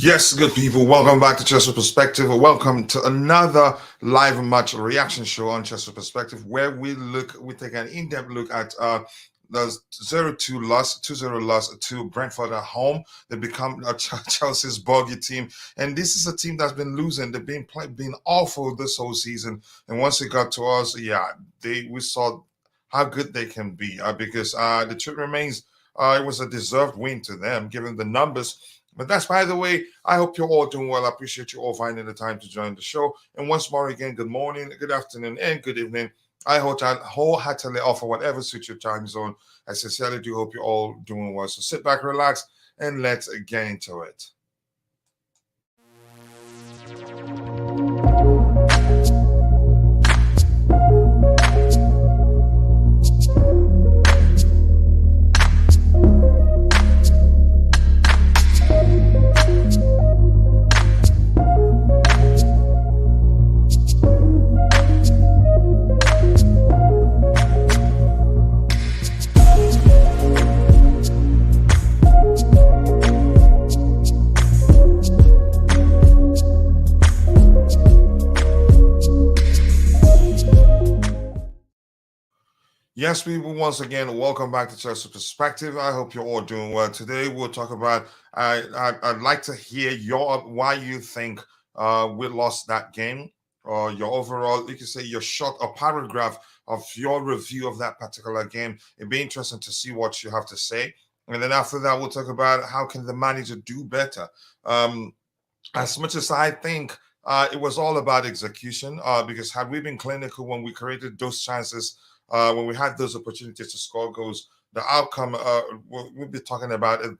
Yes, good people. Welcome back to Chester Perspective. Welcome to another live match reaction show on Chester Perspective, where we take an in-depth look at the 0-2 loss, 2-0 loss to Brentford at home. They become Chelsea's bogey team, and this is a team that's been losing. They've been awful this whole season, and once it got to us, yeah, we saw how good they can be. Because the truth remains, it was a deserved win to them, given the numbers. But that's by the way. I hope you're all doing well. I appreciate you all finding the time to join the show. And once more again, good morning, good afternoon, and good evening. I wholeheartedly offer whatever suits your time zone. I sincerely do hope you're all doing well. So sit back, relax, and let's get into it. Yes, people, once again, welcome back to Chelsea Perspective. I hope you're all doing well. Today, we'll talk about, I'd like to hear why you think we lost that game, or your overall, you can say your short or paragraph of your review of that particular game. It'd be interesting to see what you have to say. And then after that, we'll talk about how can the manager do better. Um, as much as I think it was all about execution, because had we been clinical when we created those chances, when we had those opportunities to score goals, the outcome we'll be talking about it,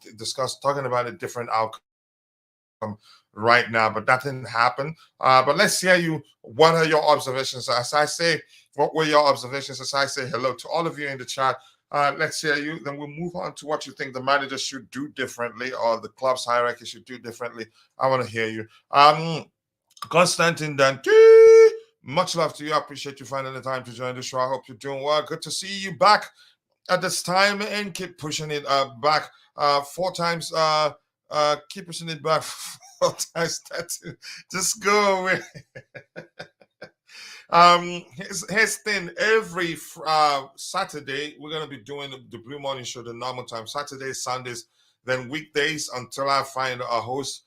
talking about a different outcome right now. But that didn't happen. But let's hear you. What are your observations? As I say, what were your observations? As I say hello to all of you in the chat. Let's hear you. Then we'll move on to what you think the manager should do differently, or the club's hierarchy should do differently. I want to hear you. Constantine Dante, much love to you. I appreciate you finding the time to join the show. I hope you're doing well. Good to see you back at this time, and keep pushing it back four times. Keep pushing it back four times. Just go away. Here's thing. Every Saturday we're gonna be doing the Blue Morning Show the normal time. Saturdays, Sundays, then weekdays until I find a co-host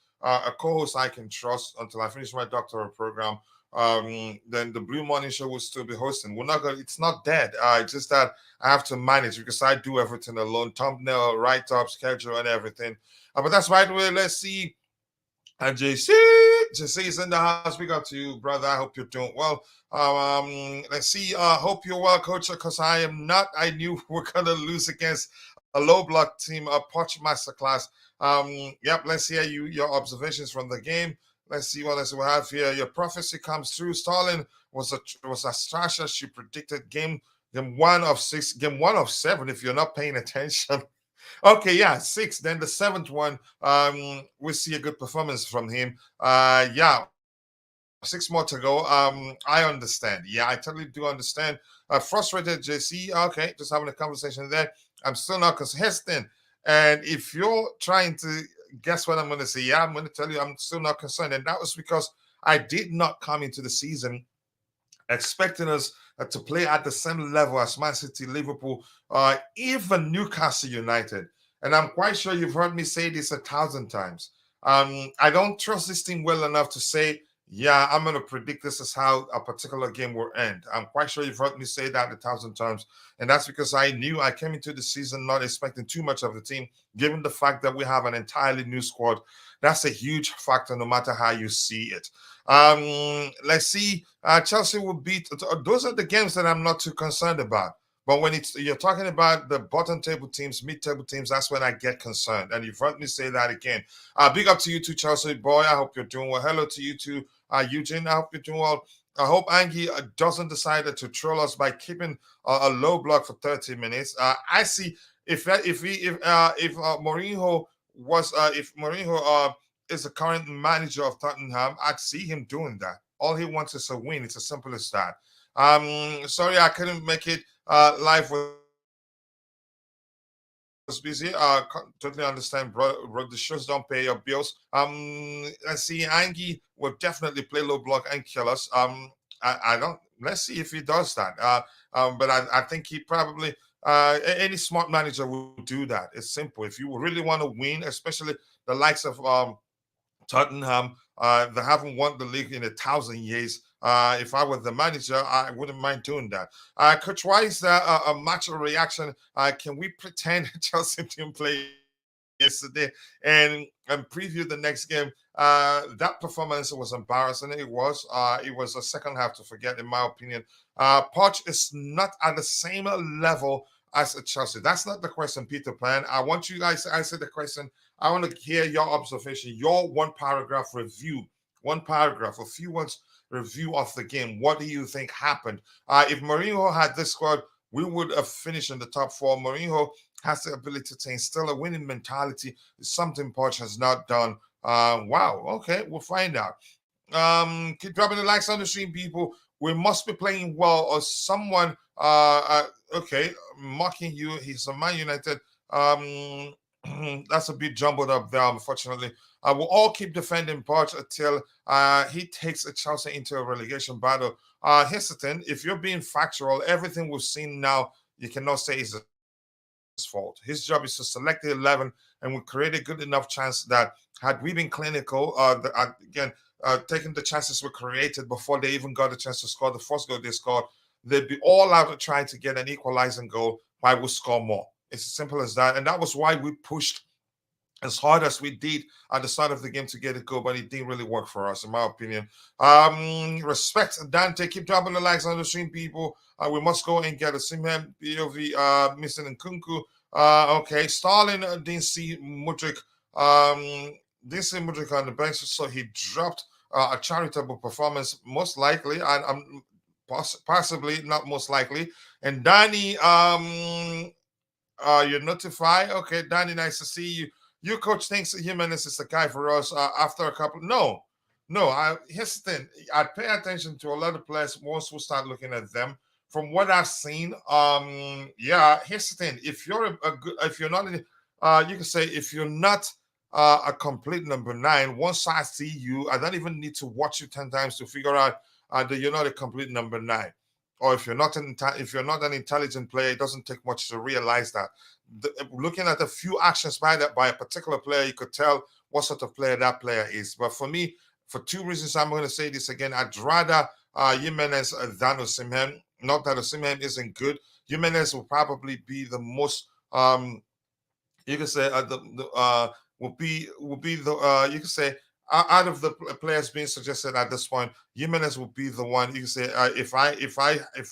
I can trust until I finish my doctoral program. Then the Blue Morning Show will still be hosting. We're not gonna. It's not dead. It's just that I have to manage because I do everything alone: thumbnail, write-up, schedule, and everything. But that's right. Way. Let's see. And JC is in the house. We got to you, brother. I hope you're doing well. Let's see. Hope you're well, coach, because I am not. I knew we're gonna lose against a low block team, a Poch Masterclass. Yep. Let's hear your observations from the game. Let's see what else we have here. Your prophecy comes true. Stalin was as trash as she predicted. Game 1 of 6, game 1 of 7. If you're not paying attention. Okay, yeah, 6. Then the 7th one, we see a good performance from him. Yeah, 6 more to go. I understand. Yeah, I totally do understand. Frustrated, JC. Okay, just having a conversation there. I'm still not consistent. And if you're trying to guess what I'm going to say, yeah, I'm going to tell you I'm still not concerned. And that was because I did not come into the season expecting us to play at the same level as Man City, Liverpool, even Newcastle United. And I'm quite sure you've heard me say this 1,000 times. I don't trust this team well enough to say, yeah, I'm going to predict this is how a particular game will end. I'm quite sure you've heard me say that 1,000 times. And that's because I knew I came into the season not expecting too much of the team, given the fact that we have an entirely new squad. That's a huge factor, no matter how you see it. Let's see. Chelsea will beat. Those are the games that I'm not too concerned about. But when you're talking about the bottom table teams, mid-table teams, that's when I get concerned. And you've heard me say that again. Big up to you too, Chelsea boy. I hope you're doing well. Hello to you too, Eugene. I hope you're doing well. I hope Angie doesn't decide to troll us by keeping a low block for 30 minutes. I see if Mourinho was if Mourinho is the current manager of Tottenham, I'd see him doing that. All he wants is a win. It's as simple as that. Sorry I couldn't make it live with busy. Totally understand, bro. The shows don't pay your bills. And see, Angie will definitely play low block and kill us. I don't. Let's see if he does that. But I think he probably. Any smart manager will do that. It's simple. If you really want to win, especially the likes of Tottenham, they haven't won the league in 1,000 years. If I were the manager, I wouldn't mind doing that. Coach, why is there a match reaction? Can we pretend Chelsea didn't play yesterday and preview the next game? That performance was embarrassing. It was. It was a second half to forget, in my opinion. Poch is not at the same level as a Chelsea. That's not the question, Peter Pan. I want you guys to answer the question. I want to hear your observation, your one paragraph review, one paragraph, a few words review of the game. What do you think happened? If Mourinho had this squad, we would have finished in the top four. Mourinho has the ability to instill a winning mentality. It's something Poch has not done. Wow. Okay, we'll find out. Keep dropping the likes on the stream, people. We must be playing well, or someone. Okay, mocking you. He's a Man United. That's a bit jumbled up there, unfortunately. We'll all keep defending Poch until he takes a Chelsea into a relegation battle. Here's the thing: if you're being factual, everything we've seen now, you cannot say is his fault. His job is to select the 11, and we create a good enough chance that had we been clinical, taking the chances we created before they even got a chance to score the first goal they scored, they'd be all out trying to get an equalizing goal. Why we score more? It's as simple as that, and that was why we pushed as hard as we did at the start of the game to get it go, but it didn't really work for us, in my opinion. Respect Dante, keep dropping the likes on the stream, people. We must go and get a Simhem POV missing Nkunku. Okay, Stalin didn't see Mudrik. Didn't see Mudrik on the bench, so he dropped a charitable performance, most likely, and possibly not most likely. And Danny, you're notified. Okay, Danny, nice to see you. Your coach thinks Jimenez is the guy for us after a couple. No. Here's the thing. I pay attention to a lot of players once we start looking at them. From what I've seen, yeah. Here's the thing. If you're a good, if you're not, you can say if you're not a complete number 9. Once I see you, I don't even need to watch you 10 times to figure out that you're not a complete number 9. Or if you're not an intelligent player, it doesn't take much to realize that. Looking at a few actions by a particular player, you could tell what sort of player that player is. But for me, for two reasons, I'm going to say this again. I'd rather Jimenez than Osimhen. Not that Osimhen isn't good. Jimenez will probably be the most you can say will be the you can say out of the players being suggested at this point, Jimenez will be the one. You can say if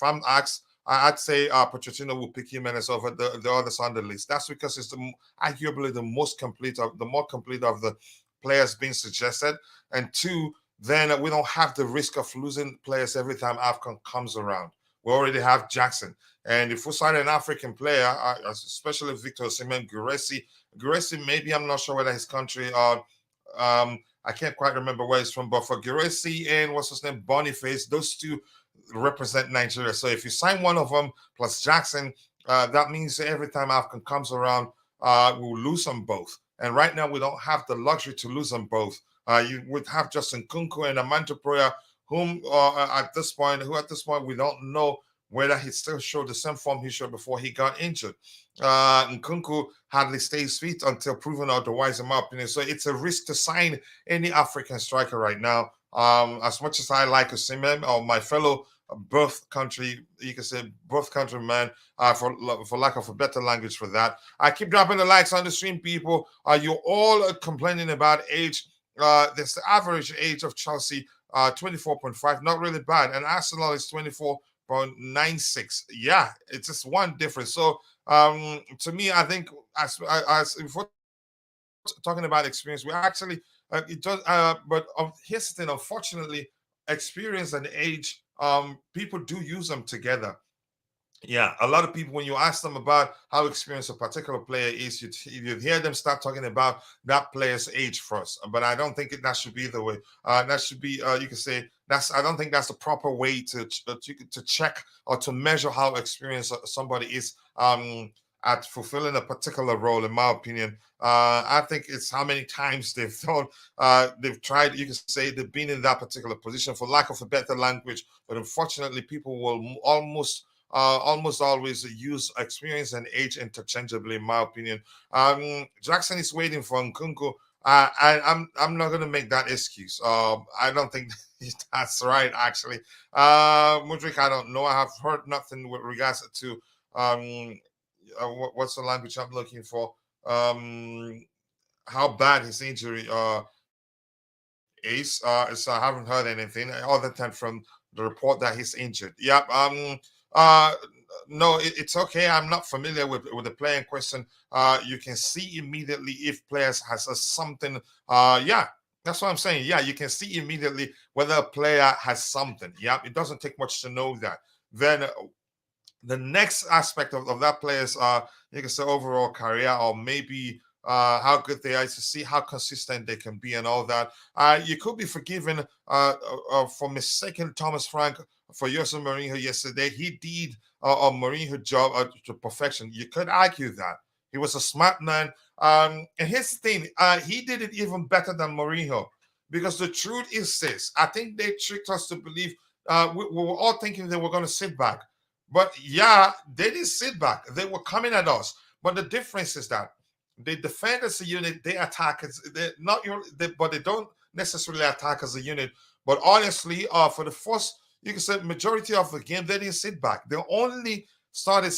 I'm asked, I'd say Pochettino will pick Jimenez over the others on the list. That's because it's arguably the most complete of the more complete of the players being suggested, and two, then we don't have the risk of losing players every time AFCON comes around. We already have Jackson. And if we sign an African player, especially Victor Osimhen, Guresi, maybe I'm not sure whether his country I can't quite remember where he's from, but for Guresi and what's his name, Boniface, those two represent Nigeria. So if you sign one of them plus Jackson, that means every time African comes around, we'll lose them both. And right now we don't have the luxury to lose them both. You would have Justin Kunku and Amanda Proya, whom at this point we don't know whether he still showed the same form he showed before he got injured. Nkunku hardly stays fit until proven otherwise, in my opinion. So it's a risk to sign any African striker right now. As much as I like Osimhen or my fellow birth country, you can say birth country man, for lack of a better language for that. I keep dropping the likes on the stream, people. You're all complaining about age. There's the average age of Chelsea, 24.5, not really bad, and Arsenal is 24.96. Yeah, it's just one difference. So to me, I think as if we're talking about experience, we actually it does. But here's the thing: unfortunately, experience and age, people do use them together. Yeah, a lot of people, when you ask them about how experienced a particular player is, you hear them start talking about that player's age first. But I don't think that should be the way. That should be, you can say, that's. I don't think that's the proper way to check or to measure how experienced somebody is. at fulfilling a particular role, in my opinion. I think it's how many times they've tried. You can say they've been in that particular position, for lack of a better language. But unfortunately, people will almost always use experience and age interchangeably, in my opinion. Jackson is waiting for Nkunku. I'm not gonna make that excuse. I don't think that's right, actually. Mudrik, I don't know. I have heard nothing with regards to what's the language I'm looking for? How bad his injury is. So I haven't heard anything other than from the report that he's injured. Yep. Uh, no, it's okay. I'm not familiar with the player in question. You can see immediately if players has something. Yeah, that's what I'm saying. Yeah, you can see immediately whether a player has something. Yeah, it doesn't take much to know that. Then the next aspect of that player's you can say overall career, or maybe how good they are, to see how consistent they can be and all that. You could be forgiven for mistaking Thomas Frank for Jose Mourinho yesterday. He did a Mourinho job to perfection. You could argue that. He was a smart man. And here's the thing, he did it even better than Mourinho, because the truth is this. I think they tricked us to believe, we were all thinking they were going to sit back. But yeah, they didn't sit back. They were coming at us. But the difference is that they defend as a unit, they attack as but they don't necessarily attack as a unit. But honestly, for the first, you can say majority of the game, they didn't sit back. They only started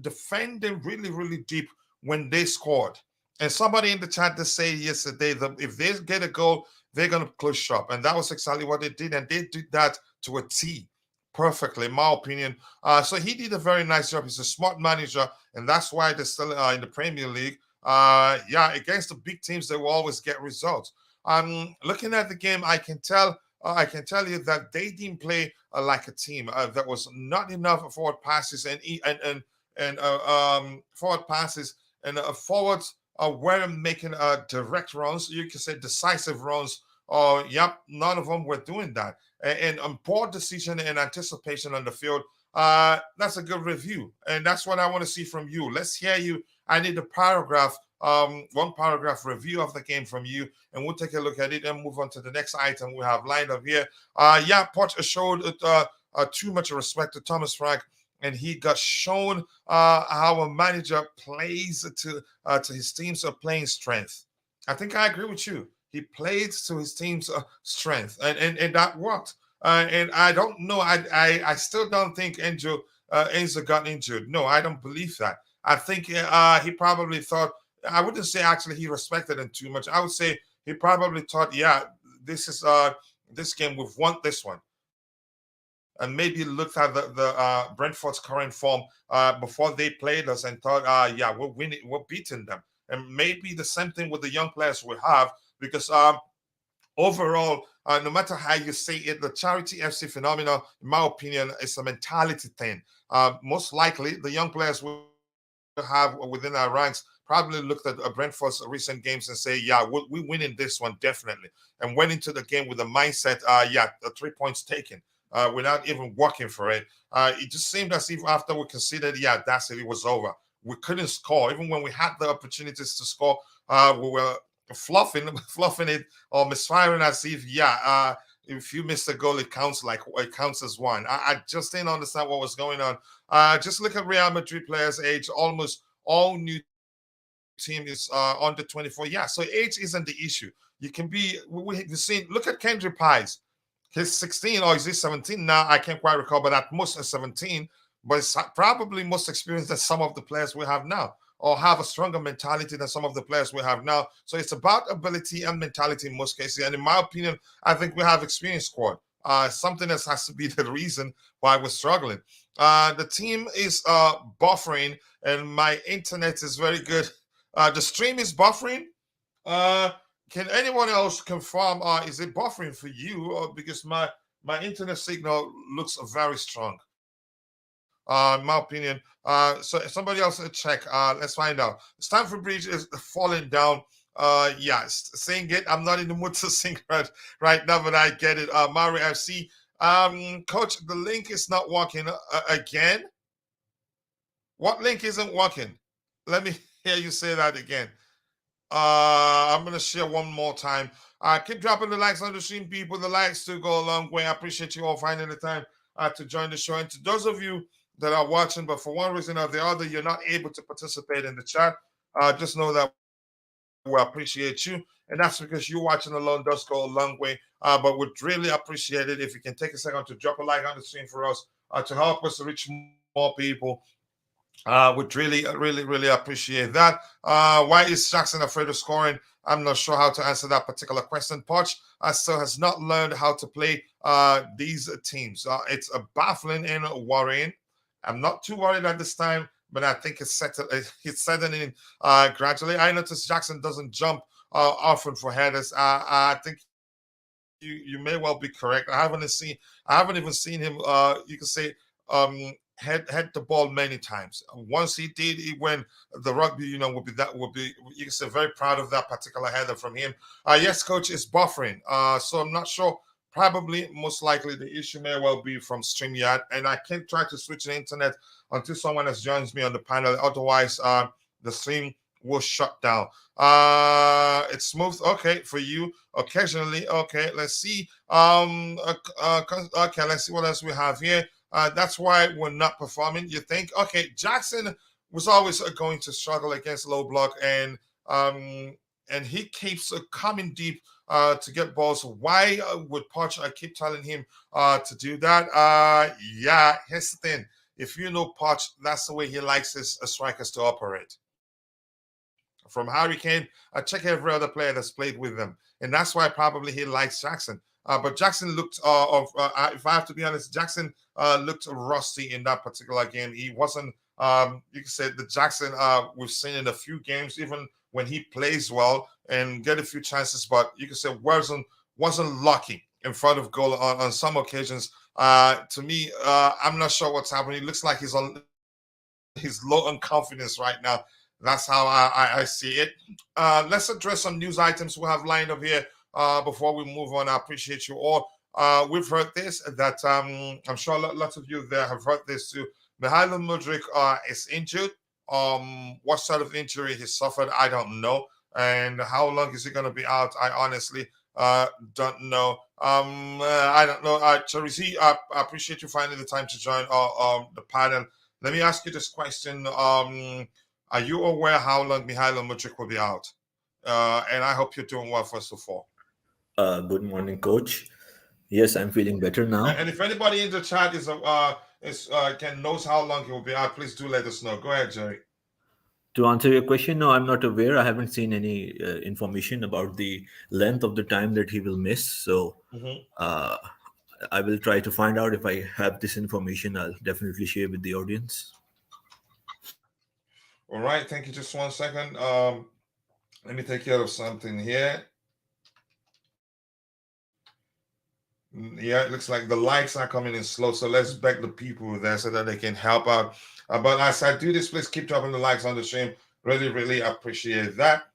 defending really, really deep when they scored. And somebody in the chat just said yesterday that if they get a goal, they're gonna close shop. And that was exactly what they did. And they did that to a T perfectly, in my opinion. So he did a very nice job. He's a smart manager, and that's why they're still in the Premier League. Yeah, against the big teams, they will always get results. Looking at the game, I can tell you that they didn't play like a team. There was not enough forward passes and forward passes, and forwards weren't making direct runs. You can say decisive runs. Yep, none of them were doing that. And poor decision and anticipation on the field. That's a good review, and that's what I want to see from you. Let's hear you. I need a paragraph, one paragraph review of the game from you, and we'll take a look at it and move on to the next item we have lined up here. Yeah, Poch showed too much respect to Thomas Frank, and he got shown how a manager plays to his team's playing strength. I think I agree with you. He played to his team's strength, and that worked. And I don't know. I still don't think Enzo got injured. No, I don't believe that. I think he probably thought. I wouldn't say actually he respected him too much. I would say he probably thought, yeah, this game, we've won this one, and maybe looked at the Brentford's current form before they played us and thought, yeah, we're winning, we're beating them, and maybe the same thing with the young players we have, because overall, no matter how you say it, the Charity FC phenomenon, in my opinion, is a mentality thing. Most likely, the young players will have within our ranks probably looked at Brentford's recent games and say, yeah, we're winning this one definitely, and went into the game with the mindset, yeah, the 3 points taken. Without even working for it. It just seemed as if after we considered, yeah, that's it, it was over. We couldn't score. Even when we had the opportunities to score, we were fluffing it or misfiring as if, yeah, if you miss a goal, it counts as one. I just didn't understand what was going on. Just look at Real Madrid players' age. Almost all new team is under 24. Yeah, so age isn't the issue. You can be. We've seen. Look at Kendrick Pies. He's 16 or is he 17 now? I can't quite recall, but at most 17. But it's probably most experienced than some of the players we have now, or have a stronger mentality than some of the players we have now. So it's about ability and mentality in most cases. And in my opinion, I think we have experienced squad. Something else has to be the reason why we're struggling. The team is buffering, and my internet is very good. The stream is buffering. Can anyone else confirm? Is it buffering for you? Or because my internet signal looks very strong. In my opinion. So somebody else check. Let's find out. Stamford Bridge is falling down. Yes, sing it. I'm not in the mood to sing right now, but I get it. Mario FC. Coach, the link is not working again. What link isn't working? Let me hear you say that again. I'm gonna share one more time. Keep dropping the likes on the stream, people. The likes to go a long way. I appreciate you all finding the time to join the show. And to those of you that are watching, but for one reason or the other, you're not able to participate in the chat, just know that we appreciate you. And that's because you watching alone does go a long way. But we'd really appreciate it if you can take a second to drop a like on the stream for us to help us reach more people. Would really appreciate that. Why is Jackson afraid of scoring? I'm not sure how to answer that particular question. Poch still has not learned how to play these teams. It's baffling and worrying. I'm not too worried at this time, but I think it's settling in gradually. I noticed Jackson doesn't jump often for headers. I think you may well be correct. I haven't even seen him. You can say head the ball many times. Once he did, he went the rugby. Would be you can say very proud of that particular header from him. Yes, coach is buffering. So I'm not sure. Probably, most likely, the issue may well be from StreamYard, and I can't try to switch the internet until someone else joins me on the panel. Otherwise, the stream will shut down. It's smooth. Okay, for you occasionally. Okay, let's see. Okay, let's see what else we have here. That's why we're not performing. You think? Okay, Jackson was always going to struggle against low block, and he keeps coming deep to get balls. Why would Poch keep telling him to do that? Yeah, here's the thing. If you know Poch, that's the way he likes his strikers to operate. From Harry Kane, check every other player that's played with them, and that's why probably he likes Jackson. But Jackson looked, if I have to be honest, Jackson looked rusty in that particular game. He wasn't, you can say the Jackson we've seen in a few games, even when he plays well and get a few chances, but you can say wasn't lucky in front of goal on some occasions. To me, I'm not sure what's happening. It looks like he's low on confidence right now. That's how I see it. Let's address some news items we have lined up here before we move on. I appreciate you all. We've heard this, that I'm sure lots of you there have heard this too. Mihailo Mudryk is injured. What sort of injury he suffered, I don't know. And how long is he going to be out? I honestly don't know. I don't know. Charisi, I appreciate you finding the time to join the panel. Let me ask you this question. Are you aware how long Mihailo Mudryk will be out? And I hope you're doing well, first of all. Good morning, coach. Yes, I'm feeling better now. And if anybody in the chat knows how long he will be out, please do let us know. Go ahead, Jerry. To answer your question, no, I'm not aware. I haven't seen any information about the length of the time that he will miss. So I will try to find out. If I have this information, I'll definitely share with the audience. All right. Thank you. Just 1 second. Let me take care of something here. Yeah, it looks like the likes are coming in slow. So let's beg the people there so that they can help out. But as I do this, please keep dropping the likes on the stream. Really appreciate that.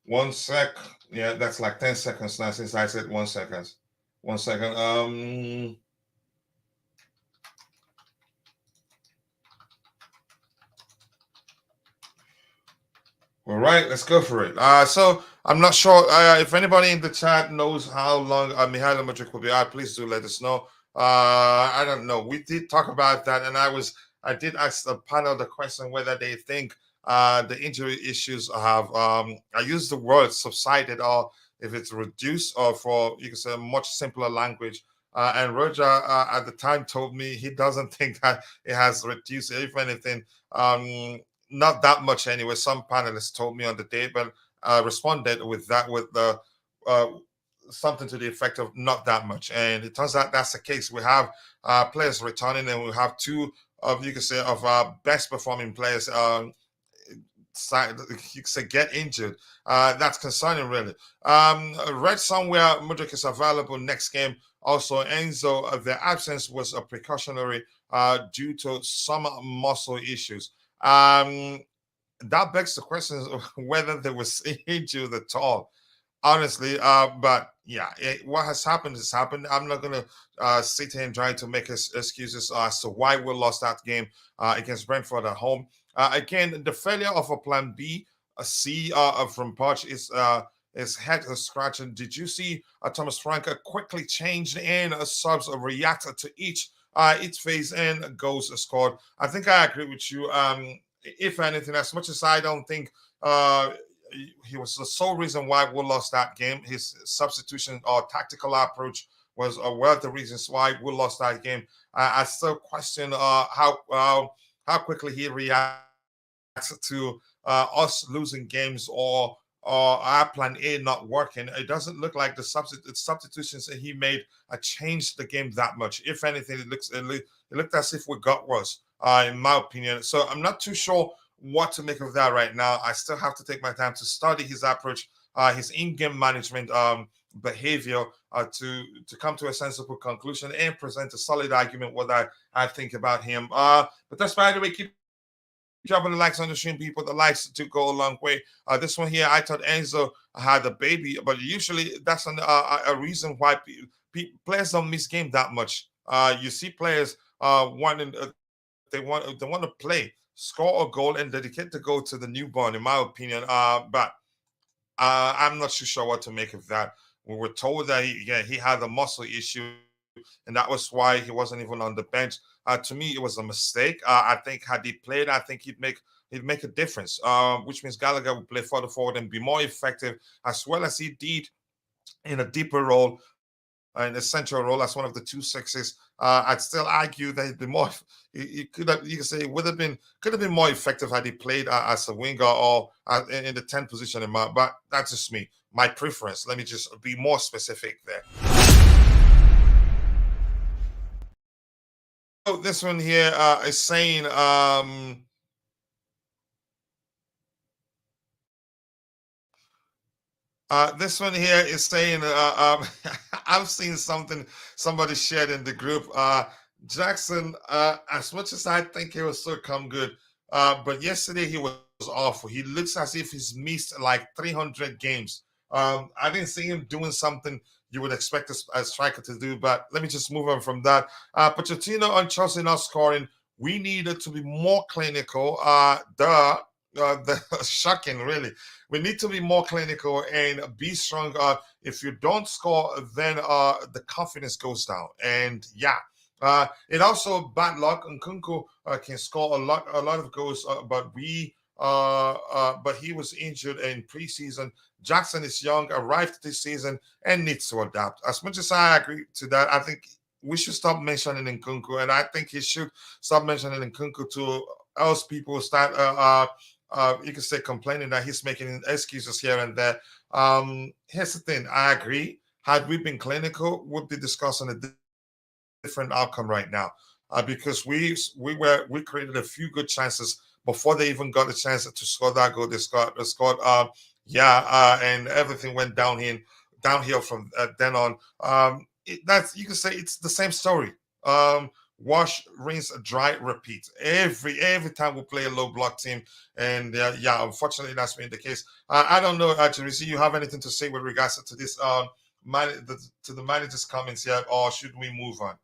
One sec. Yeah, that's like 10 seconds now since I said 1 second. 1 second. All right, let's go for it. So I'm not sure if anybody in the chat knows how long Mihailo Mudryk will be out. Please do let us know. I don't know. We did talk about that, and I did ask the panel the question whether they think the injury issues have I use the word subsided, or if it's reduced, or for you can say a much simpler language. And Roger at the time told me he doesn't think that it has reduced. If anything, not that much anyway. Some panelists told me on the day, but responded with the something to the effect of not that much. And it turns out that's the case. We have players returning, and we have two of you can say of our best performing players. You can say get injured. That's concerning, really. Read somewhere Mudryk is available next game. Also, Enzo, their absence was a precautionary due to some muscle issues. That begs the question of whether there was injured at all, honestly. But yeah, what has happened has happened. I'm not gonna sit here and try to make excuses as to why we lost that game against Brentford at home. Again, the failure of a plan B, a C from Poch is head scratching. Did you see Thomas Frank quickly changed in subs reacted to each phase and goals scored? I think I agree with you. If anything, as much as I don't think uh, he was the sole reason why we lost that game. His substitution or tactical approach was one of the reasons why we lost that game. I still question how quickly he reacts to us losing games or our plan A not working. It doesn't look like the substitutions that he made changed the game that much. If anything, it looked as if we got worse, in my opinion. So I'm not too sure what to make of that right now. I still have to take my time to study his approach, his in-game management behavior, to come to a sensible conclusion and present a solid argument what I think about him. But that's, by the way, keep dropping the likes on the stream, people. The likes do go a long way. This one here, I thought Enzo had a baby, but usually that's a reason why players don't miss game that much. You see players wanting they want to play, score a goal, and dedicate the goal to the newborn. In my opinion, but I'm not too sure what to make of that. We were told that he had a muscle issue, and that was why he wasn't even on the bench. To me, it was a mistake. I think had he played, I think he'd make a difference. Which means Gallagher would play further forward and be more effective, as well as he did in a deeper role, in a central role as one of the two sixes. I'd still argue that he'd be more. He could have, you could say, it could have been more effective had he played as a winger or in the 10th position. But that's just me, my preference. Let me just be more specific there. So this one here is saying. This one here is saying, I've seen something somebody shared in the group. Jackson, as much as I think he will still come good, but yesterday he was awful. He looks as if he's missed like 300 games. I didn't see him doing something you would expect a striker to do, but let me just move on from that. Pochettino on Chelsea not scoring. We needed to be more clinical. Shocking, really. We need to be more clinical and be strong. If you don't score, then the confidence goes down. And yeah, it also bad luck. Nkunku can score a lot of goals, but he was injured in preseason. Jackson is young, arrived this season, and needs to adapt. As much as I agree to that, I think we should stop mentioning Nkunku, and I think he should stop mentioning Nkunku to else people start you could say complaining that he's making excuses here and there. Here's the thing, I agree. Had we been clinical, we'd be discussing a different outcome right now. Because we created a few good chances before they even got a chance to score that goal. They scored and everything went downhill from then on. That's, you can say it's the same story. Wash, rinse, dry, repeat. Every time we play a low block team, and yeah, unfortunately that's been the case. I don't know, actually, see, you have anything to say with regards to this to the manager's comments here, or should we move on?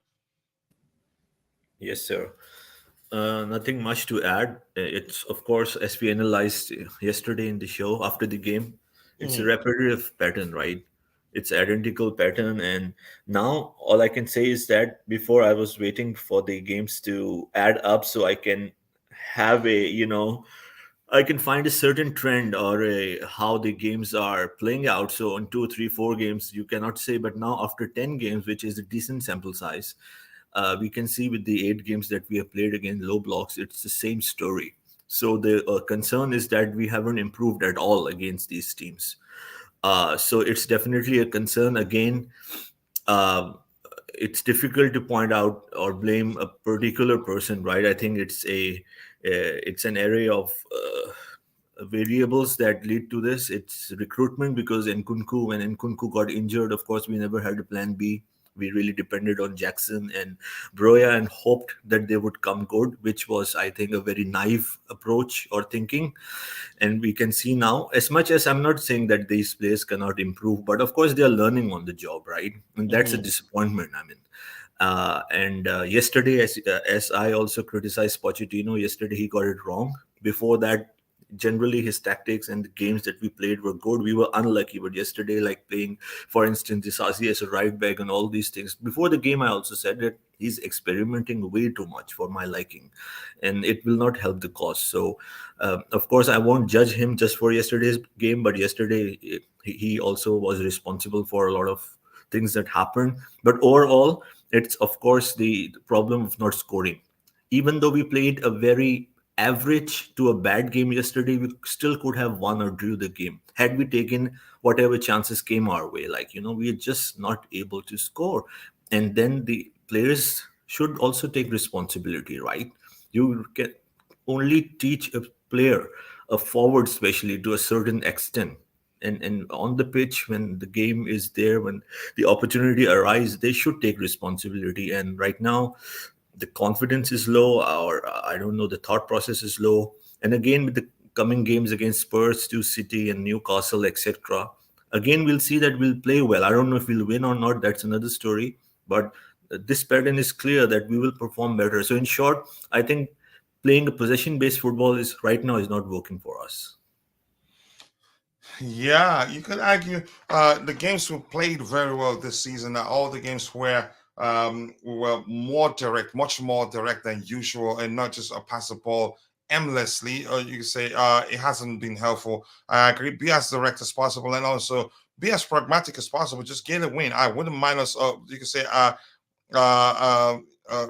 Yes, sir. Nothing much to add. It's, of course, as we analyzed yesterday in the show after the game, it's a Mhm. repetitive pattern, right? It's identical pattern, and now all I can say is that before I was waiting for the games to add up so I can have I can find a certain trend or how the games are playing out. So on 2, 3, 4 games, you cannot say, but now after 10 games, which is a decent sample size, we can see with the 8 games that we have played against low blocks, it's the same story. So the concern is that we haven't improved at all against these teams. So it's definitely a concern. Again, uh, it's difficult to point out or blame a particular person, right? I think it's an area of variables that lead to this. It's recruitment, because when Nkunku got injured, of course, we never had a plan B. We really depended on Jackson and Broya and hoped that they would come good, which was, I think, a very naive approach or thinking. And we can see now, as much as I'm not saying that these players cannot improve, but of course they are learning on the job, right? And that's a disappointment. I mean, and yesterday, as I also criticized Pochettino, yesterday he got it wrong. Before that, generally his tactics and the games that we played were good. We were unlucky, but yesterday, like playing, for instance, Disasi as a right back and all these things. Before the game, I also said that he's experimenting way too much for my liking, and it will not help the cause. So, of course, I won't judge him just for yesterday's game, but yesterday he also was responsible for a lot of things that happened. But overall, it's of course the problem of not scoring. Even though we played a very average to a bad game yesterday, we still could have won or drew the game had we taken whatever chances came our way. Like, we are just not able to score. And then the players should also take responsibility, right? You can only teach a player, a forward especially, to a certain extent. And on the pitch, when the game is there, when the opportunity arises, they should take responsibility. And right now, the confidence is low, or I don't know, the thought process is low. And again, with the coming games against Spurs, to City and Newcastle, etc., again we'll see that we'll play well. I don't know if we'll win or not. That's another story. But this pattern is clear that we will perform better. So in short, I think playing a possession-based football is right now is not working for us. Yeah, you could argue the games we played very well this season are all the games where we were more direct, much more direct than usual, and not just a pass the ball aimlessly. Or you could say it hasn't been helpful. I agree. Be as direct as possible, and also be as pragmatic as possible. Just get a win. I wouldn't mind us. You could say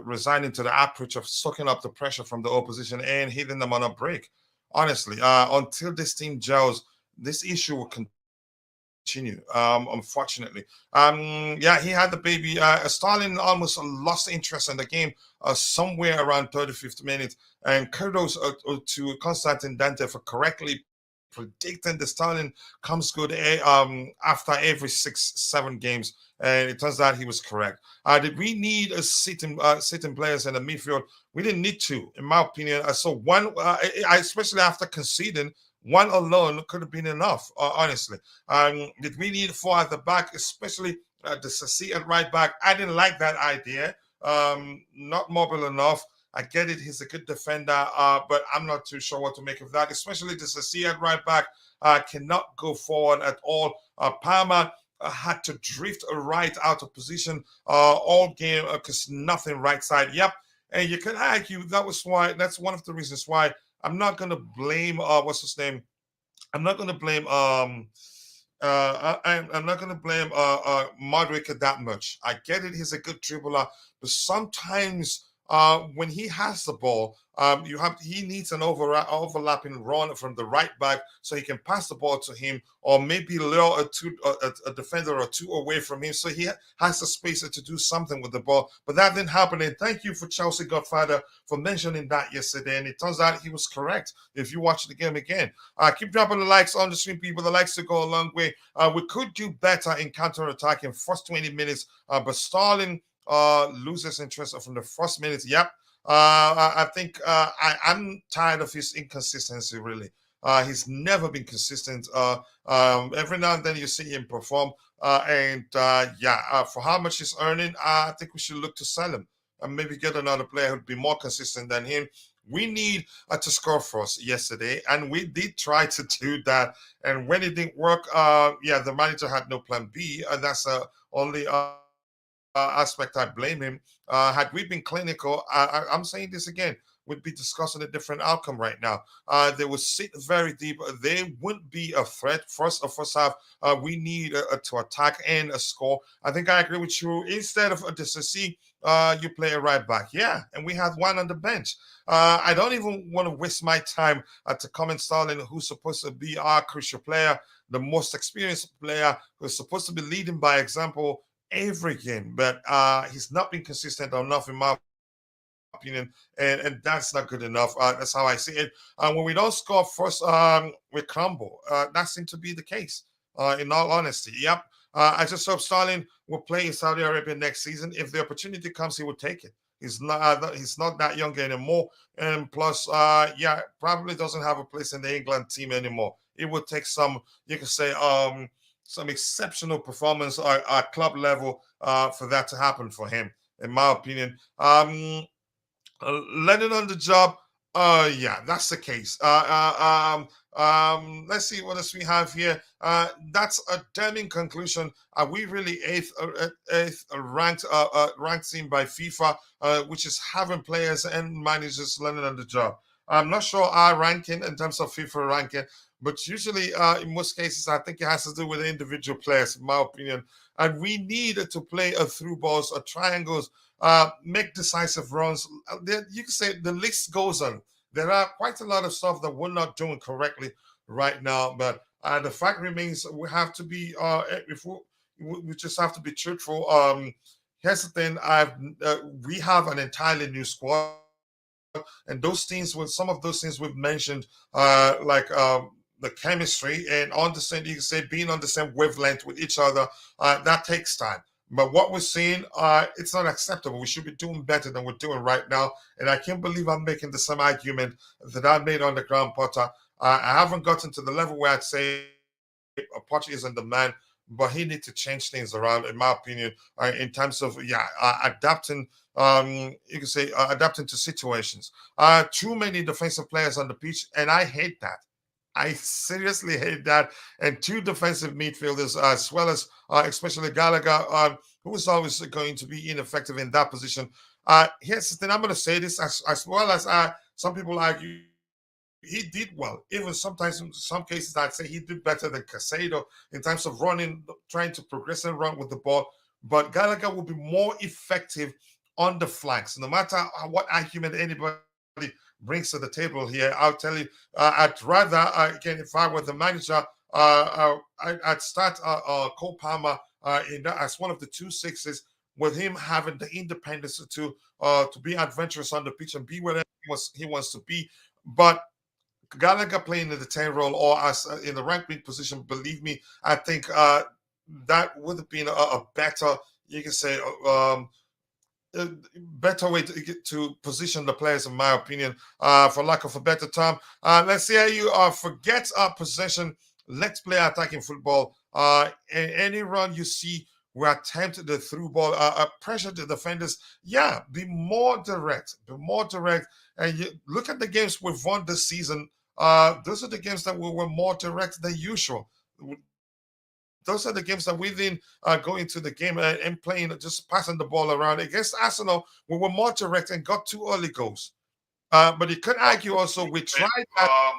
resigning to the approach of soaking up the pressure from the opposition and hitting them on a break. Honestly, until this team gels, this issue will continue. Unfortunately, yeah, he had the baby. Stalin almost lost interest in the game somewhere around 30, 50 minutes. And kudos to Constantin Dante for correctly predicting the Stalin comes good after every 6, 7 games. And it turns out he was correct. Did we need a sitting players in the midfield? We didn't need to, in my opinion. So one, especially after conceding, one alone could have been enough, honestly. Did we need four at the back, especially the Sassi at right back? I didn't like that idea. Not mobile enough. I get it. He's a good defender, but I'm not too sure what to make of that, especially the Sassi at right back cannot go forward at all. Palmer had to drift right out of position all game because nothing right side. Yep. And you can argue that's one of the reasons why I'm not going to blame what's his name. I'm not going to blame I'm not going to blame Modric that much. I get it; he's a good dribbler, but sometimes when he has the ball, he needs an overlapping run from the right back so he can pass the ball to him, or maybe lure a defender or two away from him, so he has the space to do something with the ball. But that didn't happen. And thank you for Chelsea Godfather for mentioning that yesterday. And it turns out he was correct. If you watch the game again, keep dropping the likes on the stream, people. The likes to go a long way. We could do better in counter attack in first 20 minutes, but Starling loses interest from the first minute. Yep. I think I'm tired of his inconsistency, really. He's never been consistent. Every now and then you see him perform. For how much he's earning, I think we should look to sell him and maybe get another player who'd be more consistent than him. We need to score for us yesterday, and we did try to do that. And when it didn't work, the manager had no plan B, and that's the only aspect I blame him. Had we been clinical, I'm saying this again, we'd be discussing a different outcome right now. They would sit very deep. They wouldn't be a threat. First half, we need to attack and a score. I think I agree with you. Instead of a DCC, you play a right back. Yeah, and we had one on the bench. I don't even want to waste my time to comment Stalin, who's supposed to be our crucial player, the most experienced player, who's supposed to be leading by example every game, but he's not been consistent enough in my opinion, and that's not good enough. That's how I see it. When we don't score first, we crumble. That seems to be the case. In all honesty, yep. I just hope Sterling will play in Saudi Arabia next season. If the opportunity comes, he will take it. He's not that young anymore, and plus, yeah, probably doesn't have a place in the England team anymore. It would take some, you can say, some exceptional performance at club level for that to happen for him, in my opinion. Learning on the job, yeah, that's the case. Let's see what else we have here. That's a damning conclusion. Are we really eighth ranked team by FIFA, which is having players and managers learning on the job? I'm not sure our ranking in terms of FIFA ranking, but usually, in most cases, I think it has to do with the individual players, in my opinion. And we need to play a through balls, a triangles, make decisive runs. You can say the list goes on. There are quite a lot of stuff that we're not doing correctly right now, but the fact remains we have to be if we just have to be truthful. Here's the thing: we have an entirely new squad, and those things, with some of those things we've mentioned, like the chemistry and understand, you can say being on the same wavelength with each other, that takes time. But what we're seeing, it's not acceptable. We should be doing better than we're doing right now. And I can't believe I'm making the same argument that I made on the ground, Potter. I haven't gotten to the level where I'd say Potter isn't the man, but he needs to change things around, in my opinion, in terms of adapting. You can say adapting to situations. Too many defensive players on the pitch, and I hate that. I seriously hate that. And two defensive midfielders, as well as especially Gallagher, who is always going to be ineffective in that position. Here's the thing: I'm going to say this as well as some people argue. He did well. Even sometimes, in some cases, I'd say he did better than Casado in terms of running, trying to progress and run with the ball. But Gallagher will be more effective on the flanks, no matter what argument anybody brings to the table here. I'll tell you, I'd rather, again, if I were the manager, I'd start Cole Palmer as one of the 2 6s, with him having the independence to be adventurous on the pitch and be wherever he wants to be. But Gallagher playing in the 10 role or as in the right wing position, believe me, I think that would have been a better, you can say, better way to position the players, in my opinion, for lack of a better term. Let's see how you forget our possession. Let's play attacking football. Any run you see, we attempt the through ball, pressure the defenders. Yeah, be more direct. Be more direct. And you look at the games we've won this season. Those are the games that we were more direct than usual. Those are the games that we didn't go into the game and playing, just passing the ball around. Against Arsenal, we were more direct and got 2 early goals. But you could argue also we tried that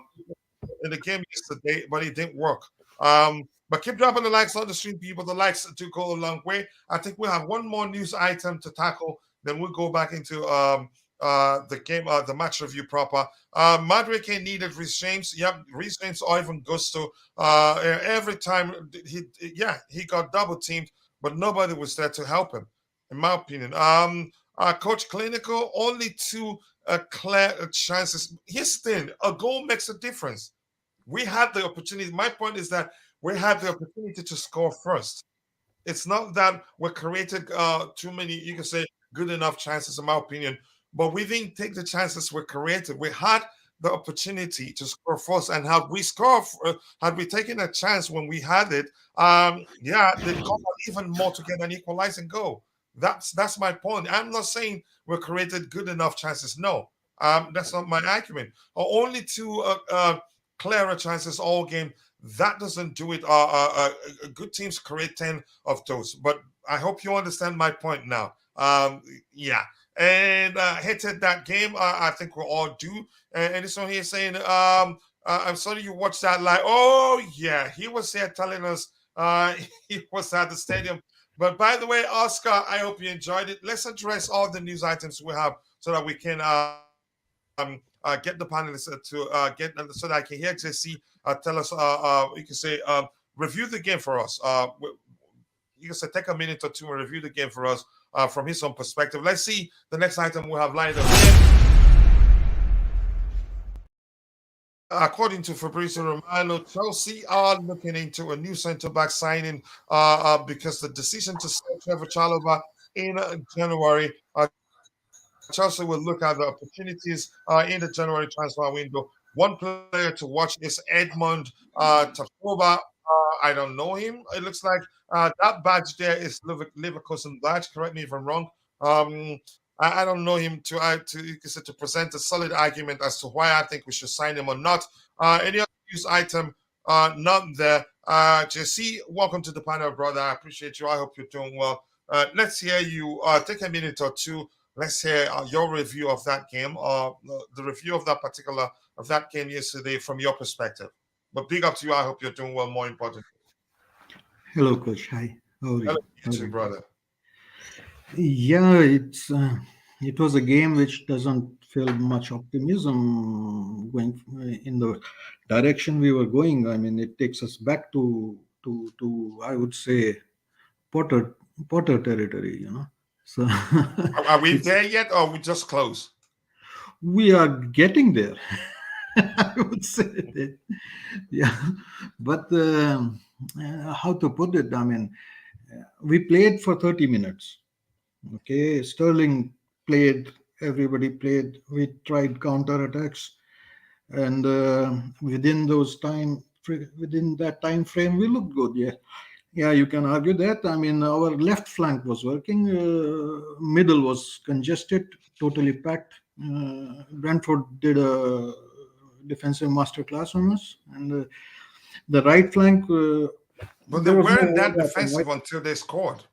in the game yesterday, but it didn't work. But keep dropping the likes on the stream, people. The likes do go a long way. I think we'll have one more news item to tackle. Then we'll go back into the game, the match review proper. Madueke needed Reece James. Yep, Reece James or even Gusto. Every time he got double teamed, but nobody was there to help him, in my opinion. Coach Clinical, only 2 clear chances. Here's the thing: a goal makes a difference. We had the opportunity. My point is that we had the opportunity to score first. It's not that we created too many, you can say, good enough chances, in my opinion, but we didn't take the chances we created. We had the opportunity to score first, and had we taken a chance when we had it, they'd come out even more to get an equalizing goal. That's my point. I'm not saying we created good enough chances. No, that's not my argument. Only 2 clearer chances all game. That doesn't do it. Good teams create 10 of those. But I hope you understand my point now. Yeah. And hated that game. I think we all do. And this one here saying, I'm sorry you watched that live. Oh, yeah. He was here telling us he was at the stadium. But by the way, Oscar, I hope you enjoyed it. Let's address all the news items we have so that we can get the panelists to get so that I can hear Jesse tell us. You can say review the game for us. You can say take a minute or 2 and review the game for us from his own perspective. Let's see the next item we have lined up. according to Fabrizio Romano, Chelsea are looking into a new centre back signing because the decision to sell Trevor Chalobah in January. Chelsea will look at the opportunities in the January transfer window. One player to watch is Edmund Tafoba. I don't know him. It looks like that badge there is Leverkusen badge. Correct me if I'm wrong. Um, I don't know him to present a solid argument as to why I think we should sign him or not. Any other news item? None there. JC, welcome to the panel, brother. I appreciate you. I hope you're doing well. Let's hear you. Take a minute or two. Let's hear your review of that game, or the review of that game yesterday from your perspective. But big up to you. I hope you're doing well. More important. Hello, Coach. Hi. How are Hello, you? you too, brother. Yeah, it was a game which doesn't feel much optimism going in the direction we were going. I mean, it takes us back to I would say Potter Potter territory. So Are we it's there yet, or we just close? we are getting there. I would say that. Yeah, but how to put it? I mean, we played for 30 minutes. Okay, Sterling played, everybody played. We tried counter attacks, and within that time frame, we looked good. Yeah, yeah, you can argue that. I mean, our left flank was working, middle was congested, totally packed. Brentford did a defensive masterclass on us, and the right flank, But they there was no weren't that overlap on defensive until they scored.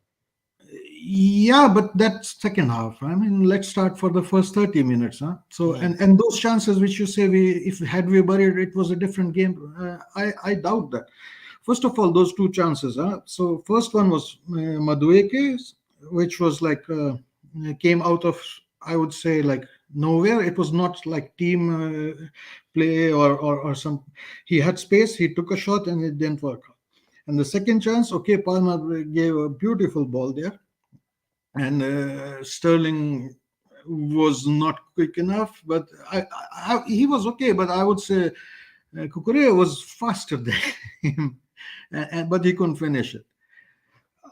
Yeah, but that's second half. I mean, let's start for the first 30 minutes, huh? So, Mm. and those chances which you say if had we buried it was a different game. I doubt that. First of all, those two chances, huh? So first one was Madueke, which was like came out of, I would say, like nowhere. It was not like team play or some. He had space. He took a shot and it didn't work. And the second chance, okay, Palmer gave a beautiful ball there, and Sterling was not quick enough, but he was okay. But I would say Kukurea was faster than him, but he couldn't finish it.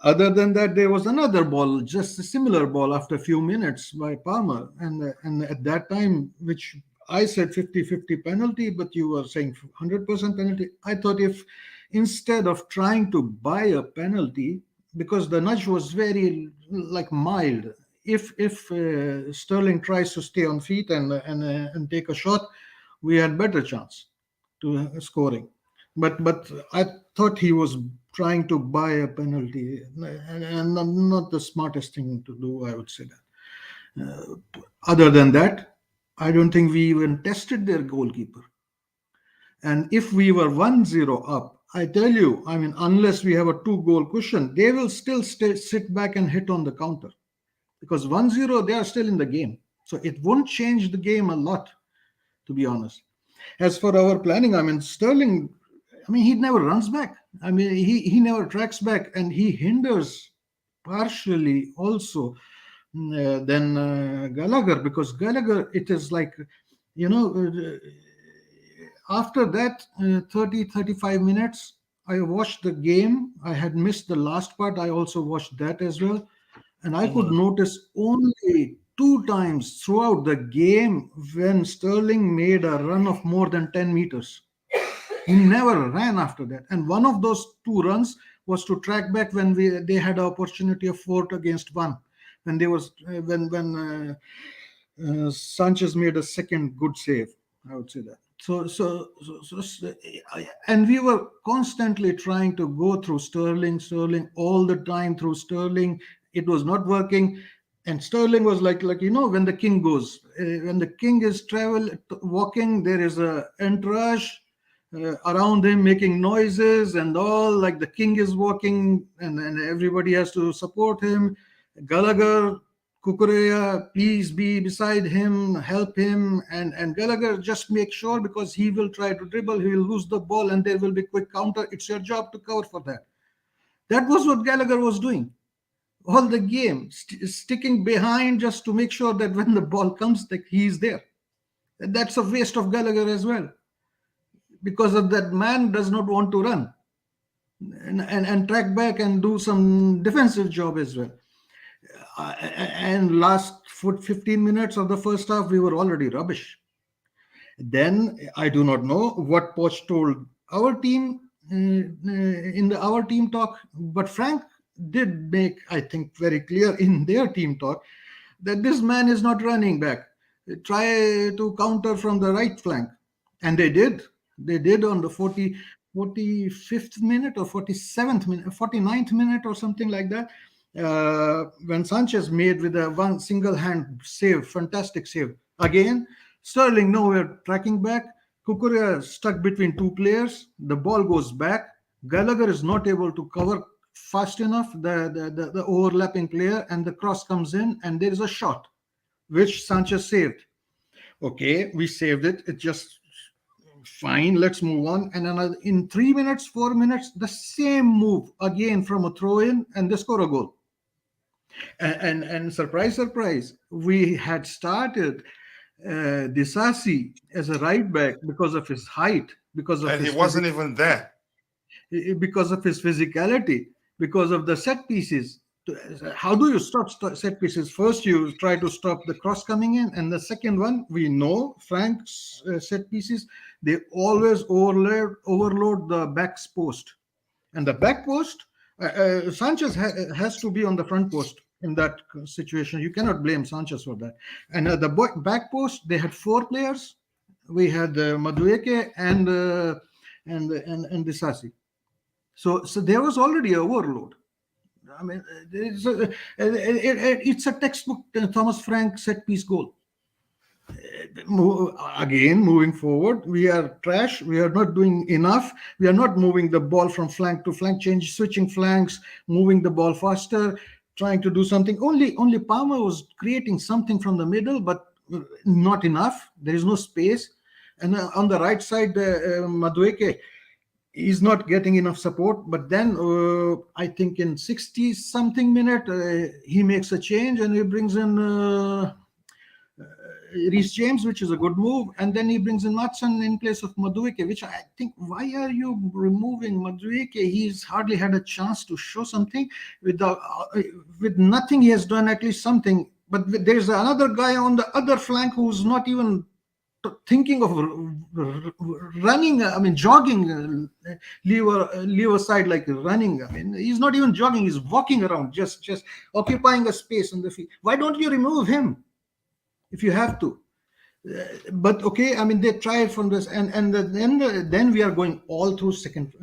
Other than that, there was another ball, just a similar ball after a few minutes by Palmer. And at that time, which I said 50-50 penalty, but you were saying 100% penalty. I thought if instead of trying to buy a penalty, because the nudge was very like mild, if Sterling tries to stay on feet and take a shot, we had better chance to scoring. But I thought he was trying to buy a penalty, and not the smartest thing to do. I would say that. Other than that, I don't think we even tested their goalkeeper. And if we were 1-0 up, I tell you, I mean, unless we have a two-goal cushion, they will still sit back and hit on the counter. Because 1-0, they are still in the game. So it won't change the game a lot, to be honest. As for our planning, I mean, Sterling, I mean, he never runs back. I mean, he never tracks back, and he hinders partially also than Gallagher, because Gallagher, it is like, you know, after that 35 minutes, I watched the game. I had missed the last part. I also watched that as well. And I could Mhm. notice only two times throughout the game when Sterling made a run of more than 10 meters. He never ran after that. And one of those two runs was to track back when they had an opportunity of 4-1, when they was when Sanchez made a second good save. I would say that. And we were constantly trying to go through Sterling all the time through Sterling. It was not working, and Sterling was like when the king goes, when the king is walking, there is a entourage around him making noises and all, like the king is walking, and everybody has to support him. Gallagher, Kukurea, please be beside him, help him, and Gallagher just make sure, because he will try to dribble, he will lose the ball, and there will be quick counter. It's your job to cover for that. That was what Gallagher was doing all the game, sticking behind just to make sure that when the ball comes, that he's there. And that's a waste of Gallagher as well. because of that man does not want to run and track back and do some defensive job as well. And last 15 minutes of the first half, we were already rubbish. Then I do not know what Poch told our team in our team talk, but Frank did make, I think, very clear in their team talk that this man is not running back. Try to counter from the right flank. And they did. They did on the 45th minute or 47th minute, 49th minute or something like that. When Sanchez made with a one single hand save, fantastic save. Again, Sterling nowhere tracking back. Kukurea stuck between two players. The ball goes back. Gallagher is not able to cover fast enough the overlapping player, and the cross comes in, and there is a shot which Sanchez saved. Okay, we saved it. It's just fine. Let's move on. And another, in 3 minutes, 4 minutes, the same move again from a throw-in, and they score a goal. And surprise, surprise, we had started Disasi as a right back because of his height, because of and he wasn't even there. Because of his physicality, because of the set pieces. How do you stop set pieces? First, you try to stop the cross coming in, and the second one, we know Frank's set pieces, they always overload the back post. And the back post, Sanchez has to be on the front post in that situation. You cannot blame Sanchez for that. And the back post, they had 4 players. We had Madueke and Disasi. So there was already an overload. I mean, it's a textbook Thomas Frank set piece goal. Again, moving forward, we are trash. We are not doing enough. We are not moving the ball from flank to flank, switching flanks, moving the ball faster, trying to do something. Only Palmer was creating something from the middle, but not enough. There is no space. And on the right side, Madueke is not getting enough support. But then I think in 60-something minute, he makes a change and he brings in Reece James, which is a good move, and then he brings in Matson in place of Madueke, which I think, why are you removing Madueke? He's hardly had a chance to show something. With nothing he has done at least something, but there's another guy on the other flank who's not even thinking of running, I mean jogging, leave aside like running. I mean, he's not even jogging, he's walking around, just occupying a space on the field. Why don't you remove him if you have to? But okay, I mean, they tried from this, and then we are going all through second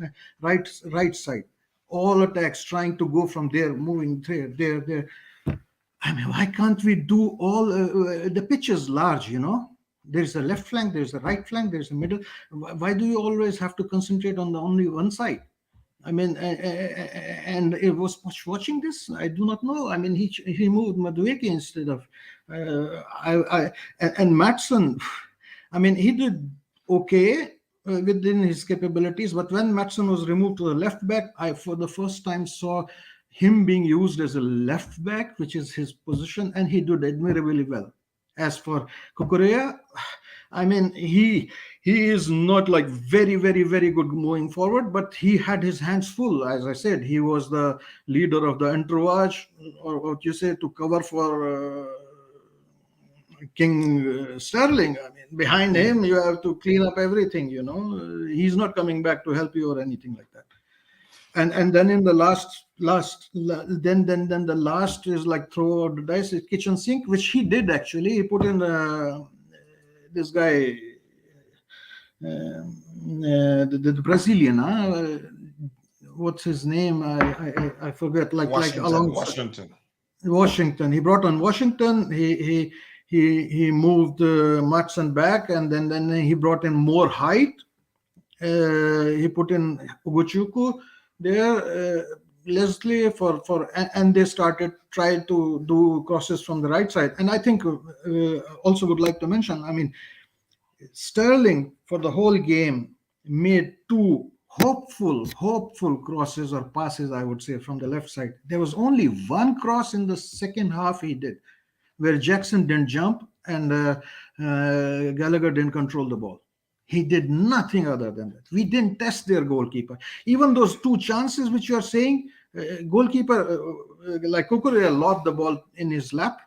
right side, all attacks trying to go from there, moving there. I mean, why can't we do all? The pitch is large, you know. There's a left flank, there's a right flank, there's a middle. Why do you always have to concentrate on the only one side? I mean, and it was watching this. I do not know. I mean, he moved Madueke instead of and Matson. I mean, he did okay within his capabilities, but when Matson was removed to the left back, I for the first time saw him being used as a left back, which is his position, and he did admirably well. As for Kukurea, I mean, he is not like very, very, very good moving forward, but he had his hands full. As I said, he was the leader of the entourage, or what you say, to cover for King Sterling. I mean, behind him, you have to clean up everything, you know. He's not coming back to help you or anything like that. And then in the last then the last is like throw out the dice, kitchen sink, which he did actually. He put in this guy, the Brazilian, what's his name? I forget. Washington. He brought on Washington. He moved Matson back, and then he brought in more height. He put in Ugochukwu there, Leslie and they tried to do crosses from the right side. And I think also would like to mention, I mean, Sterling for the whole game made 2 hopeful crosses or passes, I would say, from the left side. There was only 1 cross in the second half he did, where Jackson didn't jump and Gallagher didn't control the ball. He did nothing other than that. We didn't test their goalkeeper. Even those two chances which you are saying, goalkeeper like Kukurea lobbed the ball in his lap,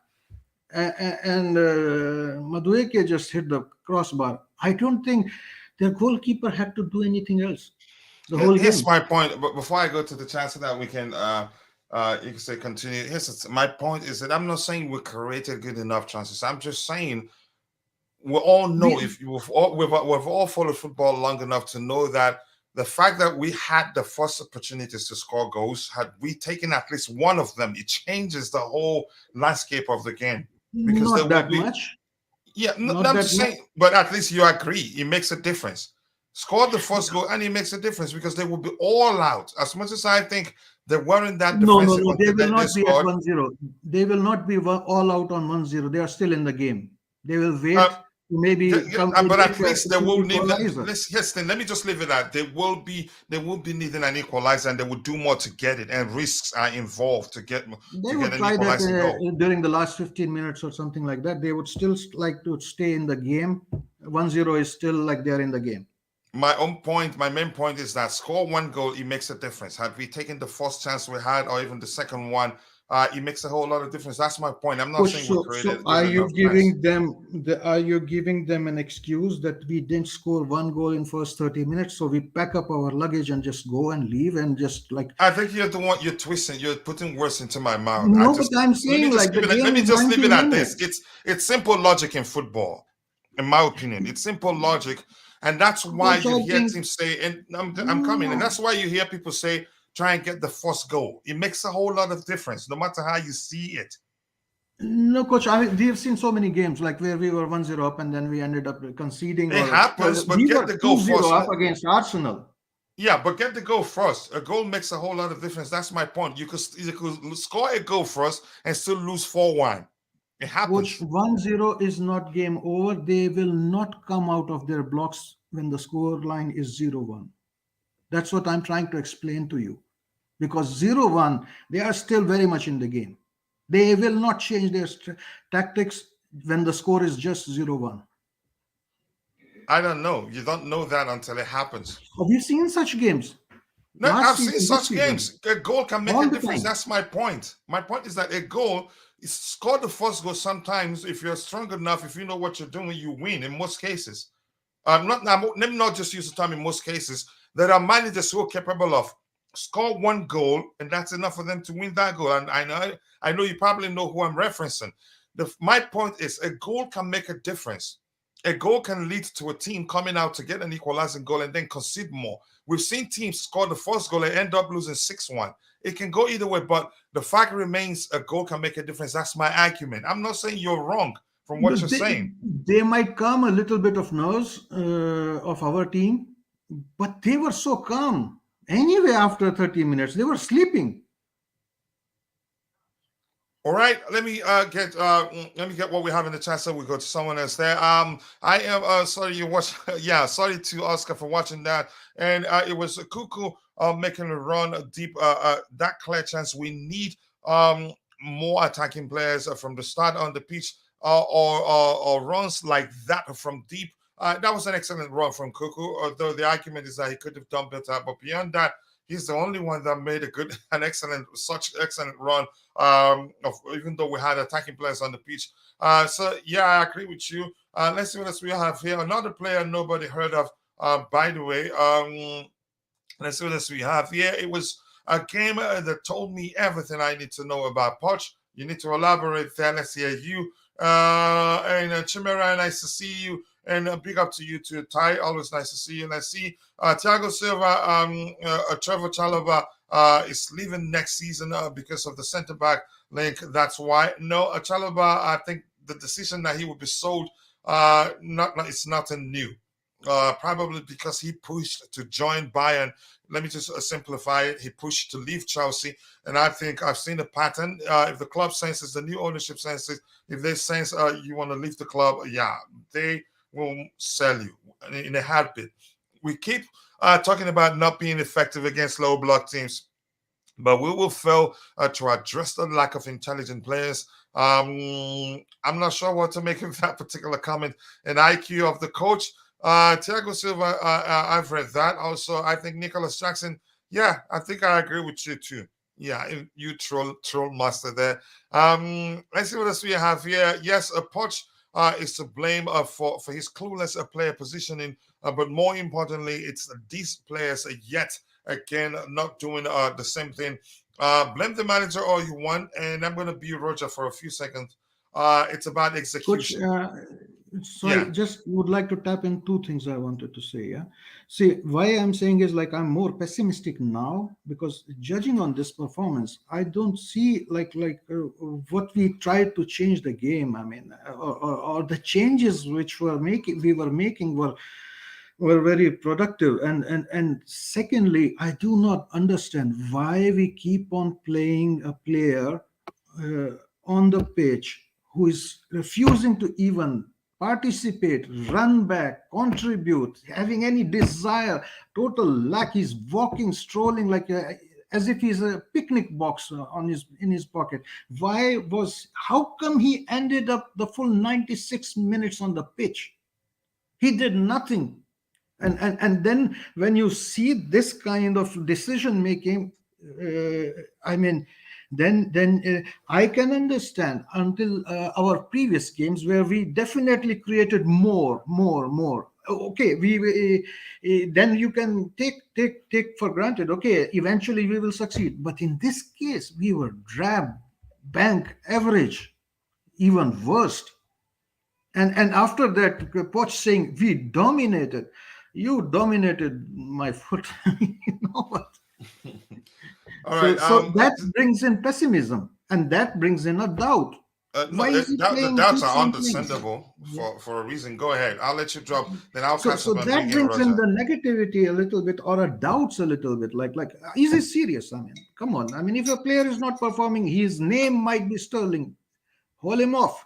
and Madueke just hit the crossbar. I don't think their goalkeeper had to do anything else the whole Here's game. my point. But before I go to the chance that we can, you can say continue. My point is that I'm not saying we created good enough chances. I'm just saying we all know, if we've all followed football long enough to know that the fact that we had the first opportunities to score goals, had we taken at least one of them, it changes the whole landscape of the game. Because Not that much. Yeah, Not I'm that just much. saying, but at least you agree it makes a difference. Score the first goal and it makes a difference because they will be all out. As much as I think they weren't that No, no, defensive no. They until will they not be at scored. 1-0. They will not be all out on 1-0. They are still in the game. They will wait Uh, to maybe but at least they will need. equalizer. Let me just leave it at they will be needing an equalizer, and they will do more to get it, and risks are involved to get They would an try that equalizing goal. during the last 15 minutes or something like that. They would still like to stay in the game. 1-0 is still like they're in the game. My main point is that score one goal, it makes a difference. Had we taken the first chance we had, or even the second one, it makes a whole lot of difference. That's my point. I'm not Coach, saying we created so good enough chance. are you giving them an excuse that we didn't score one goal in first 30 minutes, so we pack up our luggage and just go and leave and just like? I think you're the one, you're twisting, you're putting words into my mouth. No, but I'm saying like the Let game me is just leave 90 it at this. minutes. It's simple logic in football, in my opinion. It's simple logic, and that's why Coach, you I hear think teams say, and I'm coming, and that's why you hear people say, try and get the first goal. It makes a whole lot of difference, no matter how you see it. no, coach. I mean, we have seen so many games like where we were 1-0 up and then we ended up conceding, It or happens, but we get were the goal 2-0 first. up against Arsenal. Yeah, but get the goal first. A goal makes a whole lot of difference. That's my point. You could score a goal first and still lose 4-1. It happens. Coach, 1-0 is not game over. They will not come out of their blocks when the score line is 0-1. That's what I'm trying to explain to you. Because 0-1, they are still very much in the game. They will not change their tactics when the score is just 0-1. I don't know. You don't know that until it happens. Have you seen such games? No, Last I've seen season, this such season, games. A goal can make all a the difference. time. That's my point. My point is that a goal is score the first goal. Sometimes, if you're strong enough, if you know what you're doing, you win. In most cases, let me not just use the term. In most cases, there are managers who are capable of score one goal, and that's enough for them to win that goal. And I know you probably know who I'm referencing. My point is, a goal can make a difference. A goal can lead to a team coming out to get an equalizing goal and then concede more. We've seen teams score the first goal and end up losing 6-1. It can go either way, but the fact remains a goal can make a difference. That's my argument. I'm not saying you're wrong from what you're saying. They might calm a little bit of nerves of our team, but they were so calm. Anyway, after 30 minutes, they were sleeping. All right, let me get what we have in the chat so we go to someone else there. I am sorry you watch yeah, sorry to Oscar for watching that. And it was Cuckoo making a run deep that clear chance. We need more attacking players from the start on the pitch or runs like that from deep. That was an excellent run from Cuckoo, although the argument is that he could have done better. But beyond that, he's the only one that made such excellent run. Even though we had attacking players on the pitch. So yeah, I agree with you. Let's see what else we have here. Another player nobody heard of. By the way, let's see what else we have here. It was a game that told me everything I need to know about Poch. You need to elaborate there. Let's hear you. And Chimera, nice to see you. And big up to you too, Ty. Always nice to see you. Let's see. Thiago Silva, Trevor Chalobah is leaving next season because of the centre back link. That's why. No, Chalobah, I think the decision that he would be sold, it's nothing new. Probably because he pushed to join Bayern. Let me just simplify it. He pushed to leave Chelsea. And I think I've seen a pattern. If the club senses, the new ownership senses, if they sense you want to leave the club, yeah, they will sell you in a heartbeat. We keep talking about not being effective against low block teams, but we will fail to address the lack of intelligent players. I'm not sure what to make of that particular comment. An IQ of the coach. Thiago Silva, I've read that. Also, I think Nicholas Jackson. Yeah, I think I agree with you too. Yeah, you troll master there. Let's see what else we have here. Yes, a Poch is to blame for his clueless player positioning, but more importantly, it's these players yet again not doing the same thing. Blame the manager all you want, and I'm going to be Roger for a few seconds. It's about Coach, execution. so I Yeah. just would like to tap in two things I wanted to say. Yeah. See, why I'm saying is like I'm more pessimistic now because judging on this performance, I don't see what we tried to change the game. I mean, or the changes which we were making were very productive. And secondly, I do not understand why we keep on playing a player uh, on the pitch who is refusing to even participate, run back, contribute, having any desire, total lack. He's walking, strolling as if he's a picnic box on his in his pocket. How come he ended up the full 96 minutes on the pitch? He did nothing. And then when you see this kind of decision making, I mean, then I can understand until our previous games where we definitely created more. Okay, then you can take for granted. Okay, eventually we will succeed. But in this case, we were drab, bank, average, even worst. And after that, Poch saying we dominated. You dominated my foot. You know what? All So right. so that brings in pessimism, and that brings in a doubt. No, Why is he the playing doubts keeps are on playing? understandable Yeah. for a reason. Go ahead. I'll let you drop. Then I'll So catch so up and that bring in brings in Roger. the negativity a little bit, or a doubts a little bit. Is he serious? I mean, come on. I mean, if a player is not performing, his name might be Sterling. Haul him off.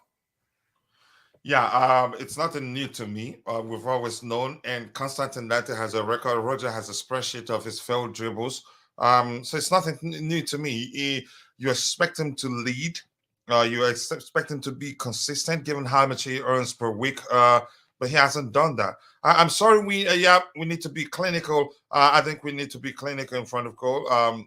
Yeah, it's nothing new to me. We've always known, and Constantine Dante has a record. Roger has a spreadsheet of his failed dribbles. So it's nothing new to me. You expect him to lead. You expect him to be consistent, given how much he earns per week. But he hasn't done that. I'm sorry. We need to be clinical. I think we need to be clinical in front of goal.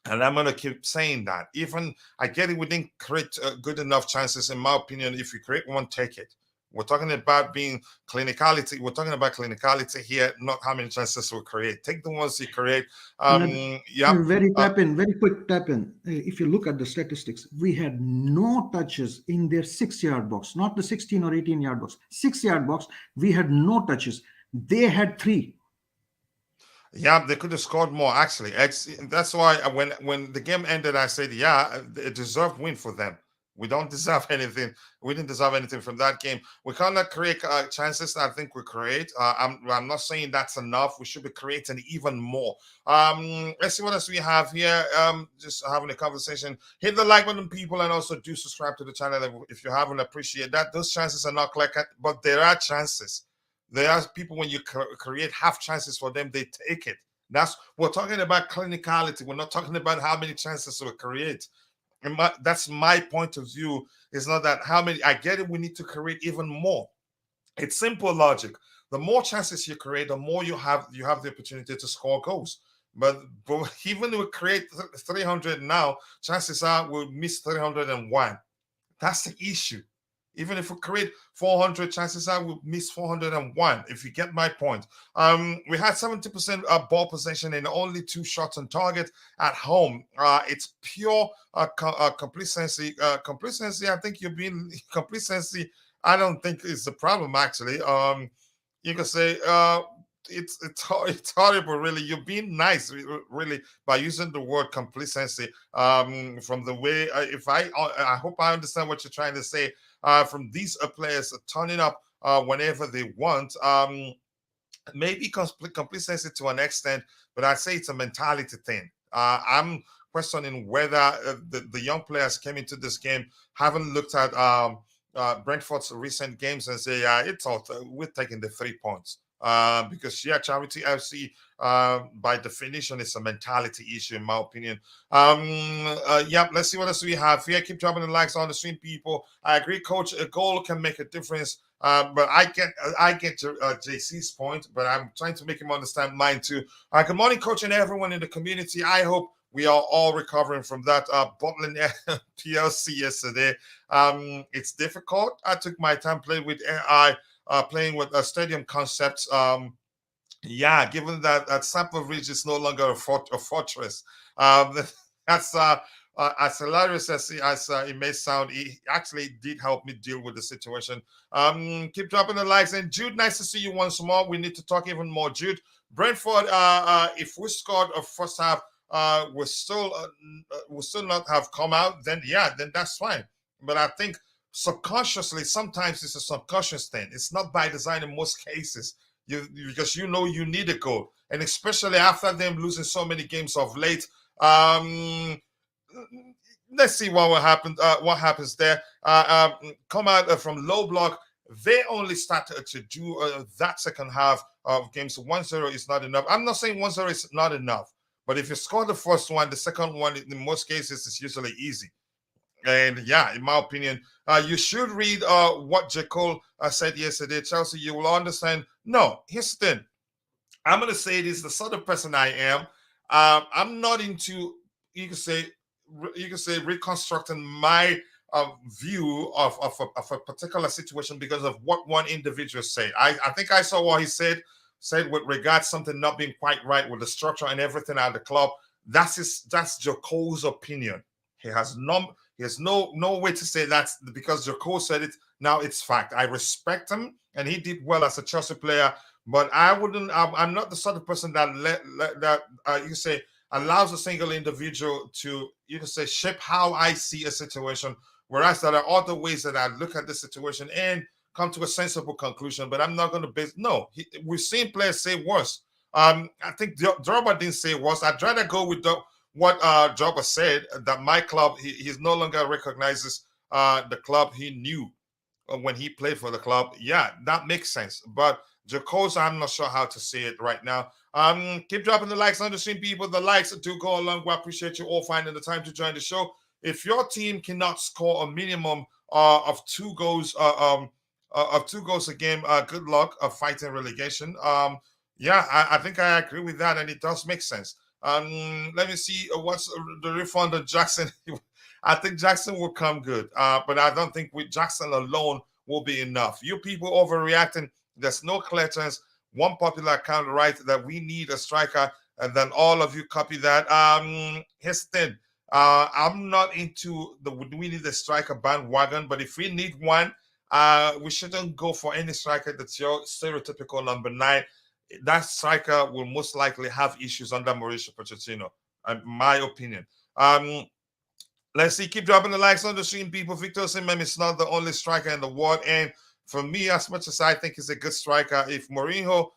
And I'm going to keep saying that. Even I get it, we didn't create good enough chances, in my opinion. If you create one, take it. We're talking about being clinicality. We're talking about clinicality here, not how many chances we create. Take the ones you create. Yep. Very quick tap in. If you look at the statistics, we had no touches in their 6 yard box, not the 16 or 18 yard box. 6 yard box, we had no touches. They had three. Yeah, they could have scored more. Actually, that's why when the game ended, I said, yeah, a deserved win for them. We don't deserve anything. We didn't deserve anything from that game. We cannot create chances that I think we create. I'm not saying that's enough. We should be creating even more. Let's see what else we have here. Just having a conversation. Hit the like button, people, and also do subscribe to the channel if you haven't. Appreciate that. Those chances are not clear, but there are chances. There are people when you create half chances for them, they take it. We're talking about clinicality. We're not talking about how many chances we create. And that's my point of view. It's not that how many. I get it. We need to create even more. It's simple logic. The more chances you create, the more you have the opportunity to score goals. But even if we create 300 now, chances are we'll miss 301. That's the issue. Even if we create 400, chances are we'll miss 401, if you get my point. We had 70% ball possession and only 2 shots on target at home. It's pure complacency. Complacency, I think you're being complacency. I don't think is the problem, actually. You can say it's horrible, really. You're being nice, really, by using the word complacency. From the way, if I hope I understand what you're trying to say. From these players turning up whenever they want. Maybe complacency to an extent, but I'd say it's a mentality thing. I'm questioning whether the young players came into this game, haven't looked at Brentford's recent games and say, yeah, it's all, we're taking the 3 points. Because Charity FC, by definition, is a mentality issue, in my opinion. Let's see what else we have here. Keep dropping the likes on the stream, people. I agree, coach. A goal can make a difference. But I get JC's point, but I'm trying to make him understand mine too. Good morning, coach, and everyone in the community. I hope we are all recovering from that bottling PLC yesterday. It's difficult. I took my time playing with AI, playing with stadium concepts. Yeah, given that Stamford Bridge is no longer a fortress, that's as hilarious as it may sound. It actually did help me deal with the situation. Keep dropping the likes, and Jude, nice to see you once more. We need to talk even more, Jude. Brentford, if we scored a first half, will still not have come out. Then yeah, then that's fine. But I think subconsciously, sometimes it's a subconscious thing. It's not by design in most cases because you need a goal, and especially after them losing so many games of late. Let's see what will happen. What happens there? Come out from low block. They only started to do that second half of games. 1-0 is not enough. I'm not saying 1-0 is not enough, but if you score the first one, the second one, in most cases, is usually easy. And yeah, in my opinion, you should read what J. Cole said yesterday. Chelsea, you will understand. No, here's the thing. I'm going to say this, the sort of person I am. I'm not into, you can say reconstructing my view of a particular situation because of what one individual said. I think I saw what he said with regards something not being quite right with the structure and everything at the club. That's Joko's opinion. He has no way to say that's because Joko said it. Now it's fact. I respect him, and he did well as a Chelsea player. But I wouldn't. I'm not the sort of person that you can say allows a single individual to shape how I see a situation. Whereas there are other ways that I look at the situation and come to a sensible conclusion. But I'm not going to base. No, we've seen players say worse. I think Drogba didn't say worse. I'd rather go with what Drogba said, that my club, he no longer recognizes the club he knew when he played for the club. Yeah, that makes sense. But Jacobs, I'm not sure how to say it right now. Keep dropping the likes on the stream, people. The likes do go along. We appreciate you all finding the time to join the show. If your team cannot score a minimum of 2 goals, a game, good luck fighting relegation. Yeah, I think I agree with that, and it does make sense. Let me see what's the refund of Jackson. I think Jackson will come good, but I don't think with Jackson alone will be enough. You people overreacting. There's no clear chance. One popular account write that we need a striker, and then all of you copy that. Here's the thing. I'm not into we need a striker bandwagon, but if we need one, we shouldn't go for any striker that's your stereotypical number 9. That striker will most likely have issues under Mauricio Pochettino, in my opinion. Let's see, keep dropping the likes on the stream, people. Victor Osimhen is not the only striker in the world, and for me, as much as I think he's a good striker, if Mourinho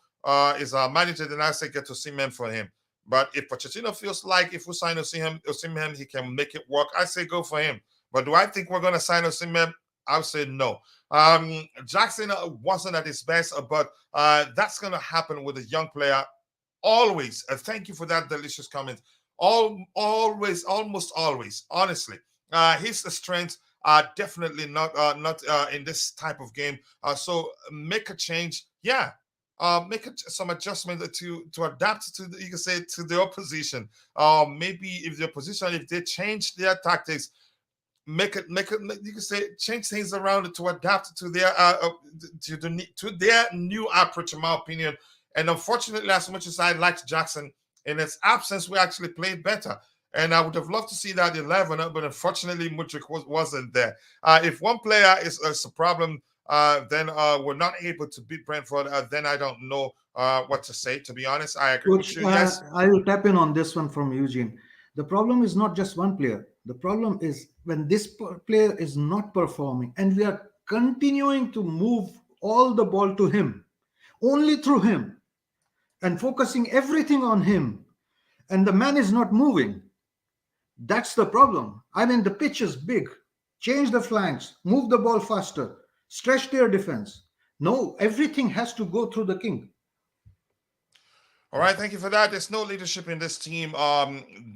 is our manager, then I say get Osimhen for him. But if Pochettino feels like if we sign Osimhen, he can make it work, I say go for him. But do I think we're going to sign Osimhen? I would say no. Jackson wasn't at his best, but that's going to happen with a young player. Always. Thank you for that delicious comment. Almost always. Honestly, his strengths are definitely not in this type of game. So make a change. Yeah. Make some adjustment to adapt to you can say to the opposition. Maybe if the opposition, if they change their tactics, make it you can say change things around to adapt to their to their new approach, in my opinion. And unfortunately, as much as I liked Jackson, in its absence, we actually played better. And I would have loved to see that 11, but unfortunately, Mudryk wasn't there. If one player is a problem, then we're not able to beat Brentford. Then I don't know what to say. To be honest, I agree with you. Yes, I will tap in on this one from Eugene. The problem is not just one player. The problem is when this player is not performing, and we are continuing to move all the ball to him, only through him, and focusing everything on him, and the man is not moving. That's the problem. I mean, the pitch is big. Change the flanks, move the ball faster, stretch their defense. No, everything has to go through the king. All right, thank you for that. There's no leadership in this team.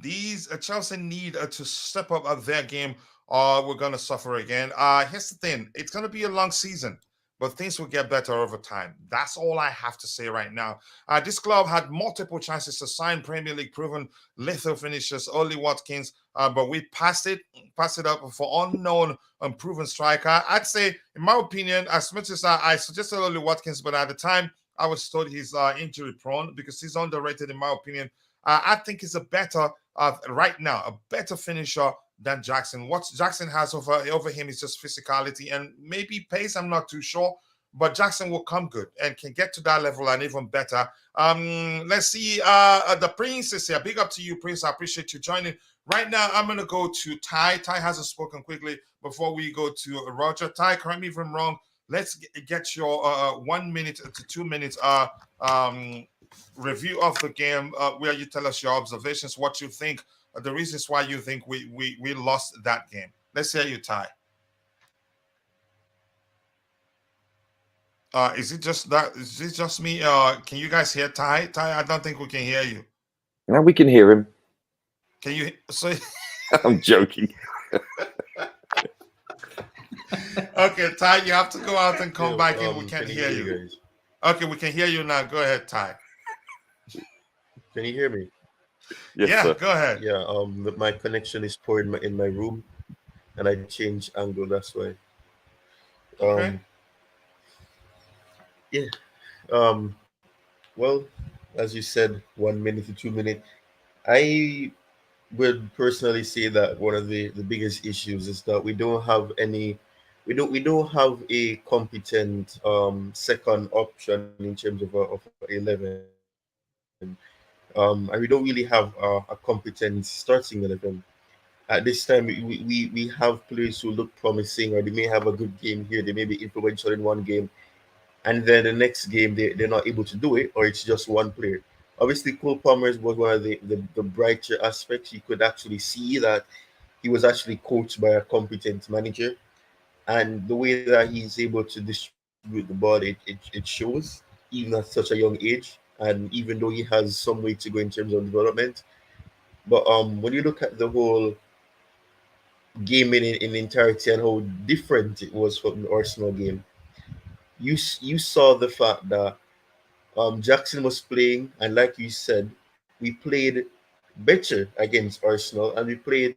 These Chelsea need to step up their game, or we're gonna suffer again. Here's the thing: it's gonna be a long season. but things will get better over time. That's all I have to say right now. This club had multiple chances to sign Premier League proven lethal finishers, Oli Watkins, but we passed it up for unknown unproven striker. I'd say, in my opinion, as much as I suggested Oli Watkins, but at the time I was told he's injury prone because he's underrated, in my opinion. I think he's a better, right now, a better finisher than Jackson. What Jackson has over him is just physicality and maybe pace. I'm not too sure, but Jackson will come good and can get to that level and even better. Let's see. The Prince is here. Big up to you, Prince. I appreciate you joining. Right now, I'm gonna go to Ty. Ty hasn't spoken quickly before we go to Roger. Ty, correct me if I'm wrong. Let's get your 1 minute to 2 minutes um, review of the game, where you tell us your observations, what you think, the reasons why you think we lost that game. Let's hear you, Ty. Is it just that? Is it just me? Can you guys hear Ty? Ty, I don't think we can hear you. Now we can hear him. Can you? So I'm joking. okay, Ty, you have to go out and come back in. We can't can hear you. guys? Okay, we can hear you now. Go ahead, Ty. Can you hear me? Yes, Yeah, sir. go ahead. Yeah. My connection is poor in my room, and I changed angle. That's why. Okay. Yeah. Um. Well, as you said, 1 minute to 2 minutes. I would personally say that one of the biggest issues is that we don't have any. We don't have a competent second option in terms of 11. And we don't really have a competent starting 11. At this time, we have players who look promising, or they may have a good game here, they may be influential in one game, and then the next game they're not able to do it, or it's just one player. Obviously, Cole Palmer was one of the brighter aspects. You could actually see that he was actually coached by a competent manager, and the way that he's able to distribute the ball, it shows, even at such a young age, and even though he has some way to go in terms of development. But when you look at the whole game in entirety and how different it was from the Arsenal game, you saw the fact that Jackson was playing, and like you said, we played better against Arsenal, and we played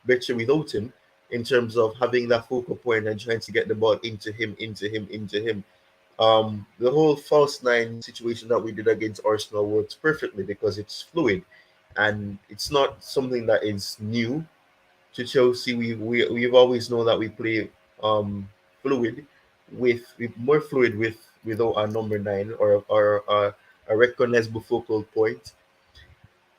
better without him in terms of having that focal point and trying to get the ball into him. The whole false nine situation that we did against Arsenal works perfectly because it's fluid, and it's not something that is new to Chelsea. We've always known that we play fluid with more fluid without a number nine or a recognizable focal point.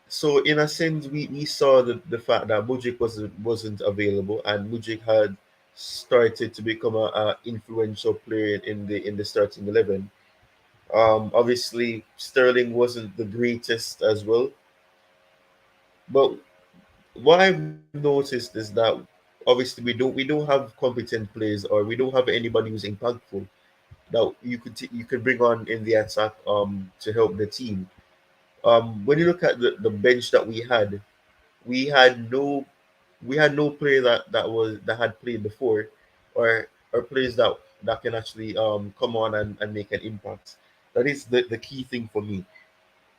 So in a sense, we saw the fact that Mudryk wasn't available, and Mudryk had started to become a influential player in the starting 11. Obviously Sterling wasn't the greatest as well, but what I've noticed is that obviously we don't have competent players, or we don't have anybody who's impactful that you could bring on in the attack to help the team. When you look at the bench that we had no player that had played before, or players that can actually come on and make an impact. That is the key thing for me.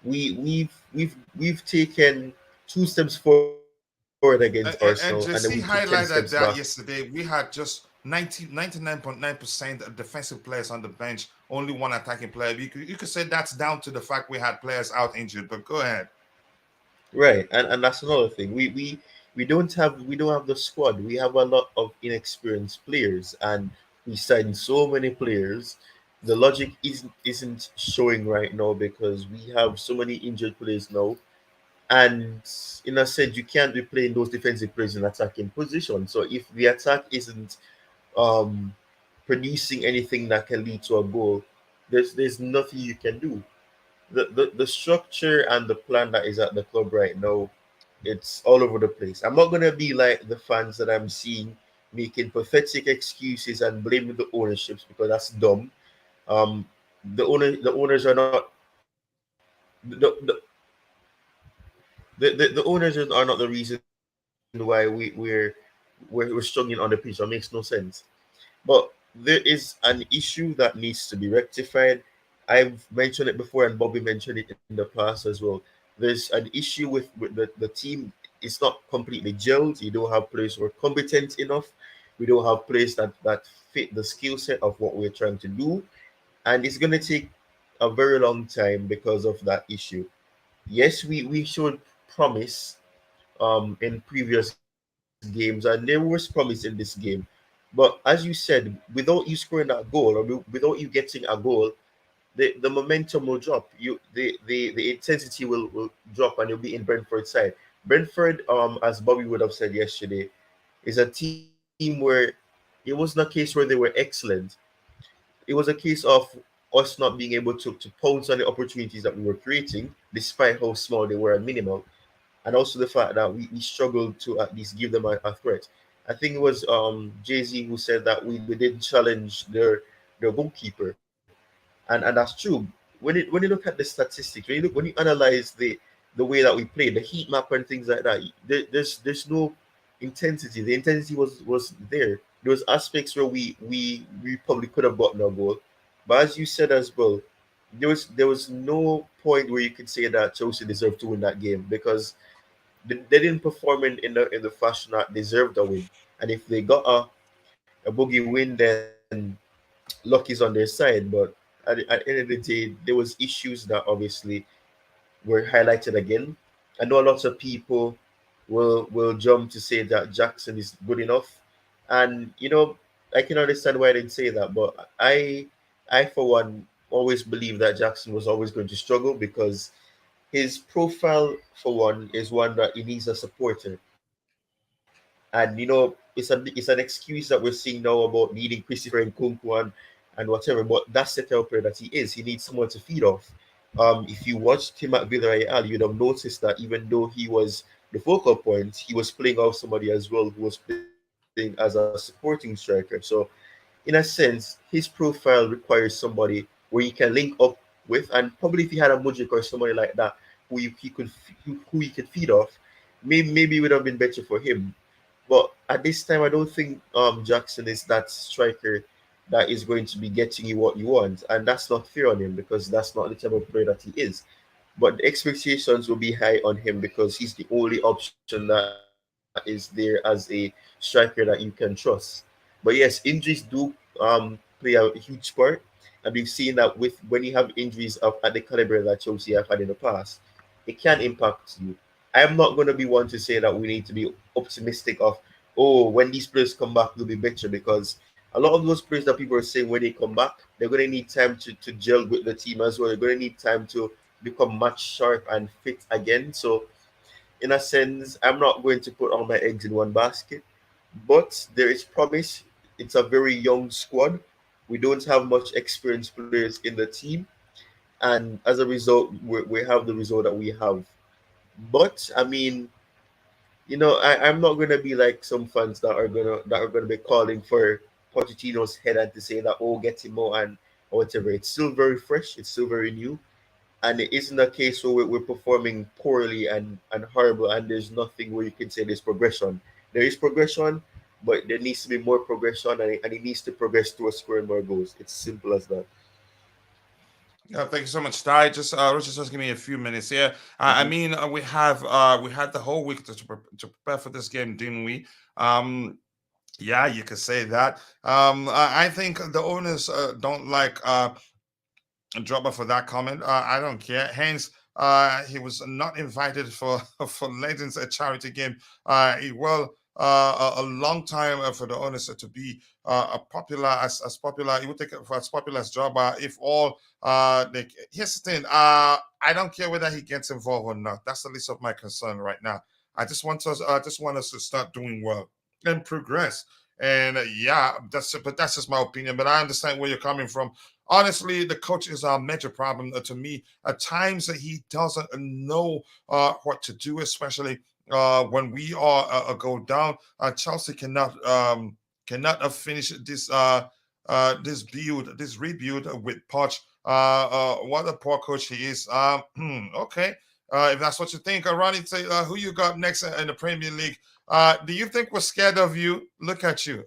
We've taken 2 steps forward against Arsenal, and then we took 10 And steps Jesse back. highlighted that yesterday. We had just 99.9% defensive players on the bench, only one attacking player. You could say that's down to the fact we had players out injured, but go ahead. Right, and that's another thing. We don't have the squad. We have a lot of inexperienced players, and we signed so many players. The logic isn't showing right now because we have so many injured players now, and in a sense, you can't be playing those defensive players in attacking position. So if the attack isn't um producing anything that can lead to a goal, there's nothing you can do. The structure and the plan that is at the club right now, it's all over the place. I'm not gonna be like the fans that I'm seeing making pathetic excuses and blaming the ownerships, because that's dumb. Um, the owners are not the owners are not the reason why we're struggling on the pitch. That makes no sense. But there is an issue that needs to be rectified. I've mentioned it before, and Bobby mentioned it in the past as well. There's an issue with the team. It's not completely gelled. You don't have players who are competent enough. We don't have players that fit the skill set of what we're trying to do. And it's going to take a very long time because of that issue. Yes, we showed promise in previous games, and there was promise in this game. But as you said, without you scoring that goal, or without you getting a goal, the momentum will drop. The intensity will drop, and you'll be in Brentford side. Brentford, as Bobby would have said yesterday, is a team where it wasn't a case where they were excellent. It was a case of us not being able to pounce on the opportunities that we were creating, despite how small they were and minimal, and also the fact that we struggled to at least give them a threat. I think it was Jay-Z who said that we didn't challenge their goalkeeper, and that's true. When you look at the statistics, when you analyze the way that we played, the heat map and things like that, there's no intensity. The intensity was there. There was aspects where we probably could have gotten a goal, but as you said as well, there was no point where you could say that Chelsea deserved to win that game because they didn't perform in the fashion that deserved a win. And if they got a boogie win, then luck is on their side. But at the end of the day, there was issues that obviously were highlighted again. I know a lot of people will jump to say that Jackson is good enough, and I can understand why I didn't say that, but I for one always believe that Jackson was always going to struggle because his profile for one is one that he needs a supporter, and it's an excuse that we're seeing now about needing Christopher and Kunku and whatever, but that's the type of player that he is. He needs someone to feed off. If you watched him at Villarreal, you'd have noticed that even though he was the focal point, he was playing off somebody as well who was playing as a supporting striker. So, in a sense, his profile requires somebody where he can link up with, and probably if he had a Mudrik or somebody like that who he could feed off, maybe it would have been better for him. But at this time, I don't think Jackson is that striker that is going to be getting you what you want, and that's not fair on him because that's not the type of player that he is. But the expectations will be high on him because he's the only option that is there as a striker that you can trust. But yes, injuries do play a huge part, and we've seen that when you have injuries at the caliber that Chelsea have had in the past, it can impact you. I'm not going to be one to say that we need to be optimistic of, oh, when these players come back, they'll be better because a lot of those players that people are saying when they come back, they're going to need time to gel with the team as well. They're going to need time to become match sharp and fit again. So, in a sense, I'm not going to put all my eggs in one basket, but there is promise. It's a very young squad. We don't have much experienced players in the team, and as a result, we have the result that we have. But I mean, I'm not gonna be like some fans that are gonna be calling for Pochettino's head and to say that, oh, get him more and or whatever. It's still very fresh. It's still very new, and it isn't a case where we're performing poorly and horrible, and there's nothing where you can say there's progression. There is progression, but there needs to be more progression, and it needs to progress towards scoring more goals. It's simple as that. Yeah, thank you so much, Ty. Just give me a few minutes here. I Hmm. mean, we had the whole week to prepare for this game, didn't we? Yeah, you could say that. I think the owners don't like Dropper for that comment. I don't care. Hence, he was not invited for for Legends a charity game. A long time for the owners to be a popular as popular. It would take for as popular as Dropper if all. Here's the thing. I don't care whether he gets involved or not. That's the least of my concern right now. I just want us to start doing well and progress. And yeah, that's just my opinion. But I understand where you're coming from. Honestly, the coach is our major problem to me. At times, he doesn't know what to do, especially when we are go down. Chelsea cannot finish this rebuild with Poch. What a poor coach he is. Okay. If that's what you think, Ronnie, say who you got next in the Premier League. Do you think we're scared of you? Look at you.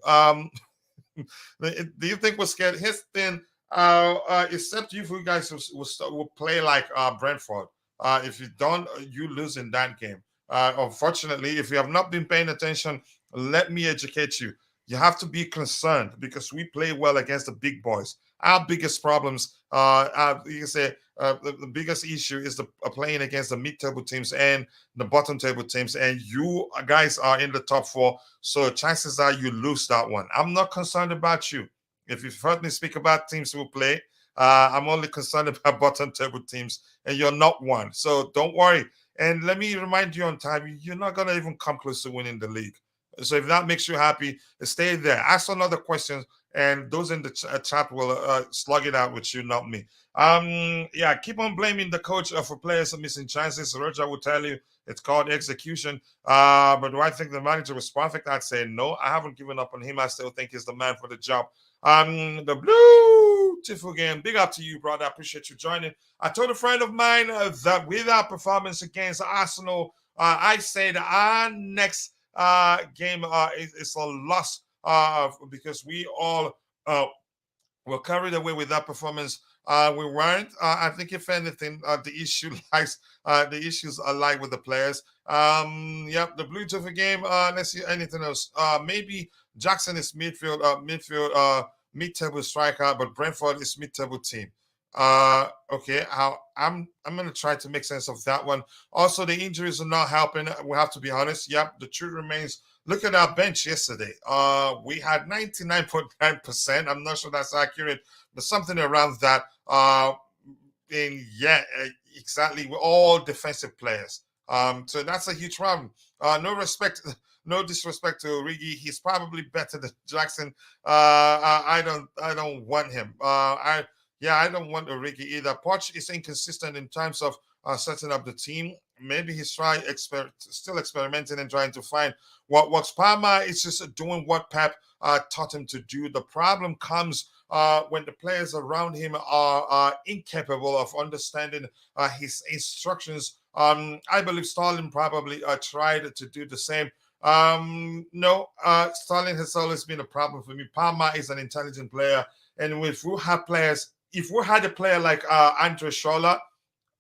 Do you think we're scared? Here's the thing. Except if you guys will play like Brentford. If you don't, you lose in that game. Unfortunately, if you have not been paying attention, let me educate you. You have to be concerned because we play well against the big boys. Our biggest problems, you can say, the biggest issue is the playing against the mid-table teams and the bottom table teams, and you guys are in the top four, so chances are you lose that one. I'm not concerned about you. If you've heard me speak about teams who play, I'm only concerned about bottom table teams, and you're not one. So don't worry. And let me remind you on time, you're not going to even come close to winning the league. So if that makes you happy, stay there. Ask another question, and those in the chat will slug it out with you, not me. Yeah, keep on blaming the coach for players missing chances. Roger will tell you it's called execution. But do I think the manager was perfect? I'd say no. I haven't given up on him. I still think he's the man for the job. The beautiful game. Big up to you, brother. I appreciate you joining. I told a friend of mine that with our performance against Arsenal, I said our next game is a loss because we all were carried away with that performance. We weren't. I think if anything, the issues are like with the players. Yep, the Blue Toffee game. Let's see anything else. Maybe Jackson is mid-table striker, but Brentford is mid-table team. Okay, I'm gonna try to make sense of that one. Also, the injuries are not helping. We have to be honest. Yep, the truth remains. Look at our bench yesterday. We had 99.9%. I'm not sure that's accurate, but something around that. And yeah, exactly. We're all defensive players. So that's a huge problem. No disrespect to Origi. He's probably better than Jackson. I don't want him. I don't want Origi either. Poch is inconsistent in terms of setting up the team. Maybe he's still experimenting and trying to find what works. Palmer is just doing what Pep taught him to do. The problem comes when the players around him are incapable of understanding his instructions. I believe Sterling probably tried to do the same. No, Sterling has always been a problem for me. Palmer is an intelligent player, and if we had a player like Andre Scholler,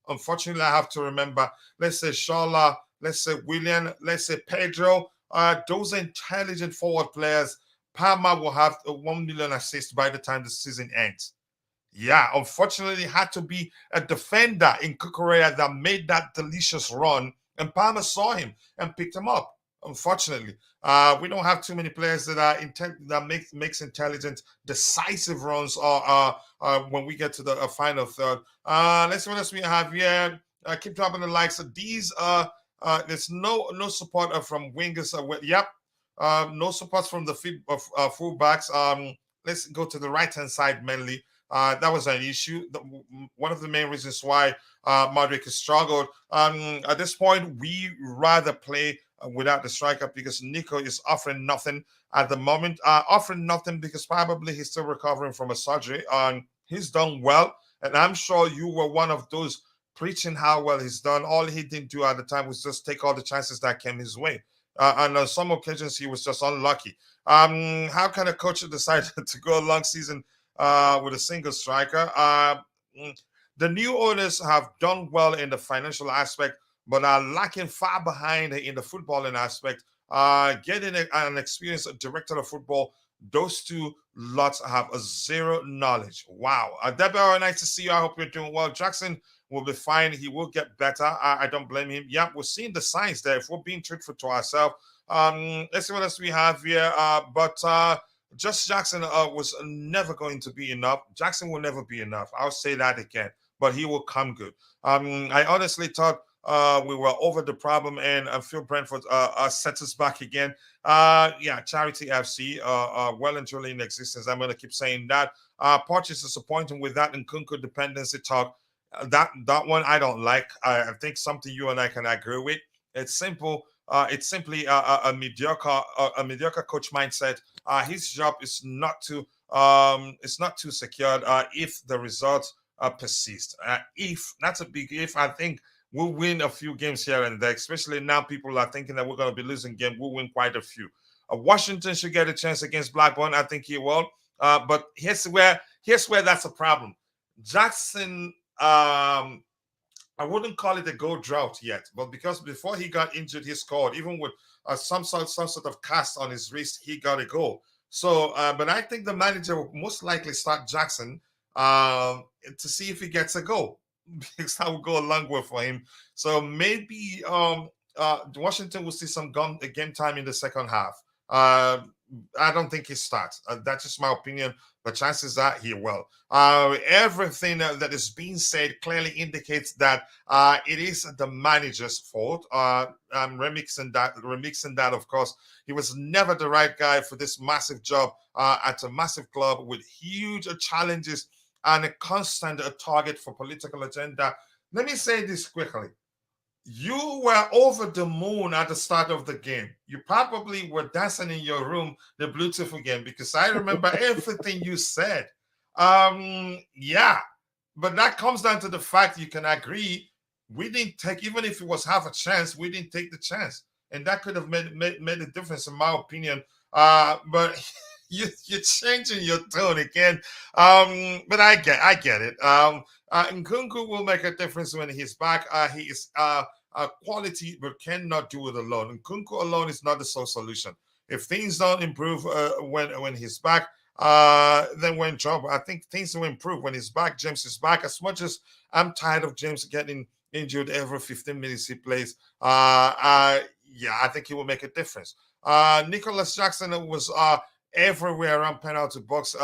unfortunately, I have to remember, let's say Scholler, let's say William, let's say Pedro, those are intelligent forward players. Palmer will have 1 million assists by the time the season ends. Yeah, unfortunately, it had to be a defender in Kukurea that made that delicious run, and Palmer saw him and picked him up. Unfortunately, we don't have too many players that are makes intelligent, decisive runs. Or when we get to the final third, let's see what else we have here. Keep dropping the likes. These there's no support from wingers. Yep, no support from the fullbacks. Let's go to the right hand side mainly. That was an issue. One of the main reasons why Modric has struggled. At this point, we rather play without the striker because Nico is offering nothing at the moment. Offering nothing because probably he's still recovering from a surgery. He's done well, and I'm sure you were one of those preaching how well he's done. All he didn't do at the time was just take all the chances that came his way. And on some occasions, he was just unlucky. How can a coach decide to go a long season with a single striker? The new owners have done well in the financial aspect, but are lacking far behind in the footballing aspect. Getting an experienced director of football, those two lots have a zero knowledge. Wow. Deborah, nice to see you. I hope you're doing well. Jackson will be fine. He will get better. I don't blame him. Yeah, we're seeing the signs there. If we're being truthful to ourselves, let's see what else we have here. But just Jackson was never going to be enough. Jackson will never be enough. I'll say that again. But he will come good. I honestly thought we were over the problem, and I feel Brentford sets us back again. Yeah, Charity FC, well and truly in existence. I'm going to keep saying that. Poch is disappointing with that Nkunku dependency talk. That one I don't like. I think something you and I can agree with. It's simple. It's simply a mediocre coach mindset. His job is not too secured if the results persist. If that's a big if, I think we'll win a few games here and there. Especially now, people are thinking that we're going to be losing games. We'll win quite a few. Washington should get a chance against Blackburn. I think he will. But here's where that's a problem. Jackson, I wouldn't call it a goal drought yet, but because before he got injured, he scored. Even with some sort of cast on his wrist, he got a goal. So, but I think the manager will most likely start Jackson to see if he gets a goal, because that will go a long way for him. So maybe Washington will see some game time in the second half. I don't think he starts. That's just my opinion. The chances are he will. Everything that is being said clearly indicates that it is the manager's fault. I'm remixing that, of course. He was never the right guy for this massive job at a massive club with huge challenges and a constant target for political agenda. Let me say this quickly. You were over the moon at the start of the game. You probably were dancing in your room, the beautiful game, because I remember everything you said. Yeah, but that comes down to the fact you can agree we didn't take, even if it was half a chance, we didn't take the chance, and that could have made a difference, in my opinion. But you're changing your tone again. But I get it. Nkunku will make a difference when he's back. He is quality, but cannot do it alone. Nkunku alone is not the sole solution. If things don't improve when he's back, then we're in trouble. I think things will improve when he's back. James is back. As much as I'm tired of James getting injured every 15 minutes he plays, yeah, I think he will make a difference. Nicholas Jackson was everywhere around penalty box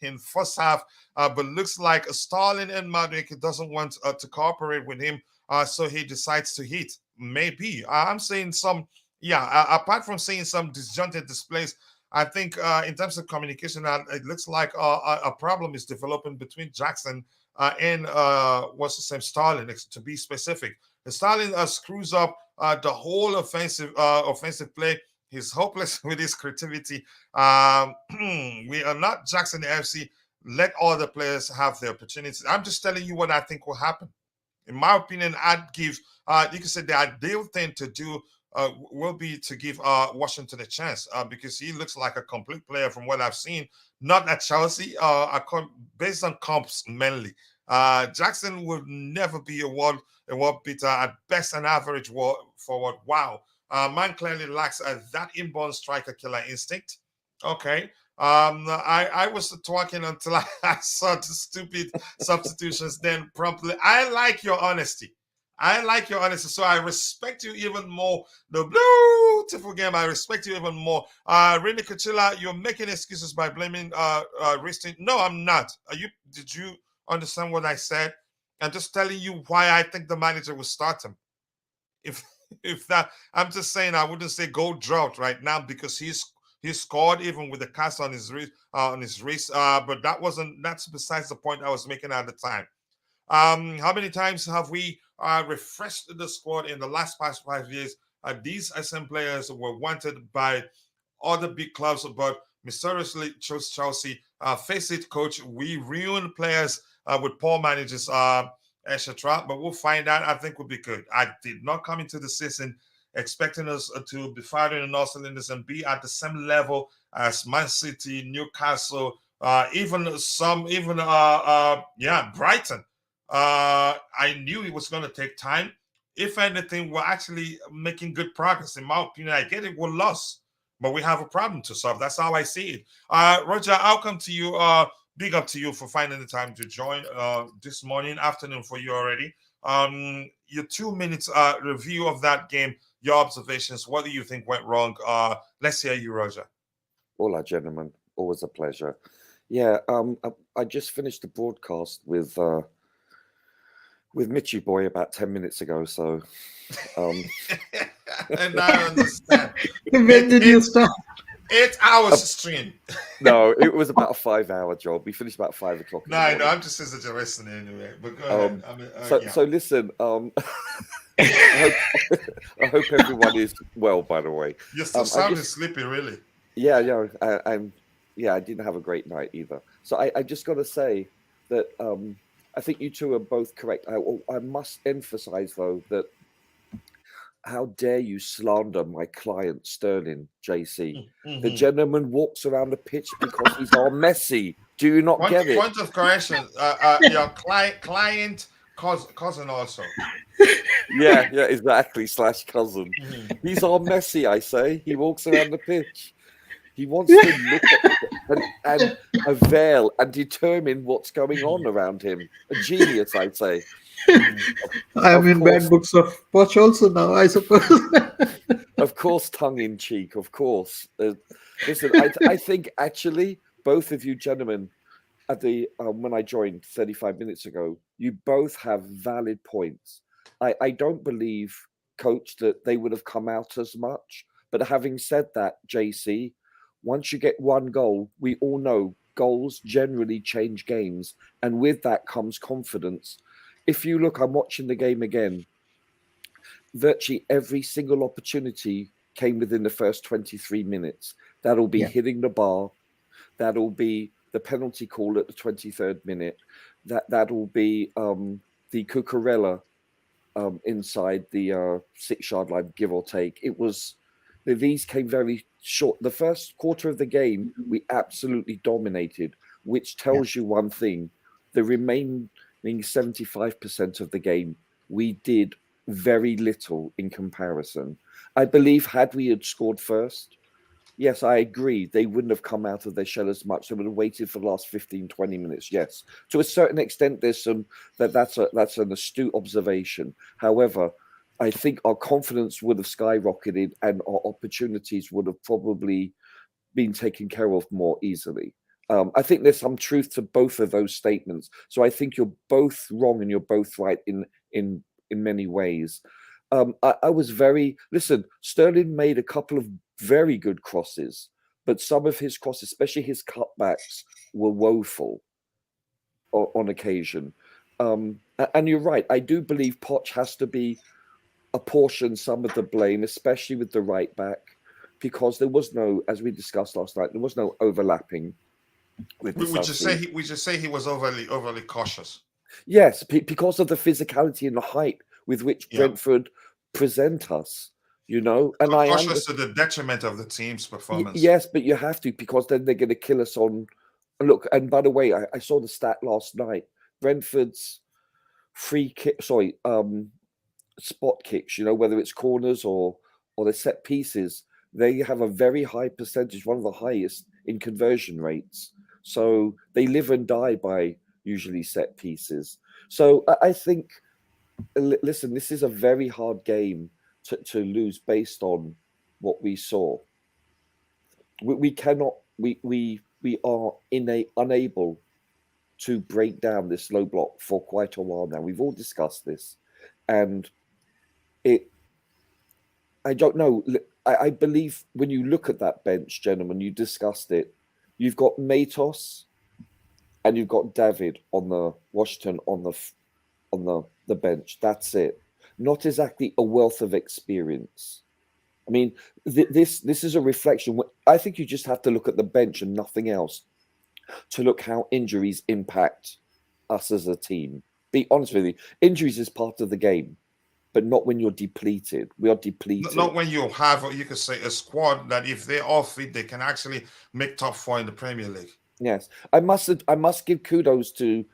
in first half, but looks like Sterling and Madueke doesn't want to cooperate with him, so he decides to hit. Maybe I'm saying some, yeah. Apart from seeing some disjointed displays, I think in terms of communication, it looks like a problem is developing between Jackson and what's the same Sterling, to be specific. Sterling screws up the whole offensive play. He's hopeless with his creativity. We are not Jackson FC. Let all the players have their opportunities. I'm just telling you what I think will happen. In my opinion, I'd give, you can say the ideal thing to do will be to give Washington a chance because he looks like a complete player from what I've seen. Not at Chelsea, based on comps mainly. Jackson would never be a world beater. At best, an average forward. Wow. Man clearly lacks that inborn striker killer instinct. Okay. I was talking until I saw the stupid substitutions. Then promptly, I like your honesty. So I respect you even more. The beautiful game, I respect you even more. Rini Kachila, you're making excuses by blaming Ristin. No, I'm not. Did you understand what I said? I'm just telling you why I think the manager will start him. If that, I'm just saying I wouldn't say goal drought right now because he scored even with the cast on his wrist. But that's besides the point I was making at the time. How many times have we refreshed the squad in the last past 5 years? These SM players were wanted by other big clubs, but mysteriously chose Chelsea. Face it, coach, we ruin players with poor managers, etc. But we'll find out. I think we'll be good. I did not come into the season expecting us to be firing in all cylinders and be at the same level as Man City, Newcastle, even Brighton. I knew it was going to take time. If anything, we're actually making good progress. In my opinion, I get it, we're lost, but we have a problem to solve. That's how I see it. Roger, I'll come to you. Big up to you for finding the time to join this afternoon for you already. Your 2 minutes review of that game, your observations. What do you think went wrong? Let's hear you, Roger. Hola, gentlemen. Always a pleasure. Yeah, I just finished the broadcast with Mitchie Boy about 10 minutes ago, so and I understand. When did you start? 8 hours stream. No, it was about a 5-hour job. We finished about 5 o'clock. No, I know. I'm just suggesting anyway. But go ahead. So listen. I hope everyone is well. By the way, you're still sounding sleepy, really. Yeah, I didn't have a great night either. So I just got to say that I think you two are both correct. I must emphasize though that how dare you slander my client Sterling, JC? Mm-hmm. The gentleman walks around the pitch because he's our Messi. Do you not get it? Point of correction. Your client cousin also. Yeah, exactly. / cousin. Mm-hmm. He's our Messi, I say. He walks around the pitch. He wants to look at and avail and determine what's going on around him. A genius, I'd say. I'm in bad books of Poch also now, I suppose. Of course, tongue in cheek, of course. Listen, I think actually both of you gentlemen at the when I joined 35 minutes ago, you both have valid points. I don't believe, coach, that they would have come out as much. But having said that, JC, once you get one goal, we all know goals generally change games. And with that comes confidence. If you look, I'm watching the game again. Virtually every single opportunity came within the first 23 minutes. That'll be hitting the bar. That'll be the penalty call at the 23rd minute. That'll be the Cucurella inside the 6-yard line, give or take. These came very short. The first quarter of the game, we absolutely dominated, which tells you one thing. The remaining 75% of the game, we did very little in comparison. I believe had we had scored first, yes, I agree. They wouldn't have come out of their shell as much. They would have waited for the last 15, 20 minutes. Yes. To a certain extent, there's some that's an astute observation. However, I think our confidence would have skyrocketed and our opportunities would have probably been taken care of more easily. I think there's some truth to both of those statements. So I think you're both wrong and you're both right in many ways. I was listen, Sterling made a couple of very good crosses, but some of his crosses, especially his cutbacks, were woeful on occasion. And you're right. I do believe Poch has to apportion some of the blame, especially with the right back, because there was no, as we discussed last night, there was no overlapping with we just say he was overly cautious. Yes, because of the physicality and the height with which Brentford present us, and cautious to the detriment of the team's performance. Yes, but you have to, because then they're going to kill us on. Look, and by the way, I saw the stat last night. Brentford's spot kicks, whether it's corners or the set pieces, they have a very high percentage, one of the highest in conversion rates. So they live and die by usually set pieces. So I think, listen, this is a very hard game to lose based on what we saw. We are unable to break down this low block for quite a while now. We've all discussed this, and I don't know. I believe when you look at that bench, gentlemen, you discussed it. You've got Matos and you've got David on the Washington on the bench. That's it. Not exactly a wealth of experience. I mean, this is a reflection. I think you just have to look at the bench and nothing else to look how injuries impact us as a team. Be honest with you, injuries is part of the game, but not when you're depleted. We are depleted. Not when you have, you could say, a squad that if they're all fit, they can actually make top 4 in the Premier League. Yes, I must give kudos to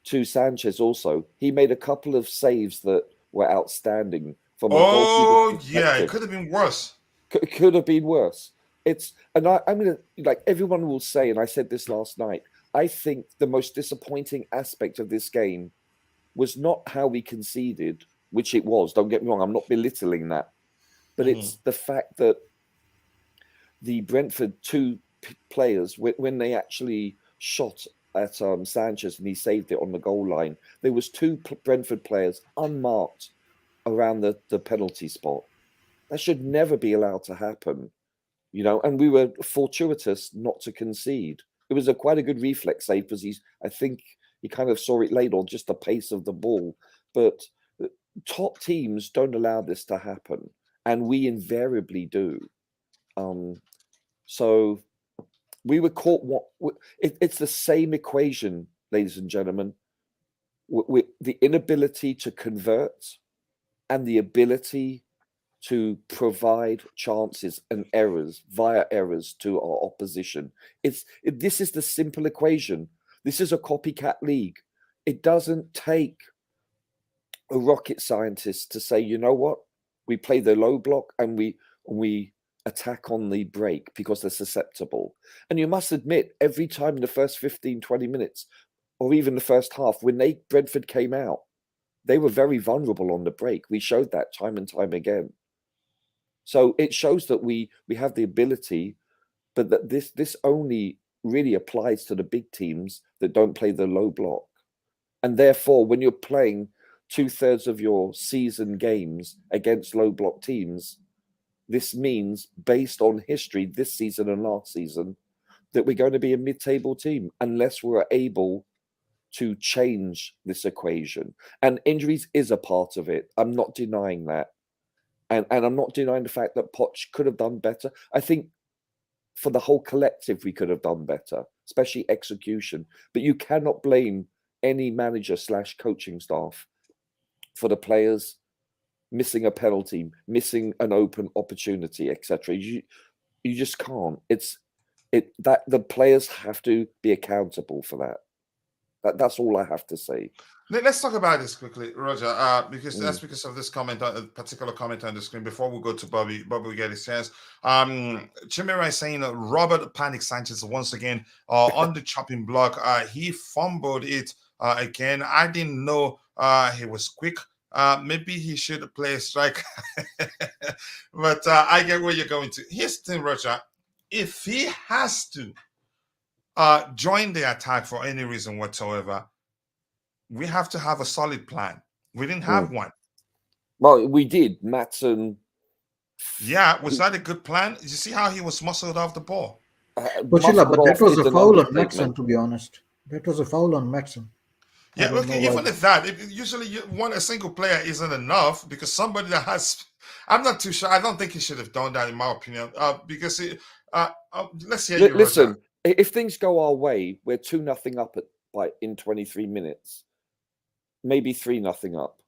Sanchez also. He made a couple of saves that were outstanding. It could have been worse. Could have been worse. I'm gonna, like everyone will say, and I said this last night, I think the most disappointing aspect of this game was not how we conceded, which it was. Don't get me wrong, I'm not belittling that, but it's the fact that the Brentford two players, when they actually shot at Sanchez and he saved it on the goal line, there was two Brentford players unmarked around the penalty spot. That should never be allowed to happen, and we were fortuitous not to concede. It was quite a good reflex save because I think he kind of saw it late on just the pace of the ball. But top teams don't allow this to happen, and we invariably do. So we were caught. It's the same equation, ladies and gentlemen, with the inability to convert and the ability to provide chances and errors via errors to our opposition. This is the simple equation. This is a copycat league. It doesn't take a rocket scientist to say, you know what, we play the low block and we attack on the break because they're susceptible. And you must admit, every time in the first 15, 20 minutes, or even the first half, when Brentford came out, they were very vulnerable on the break. We showed that time and time again. So it shows that we have the ability, but that this only really applies to the big teams that don't play the low block. And therefore, when you're playing 2/3 of your season games against low block teams, this means, based on history this season and last season, that we're going to be a mid-table team unless we're able to change this equation. And injuries is a part of it. I'm not denying that. And I'm not denying the fact that Poch could have done better. I think for the whole collective, we could have done better, especially execution. But you cannot blame any manager / coaching staff for the players missing a penalty, missing an open opportunity, etc. You just can't. That the players have to be accountable for that. That's all I have to say. Let's talk about this quickly, Roger, because that's because of this comment, a particular comment on the screen. Before we go to Bobby will get his chance. Chimera is saying Robert Panic Sanchez once again on the chopping block. He fumbled it again. I didn't know he was quick. Maybe he should play a strike. But I get where you're going to. Here's the thing, Roger. If he has to join the attack for any reason whatsoever, we have to have a solid plan. We didn't have one. Well, we did. Matson. Yeah, was that a good plan? Did you see how he was muscled off the ball? But that was a foul on Maxson, to be honest. That was a foul on Maxson. Yeah, okay, even at that, usually a single player isn't enough because somebody that has, I'm not too sure. I don't think he should have done that, in my opinion, because let's hear you, listen, Roger. If things go our way, we're 2-0 up in 23 minutes, maybe 3-0 up.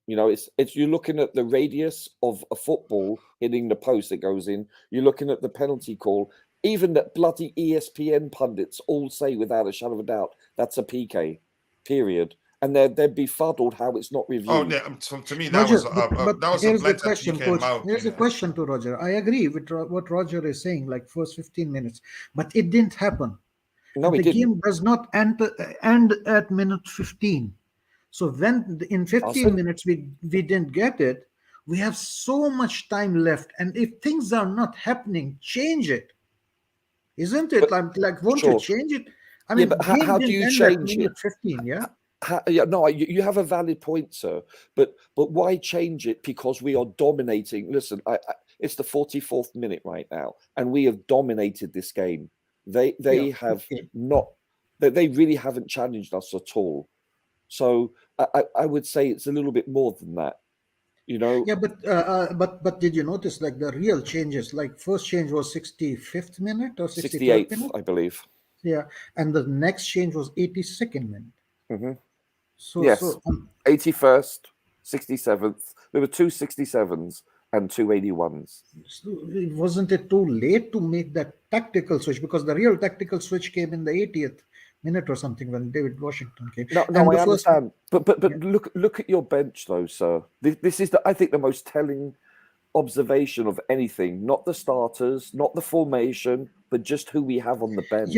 You know, it's you're looking at the radius of a football hitting the post that goes in. You're looking at the penalty call. Even that bloody ESPN pundits all say without a shadow of a doubt that's a PK, period. And they're befuddled how it's not reviewed. Oh, yeah. To me, that was a blatant question, PK. Coach. Here's a question to Roger. I agree with what Roger is saying, like first 15 minutes, but it didn't happen. No, the game does not end at minute 15. So when in 15 minutes we didn't get it, we have so much time left. And if things are not happening, change it. Isn't it? Like won't you change it? I mean, but how do you change it? 15, yeah. No, you have a valid point, sir. But why change it? Because we are dominating. Listen, it's the 44th minute right now, and we have dominated this game. They have not. They really haven't challenged us at all. So I would say it's a little bit more than that. You know. Yeah, but did you notice like the real changes? Like first change was 65th minute or 68th minute? I believe. Yeah, and the next change was 82nd minute. Mm-hmm. So, yes, 81st, 67th. There were 2 67s and 2 81s. So wasn't it too late to make that tactical switch? Because the real tactical switch came in the 80th minute or something when David Washington came. No, I understand. But look at your bench though, sir. This is I think the most telling observation of anything. Not the starters, not the formation, but just who we have on the bench.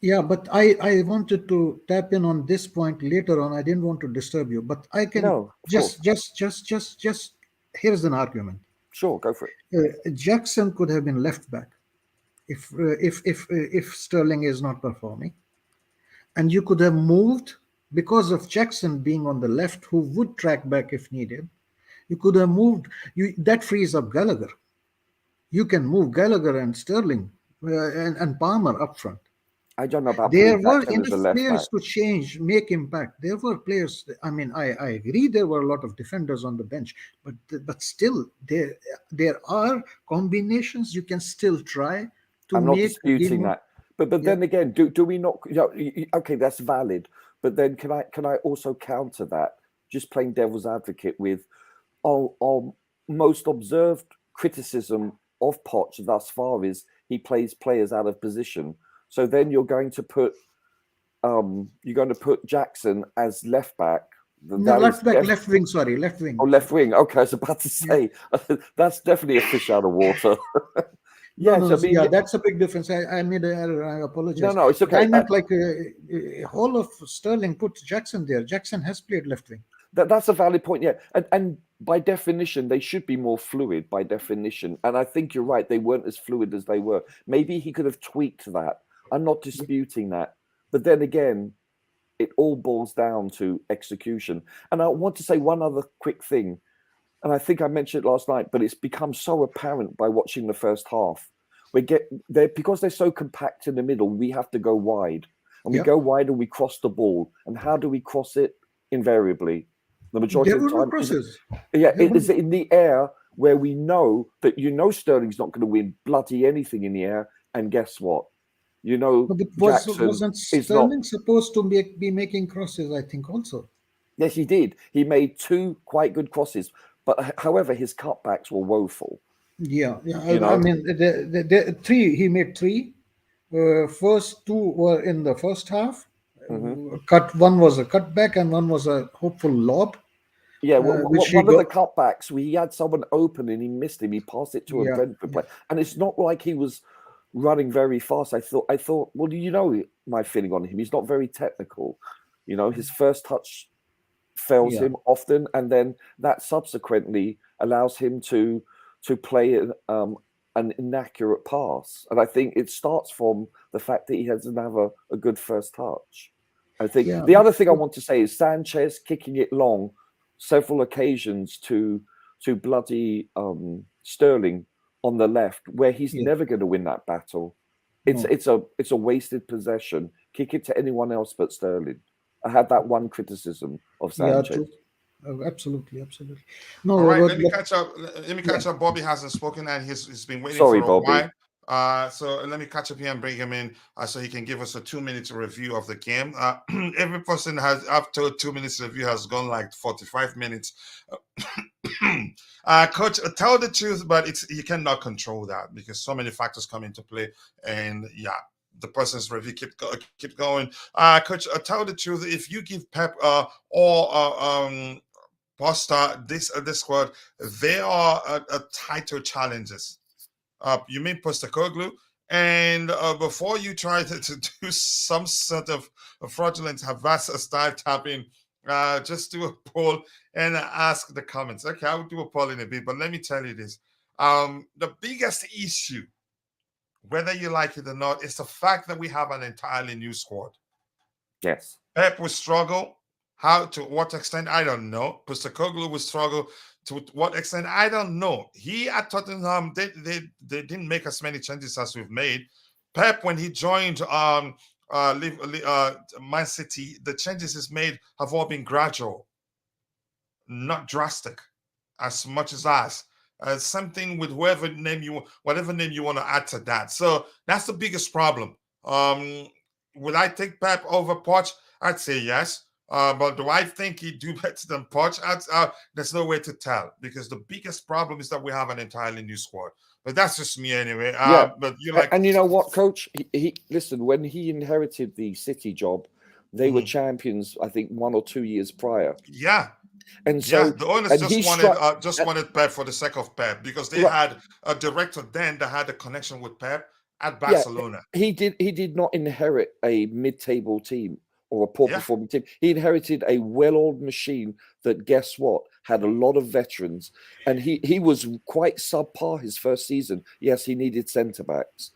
Yeah, but I wanted to tap in on this point later on. I didn't want to disturb you, but I can just here's an argument. Sure, go for it. Jackson could have been left back if Sterling is not performing, and you could have moved because of Jackson being on the left, who would track back if needed. You could have moved. That frees up Gallagher. You can move Gallagher and Sterling and Palmer up front. I don't know about there were enough players to make impact. There were players. I mean, I agree there were a lot of defenders on the bench, but still there are combinations you can still try to I'm not make. disputing that, but then again, do we not? Okay, that's valid. But then can I also counter that? Just playing devil's advocate with, most observed criticism of Poch thus far is he plays players out of position. So then you're going to put Jackson as left back. No, left back, left wing. Sorry, left wing. Oh, left wing. Okay, I was about to say that's definitely a fish out of water. Yes, no, yeah, that's a big difference. I made an error. I apologize. No, it's okay. I meant like whole of Sterling put Jackson there. Jackson has played left wing. That's a valid point, yeah. And by definition, they should be more fluid by definition. And I think you're right. They weren't as fluid as they were. Maybe he could have tweaked that. I'm not disputing that. But then again, it all boils down to execution. And I want to say one other quick thing. And I think I mentioned it last night, but it's become so apparent by watching the first half. Because they're so compact in the middle, we have to go wide. And we go wide and we cross the ball. And how do we cross it? Invariably. The majority of the time. Crosses. It is in the air where we know that Sterling's not going to win bloody anything in the air. And guess what? Wasn't Sterling supposed to be making crosses, I think, also? Yes, he did. He made 2 quite good crosses. But however, his cutbacks were woeful. Yeah. I mean, the 3, he made 3. First 2 were in the first half. One was a cutback and one was a hopeful lob. Yeah, one of the cutbacks, he had someone open and he missed him. He passed it to a Brentford player. And it's not like he was running very fast. I thought, well, my feeling on him, he's not very technical. His first touch fails him often, and then that subsequently allows him to play an inaccurate pass. And I think it starts from the fact that he doesn't have a good first touch. I think the other thing I want to say is Sanchez kicking it long several occasions to bloody Sterling on the left, where he's never going to win that battle. It's a wasted possession. Kick it to anyone else but Sterling. I had that one criticism of Sanchez. Absolutely. No, all right, let me catch up. Bobby hasn't spoken and he's been waiting for a while. So let me catch up here and bring him in so he can give us a 2-minute review of the game. Every person after 2 minutes review has gone like 45 minutes. Coach, tell the truth, but you cannot control that because so many factors come into play. And the person's review keep going. Coach, tell the truth. If you give Pep or Posta this squad, they are title challenges. You mean Postecoglou? And before you try to do some sort of fraudulent Havas style tapping, just do a poll and ask the comments. Okay, I will do a poll in a bit, but let me tell you this. The biggest issue, whether you like it or not, is the fact that we have an entirely new squad. Yes. Pep will struggle. To what extent, I don't know. Postecoglou will struggle. To what extent, I don't know. He at Tottenham, they didn't make as many changes as we've made. Pep, when he joined Man City, the changes he's made have all been gradual, not drastic, as much as us. Something with whatever name you want to add to that. So that's the biggest problem. Will I take Pep over Poch? I'd say yes. But do I think he'd do better than Poch? There's no way to tell because the biggest problem is that we have an entirely new squad. But that's just me anyway. But you like, and you know what, Coach? He listen. When he inherited the City job, they were champions. I think 1 or 2 years prior. Yeah. And so the owners just wanted Pep for the sake of Pep because they had a director then that had a connection with Pep at Barcelona. He did not inherit a mid-table team or a poor performing team. He inherited a well-oiled machine that, guess what, had a lot of veterans. And he was quite subpar his first season. Yes, he needed centre-backs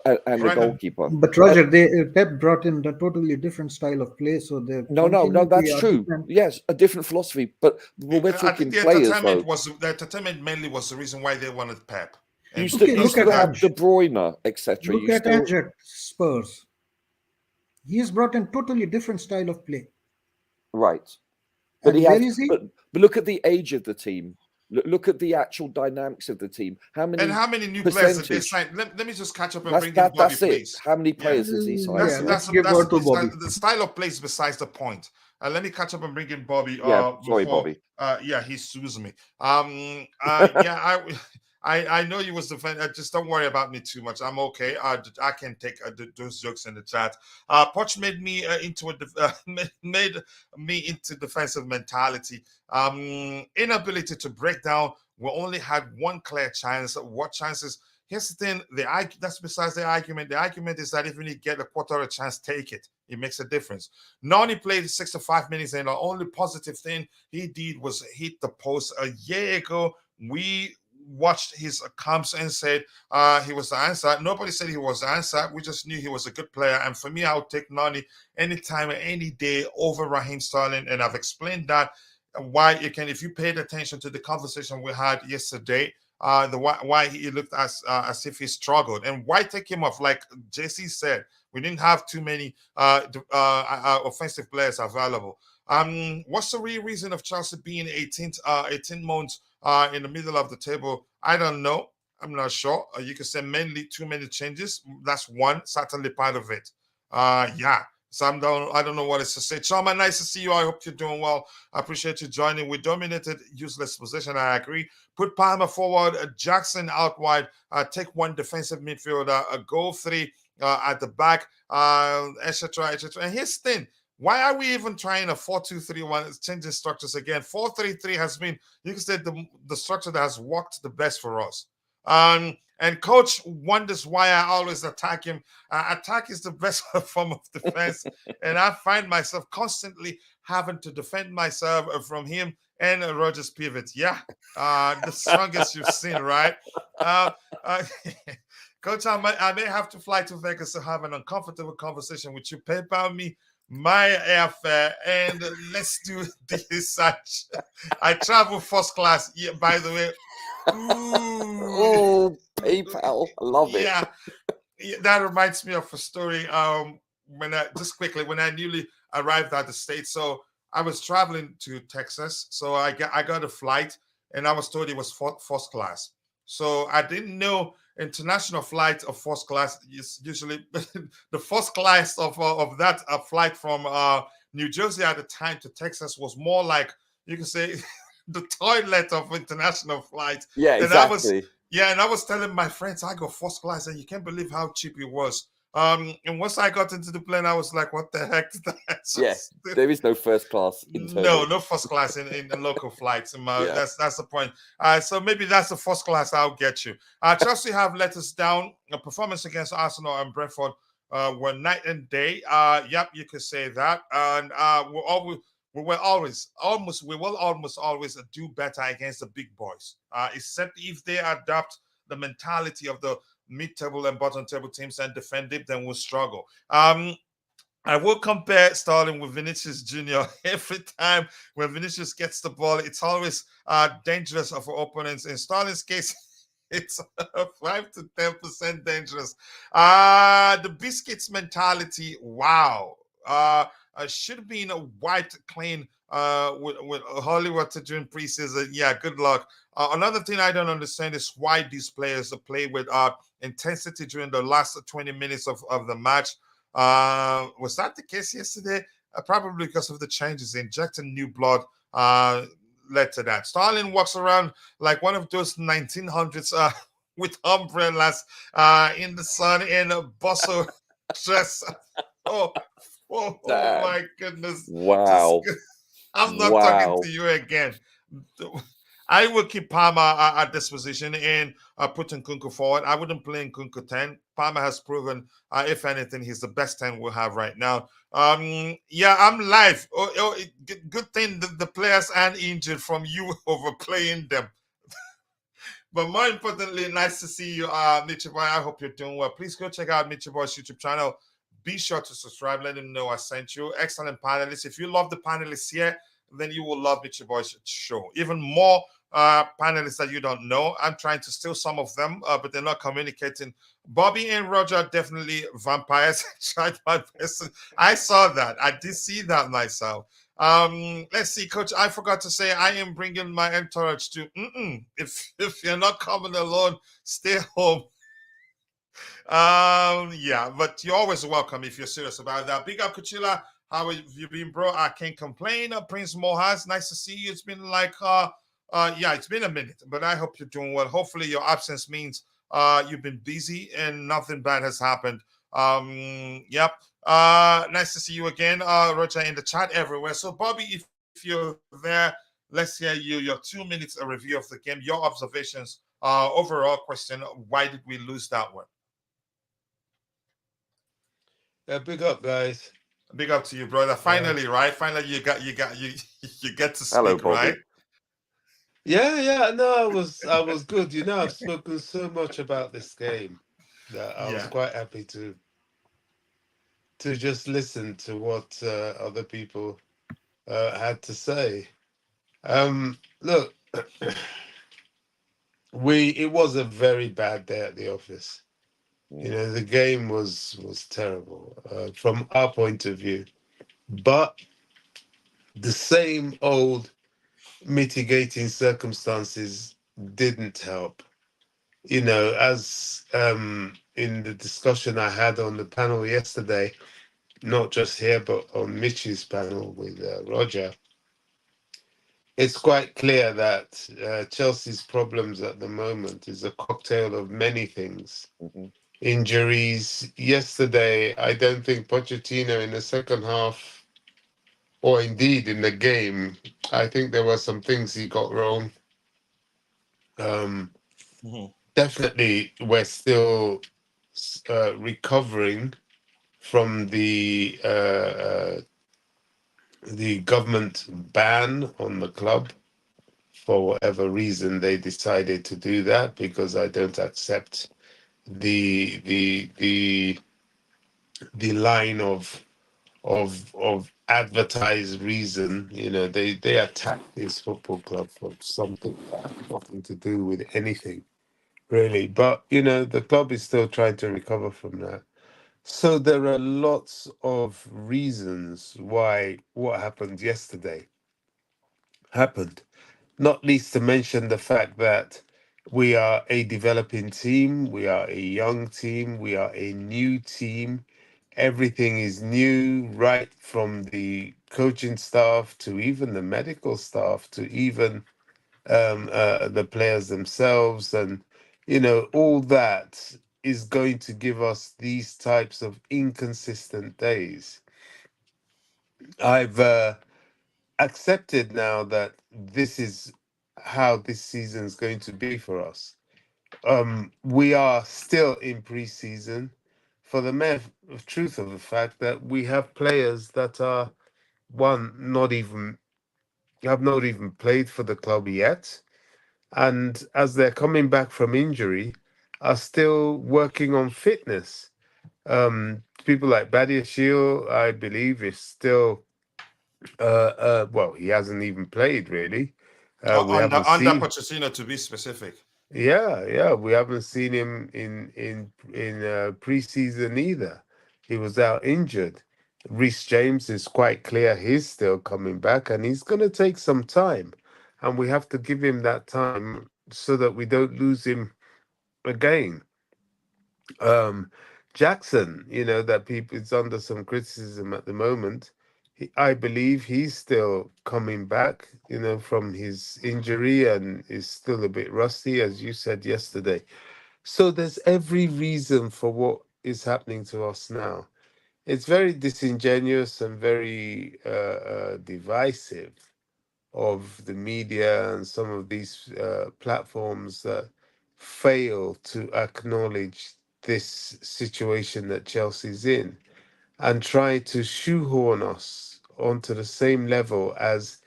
and a goalkeeper. But Roger, Pep brought in a totally different style of play. So no, that's true. Yes, a different philosophy. But we're talking players, though. The entertainment mainly was the reason why they wanted Pep. You still have De Bruyne, etc. Look at Ajax, Spurs. He has brought in totally different style of play. Right. But but look at the age of the team. Look at the actual dynamics of the team. How many new players did they sign? Let me just catch up and bring in Bobby, that's please. How many players has he signed? The style of play is besides the point. Let me catch up and bring in Bobby. Sorry, Bobby. Yeah, he sues me. Yeah, I know you was defending. Just don't worry about me too much. I'm okay. I can take those jokes in the chat. Poch made me made me into defensive mentality. Inability to break down. We only had one clear chance. What chances? Here's the thing. That's besides the argument. The argument is that if you get a quarter of a chance, take it. It makes a difference. Nani played 65 minutes, and the only positive thing he did was hit the post. A year ago, we watched his comps and said he was the answer. Nobody said he was the answer. We just knew he was a good player. And for me, I would take Nani anytime, any day over Raheem Sterling. And I've explained that why you can, if you paid attention to the conversation we had yesterday, why he looked as if he struggled, and why take him off. Like JC said, we didn't have too many offensive players available. What's the real reason of Chelsea being 18 months in the middle of the table? I don't know. I'm not sure. You could say mainly too many changes. That's one, certainly part of it. Yeah. So I don't know what it's to say. Chama, nice to see you. I hope you're doing well. I appreciate you joining. We dominated useless position. I agree. Put Palmer forward, Jackson out wide. Take one defensive midfielder. Go three at the back, etc., etc. And here's the thing. Why are we even trying a 4-2-3-1, changing structures again? 4-3-3 has been, you can say, the structure that has worked the best for us. And coach wonders why I always attack him. Attack is the best form of defense. And I find myself constantly having to defend myself from him and Rogers pivot. Yeah, the strongest you've seen, right? Coach, I may have to fly to Vegas to have an uncomfortable conversation with you. PayPal me my airfare and let's do the research. I travel first class. Yeah, by the way. Oh, PayPal. I love it. Yeah, that reminds me of a story. When I newly arrived at the States, so I was traveling to Texas, so I got a flight, and I was told it was first class. So I didn't know international flight of first class is usually the first class of that flight from New Jersey at the time to Texas was more like, you can say, the toilet of international flights. Yeah, exactly. And I was telling my friends I go first class, and you can't believe how cheap it was. And once I got into the plane, I was like, "What the heck?" Yes, there is no first class. No first class in local flights. That's the point. So maybe that's the first class I'll get you. Chelsea have let us down. A performance against Arsenal and Brentford were night and day. Yep, you could say that. And we will almost always do better against the big boys, except if they adopt the mentality of the mid-table and bottom-table teams and defend it, then we'll struggle. I will compare Sterling with Vinicius Jr. Every time when Vinicius gets the ball, it's always dangerous for opponents. In Sterling's case, it's 5 to 10% dangerous. The biscuits mentality, wow. Should be in a white clean with Hollywood to during preseason. Yeah, good luck. Another thing I don't understand is why these players play with intensity during the last 20 minutes of the match. Was that the case yesterday? Probably because of the changes. Injecting new blood led to that. Sterling walks around like one of those 1900s with umbrellas in the sun in a bustle dress. Oh my goodness. Wow. I'm not talking to you again. I will keep Palmer at this position and put Nkunku forward. I wouldn't play Nkunku 10. Palmer has proven, if anything, he's the best 10 we have right now. Yeah, I'm live. Good thing the players aren't injured from you overplaying them. But more importantly, nice to see you, Mitchie Boy. I hope you're doing well. Please go check out Mitchie Boy's YouTube channel. Be sure to subscribe. Let him know I sent you. Excellent panelists. If you love the panelists here, then you will love Mitchie Boy's show. Even more panelists that you don't know. I'm trying to steal some of them, but they're not communicating. Bobby and Roger are definitely vampires. Tried my best. I saw that. I did see that myself. Let's see, Coach. I forgot to say I am bringing my entourage to. If you're not coming alone, stay home. Yeah, but you're always welcome if you're serious about that. Big up, Kuchila. How have you been, bro? I can't complain. Prince Mohaz, nice to see you. It's been like yeah, it's been a minute, but I hope you're doing well. Hopefully your absence means you've been busy and nothing bad has happened. Yep. Nice to see you again, Roger, in the chat everywhere. So Bobby, if you're there, let's hear your 2 minutes a review of the game, your observations, overall question, why did we lose that one? Big up, guys. Big up to you, brother. Finally, right? Finally, you you get to Hello, speak, Bobby. right? Yeah. No, I was good. You know, I've spoken so much about this game that I was Yeah. quite happy to just listen to what other people had to say. Look, it was a very bad day at the office. You know, the game was terrible from our point of view, but the same old mitigating circumstances didn't help. You know, as in the discussion I had on the panel yesterday, not just here, but on Mitch's panel with Roger, it's quite clear that Chelsea's problems at the moment is a cocktail of many things. Injuries. Yesterday, I don't think Pochettino in the second half, or indeed in the game, I think there were some things he got wrong. Definitely, we're still recovering from the government ban on the club. For whatever reason, they decided to do that, because I don't accept the line of advertised reason. You know, they attacked this football club for something that had nothing to do with anything, really. But you know, the club is still trying to recover from that. So there are lots of reasons why what happened yesterday happened, not least to mention the fact that we are a developing team, we are a young team, we are a new team. Everything is new, right from the coaching staff to even the medical staff to even the players themselves. And, you know, all that is going to give us these types of inconsistent days. I've accepted now that this is how this season is going to be for us. We are still in pre-season, for the mere truth of the fact that we have players that are have not even played for the club yet, and as they're coming back from injury, are still working on fitness. People like Badia Shield, I believe, is still well, he hasn't even played really. We haven't Under seen. Pochettino, to be specific. Yeah, we haven't seen him in preseason either. He was out injured. Reece James is quite clear he's still coming back, and he's going to take some time, and we have to give him that time so that we don't lose him again. Jackson, you know, that people is under some criticism at the moment. I believe he's still coming back, you know, from his injury and is still a bit rusty, as you said yesterday. So there's every reason for what is happening to us now. It's very disingenuous and very divisive of the media and some of these platforms that fail to acknowledge this situation that Chelsea's in and try to shoehorn us onto the same level as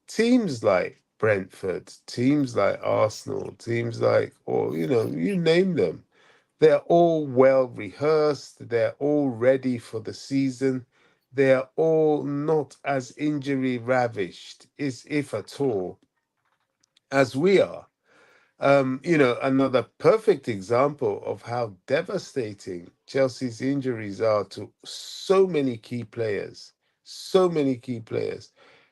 teams like Brentford, teams like Arsenal, teams like, or you know, you name them. They're all well rehearsed, they're all ready for the season. They're all not as injury ravished, if at all, as we are. You know, another perfect example of how devastating Chelsea's injuries are to so many key players,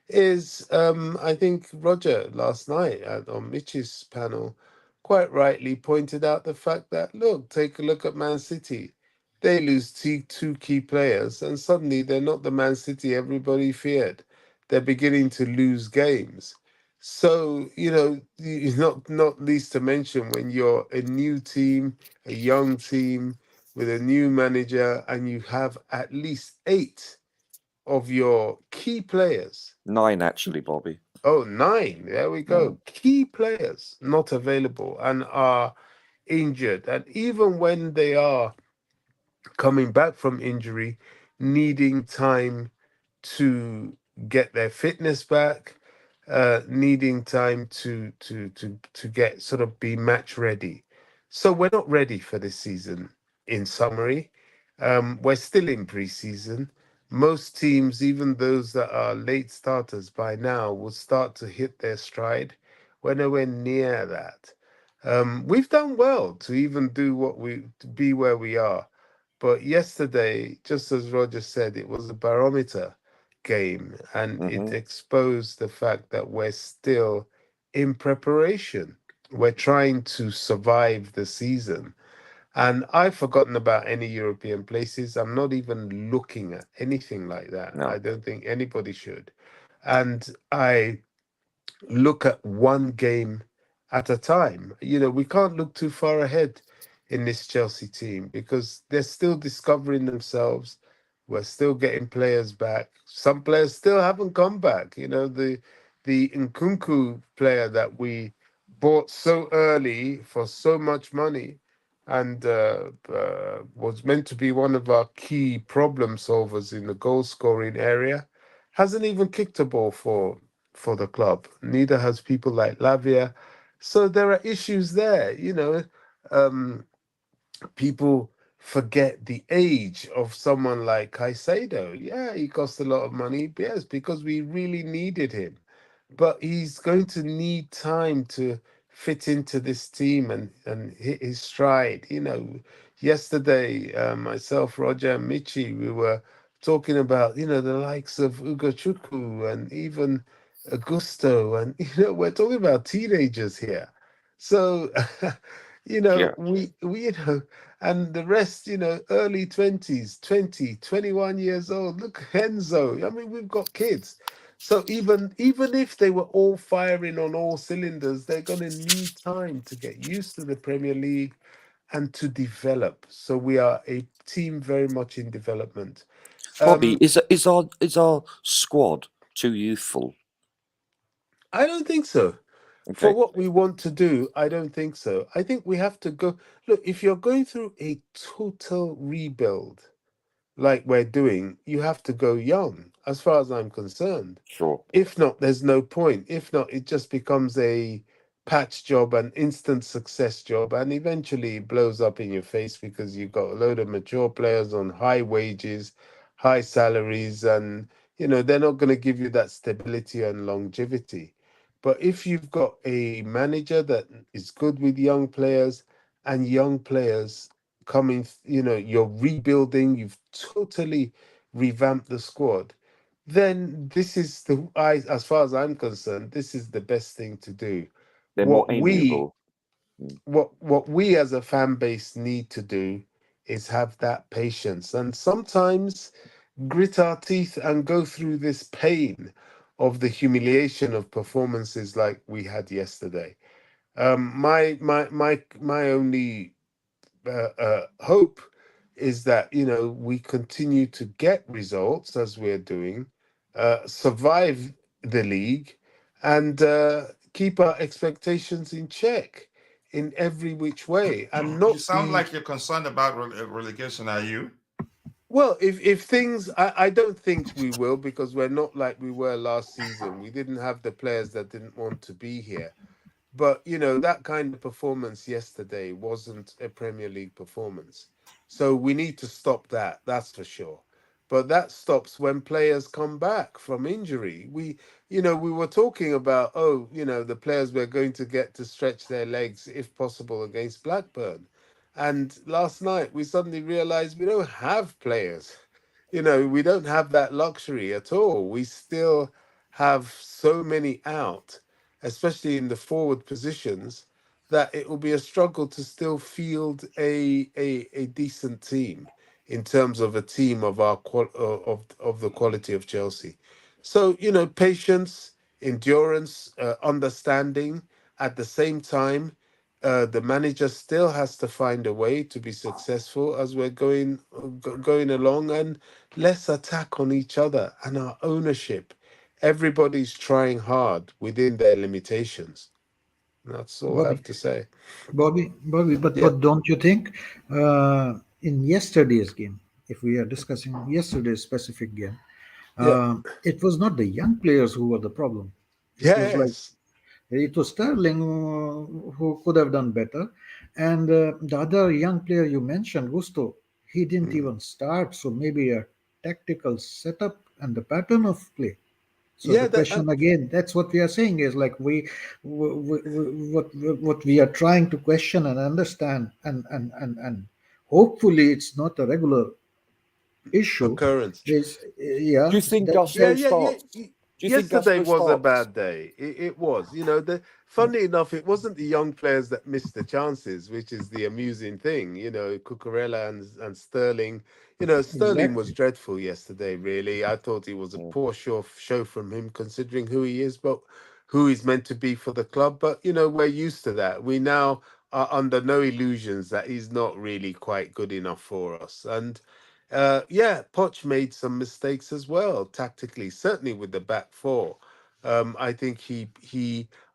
is I think Roger last night on Mitch's panel quite rightly pointed out the fact that, look, take a look at Man City. They lose two key players, and suddenly they're not the Man City everybody feared. They're beginning to lose games. So, not least to mention when you're a new team, a young team with a new manager, and you have at least 8 of your key players. 9, actually, Bobby. Oh, 9. There we go. Key players not available and are injured. And even when they are coming back from injury, needing time to get their fitness back, needing time to get sort of be match ready. So we're not ready for this season. In summary, we're still in preseason. Most teams, even those that are late starters by now, will start to hit their stride. We're nowhere near that. We've done well to even do what we to be where we are. But yesterday, just as Roger said, it was a barometer game and it exposed the fact that we're still in preparation. We're trying to survive the season. And I've forgotten about any European places. I'm not even looking at anything like that. No. I don't think anybody should. And I look at one game at a time. We can't look too far ahead in this Chelsea team because they're still discovering themselves. We're still getting players back. Some players still haven't come back. The Nkunku player that we bought so early for so much money and was meant to be one of our key problem solvers in the goal scoring area hasn't even kicked a ball for the club. Neither has people like Lavia. So there are issues there. People forget the age of someone like Caicedo. Yeah, he cost a lot of money. Yes, because we really needed him. But he's going to need time to fit into this team and hit his stride. Yesterday, myself, Roger, and Michi, we were talking about, the likes of Ugo Chukwu and even Augusto. And, we're talking about teenagers here. So, Yeah. and the rest, early 20s, 20, 21 years old. Look, Enzo. I mean, we've got kids. So even if they were all firing on all cylinders, they're going to need time to get used to the Premier League and to develop. So we are a team very much in development. Bobby, is our squad too youthful? I don't think so. For Okay. what we want to do, I don't think so. I think we have to go. Look, if you're going through a total rebuild like we're doing, you have to go young, as far as I'm concerned. Sure. If not, there's no point. If not, it just becomes a patch job, an instant success job, and eventually it blows up in your face because you've got a load of mature players on high wages, high salaries, and they're not going to give you that stability and longevity. But if you've got a manager that is good with young players and young players coming, you're rebuilding, you've totally revamped the squad, then this is as far as I'm concerned, this is the best thing to do. They're more amiable. What we as a fan base need to do is have that patience and sometimes grit our teeth and go through this pain of the humiliation of performances like we had yesterday. My only hope is that we continue to get results as we're doing, survive the league, and keep our expectations in check in every which way, and You not sound be like you're concerned about relegation. Are you? well. If things, I don't think we will because we're not like we were last season. We didn't have the players that didn't want to be here. But that kind of performance yesterday wasn't a Premier League performance. So we need to stop that, that's for sure. But that stops when players come back from injury. We were talking about, the players we're going to get to stretch their legs if possible against Blackburn. And last night we suddenly realized we don't have players. We don't have that luxury at all. We still have so many out, especially in the forward positions, that it will be a struggle to still field a decent team. in terms of a team of our of the quality of Chelsea. So patience, endurance, understanding. At the same time, the manager still has to find a way to be successful as we're going along, and less attack on each other and our ownership. Everybody's trying hard within their limitations. That's all I Bobby, have to say. Bobby, Yeah, but don't you think in yesterday's game, if we are discussing yesterday's specific game, yeah, it was not the young players who were the problem. It was like yes, it was Sterling who could have done better, and the other young player you mentioned, Gusto, he didn't mm. even start. So maybe a tactical setup and the pattern of play. So the Yeah. That question again, that's what we are saying is like what we are trying to question and understand, and hopefully it's not a regular issue. occurrence. Is Do yeah you think that Yeah, Gusto yeah, yeah. starts? Do you think Yesterday Gusto was a starts? bad day. It was. Funny enough, it wasn't the young players that missed the chances, which is the amusing thing. Cucurella and Sterling. Sterling was exactly. dreadful yesterday, really. I thought it was a Mm, poor show from him, considering who he is, but who he's meant to be for the club. But, we're used to that. We now are under no illusions that he's not really quite good enough for us. And yeah, Poch made some mistakes as well tactically, certainly with the back four. I think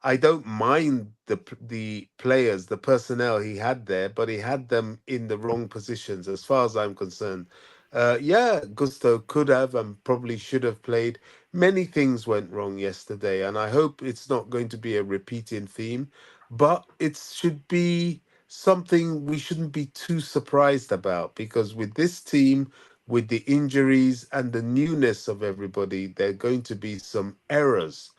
I don't mind the players, the personnel he had there, but he had them in the wrong positions as far as I'm concerned. Yeah, Gusto could have and probably should have played. Many things went wrong yesterday, and I hope it's not going to be a repeating theme, but it should be something we shouldn't be too surprised about, because with this team, with the injuries and the newness of everybody, there are going to be some errors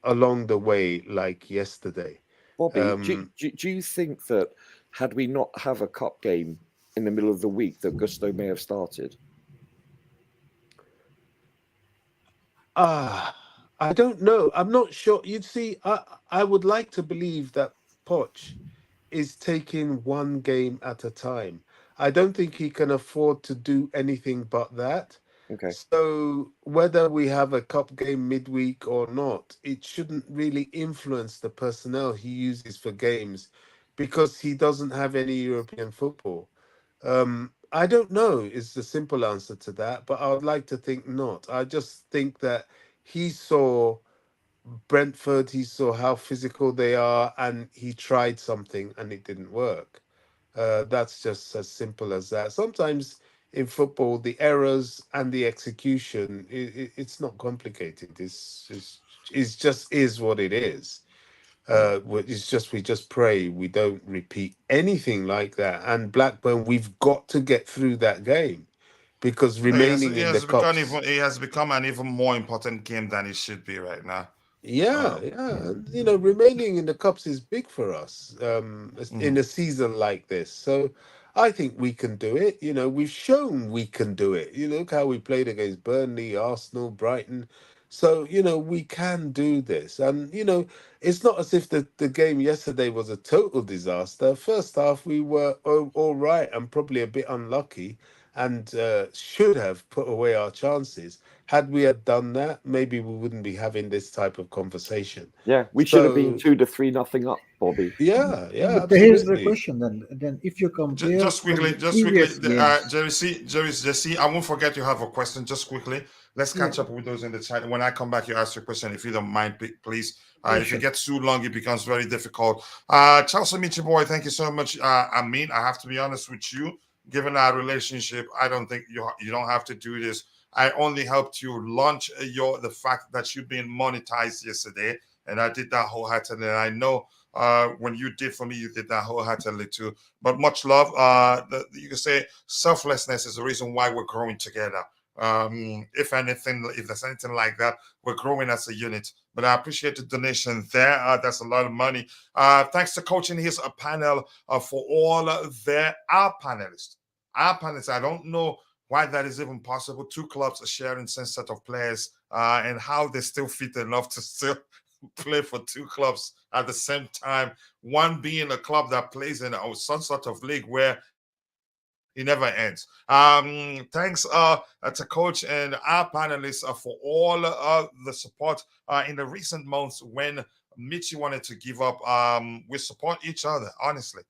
along the way, like yesterday. Bobby, Um, do you think that had we not have a cup game in the middle of the week, that Gusto may have started? ah, I don't know. I'm not sure. You'd see, I would like to believe that Poch is taking one game at a time. I don't think he can afford to do anything but that. Okay. So whether we have a cup game midweek or not, it shouldn't really influence the personnel he uses for games, because he doesn't have any European football. I don't know is the simple answer to that, but I would like to think not. I just think that he saw Brentford, he saw how physical they are, and he tried something and it didn't work. That's just as simple as that. Sometimes in football, the errors and the execution, it's not complicated. It's just is what it is. It's just we just pray we don't repeat anything like that. And Blackburn, we've got to get through that game, because remaining in the cups. It has become an even more important game than it should be right now. Yeah, yeah. And, remaining in the cups is big for us, in Mhm. a season like this. So I think we can do it. We've shown we can do it. Look how we played against Burnley, Arsenal, Brighton. So, we can do this. And, it's not as if the game yesterday was a total disaster. First half, we were all right and probably a bit unlucky, and should have put away our chances. Had we had done that, maybe we wouldn't be having this type of conversation. Yeah, we should have been So 2-3 nothing up, Bobby. yeah, yeah, But here's the absolutely. question then if you compare Just from quickly, the previous games. Jerry, Jesse, I won't forget you have a question. Just quickly, let's Yeah, catch up with those in the chat. When I come back, you ask your question. If you don't mind, please. yeah, If it sure. gets too long, it becomes very difficult. Chelsea Michi boy, thank you so much. I have to be honest with you. Given our relationship, I don't think you don't have to do this. I only helped you launch the fact that you've been monetized yesterday, and I did that wholeheartedly. And I know when you did for me, you did that wholeheartedly too. But much love. You can say selflessness is the reason why we're growing together. If anything, if there's anything like that, we're growing as a unit. But I appreciate the donation there. That's a lot of money. Thanks to coaching his panel for all our panelists. Our panelists, I don't know why that is even possible. Two clubs are sharing same set of players, and how they still fit enough to still play for two clubs at the same time. One being a club that plays in some sort of league where It never ends. Thanks to Coach and our panelists for all the support in the recent months when Michi wanted to give up. We support each other, honestly.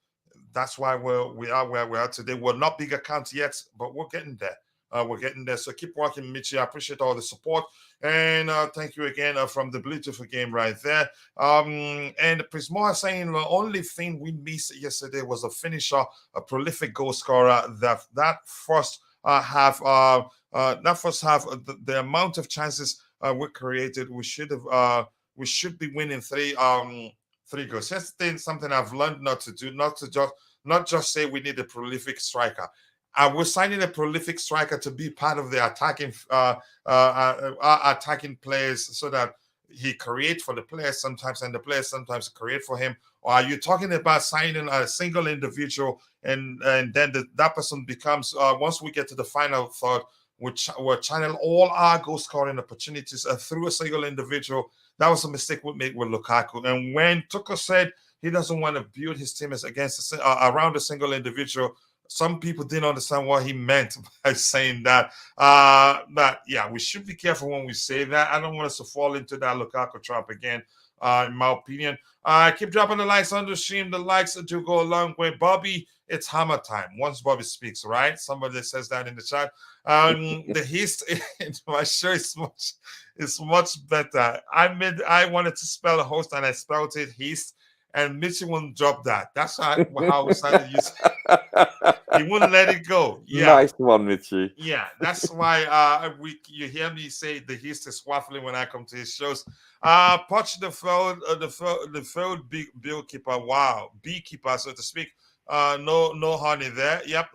That's why we are where we are today. We're not big accounts yet, but we're getting there. We're getting there. So keep working, Michi. I appreciate all the support. And thank you again from the beautiful game right there. And Prismoa saying the only thing we missed yesterday was a finisher, a prolific goal scorer. That first half, the amount of chances we created, we should be winning three goals. That's the thing, something I've learned not to do, not just say we need a prolific striker. We're signing a prolific striker to be part of the attacking players, so that he creates for the players sometimes, and the players sometimes create for him. Or are you talking about signing a single individual, and then that person becomes once we get to the final third, we'll channel all our goal scoring opportunities through a single individual? That was a mistake we made with Lukaku. And when Tuchel said he doesn't want to build his team around a single individual, some people didn't understand what he meant by saying that. But yeah, we should be careful when we say that. I don't want us to fall into that Lukaku trap again, in my opinion. Keep dropping the likes on the stream. The likes do go a long way. Bobby, it's hammer time. Once Bobby speaks, right? Somebody says that in the chat. The hist in my show is much better. I wanted to spell a host and I spelled it hist, and Mitchell wouldn't drop that. That's how we started using. He wouldn't let it go. Yeah. Nice one, Mitchie. Yeah, that's why you hear me say the hist is waffling when I come to his shows. Poch the failed beekeeper. Wow, beekeeper, so to speak. No honey there. Yep.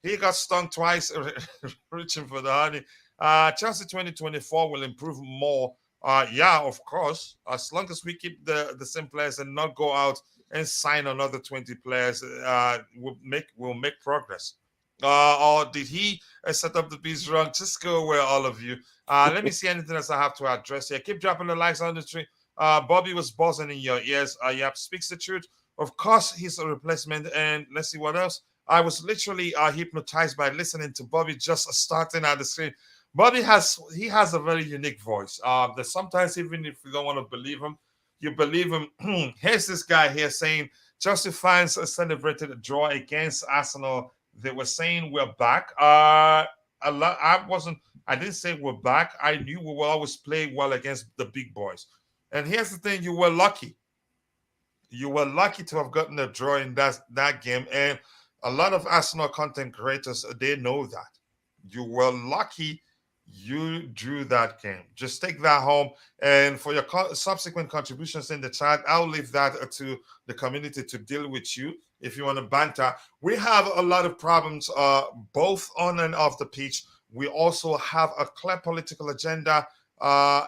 He got stung twice reaching for the honey. Chelsea 2024 will improve more. Yeah, of course. As long as we keep the same players and not go out and sign another 20 players, we'll make progress. Or did he set up the beats wrong? Just go away, all of you. Let me see anything else I have to address here. Keep dropping the likes on the tree. Bobby was buzzing in your ears. Yep, speaks the truth. Of course, he's a replacement. And let's see what else. I was literally hypnotized by listening to Bobby just starting at the screen. Bobby has a very unique voice. That sometimes, even if you don't want to believe him, you believe him. Here's this guy here saying Chelsea fans celebrated a draw against Arsenal. They were saying we're back. I didn't say we're back. I knew we will always play well against the big boys. And here's the thing: you were lucky. You were lucky to have gotten a draw in that game. And a lot of Arsenal content creators, they know that. You were lucky you drew that game. Just take that home. And for your subsequent contributions in the chat, I'll leave that to the community to deal with you if you want to banter. We have a lot of problems both on and off the pitch. We also have a clear political agenda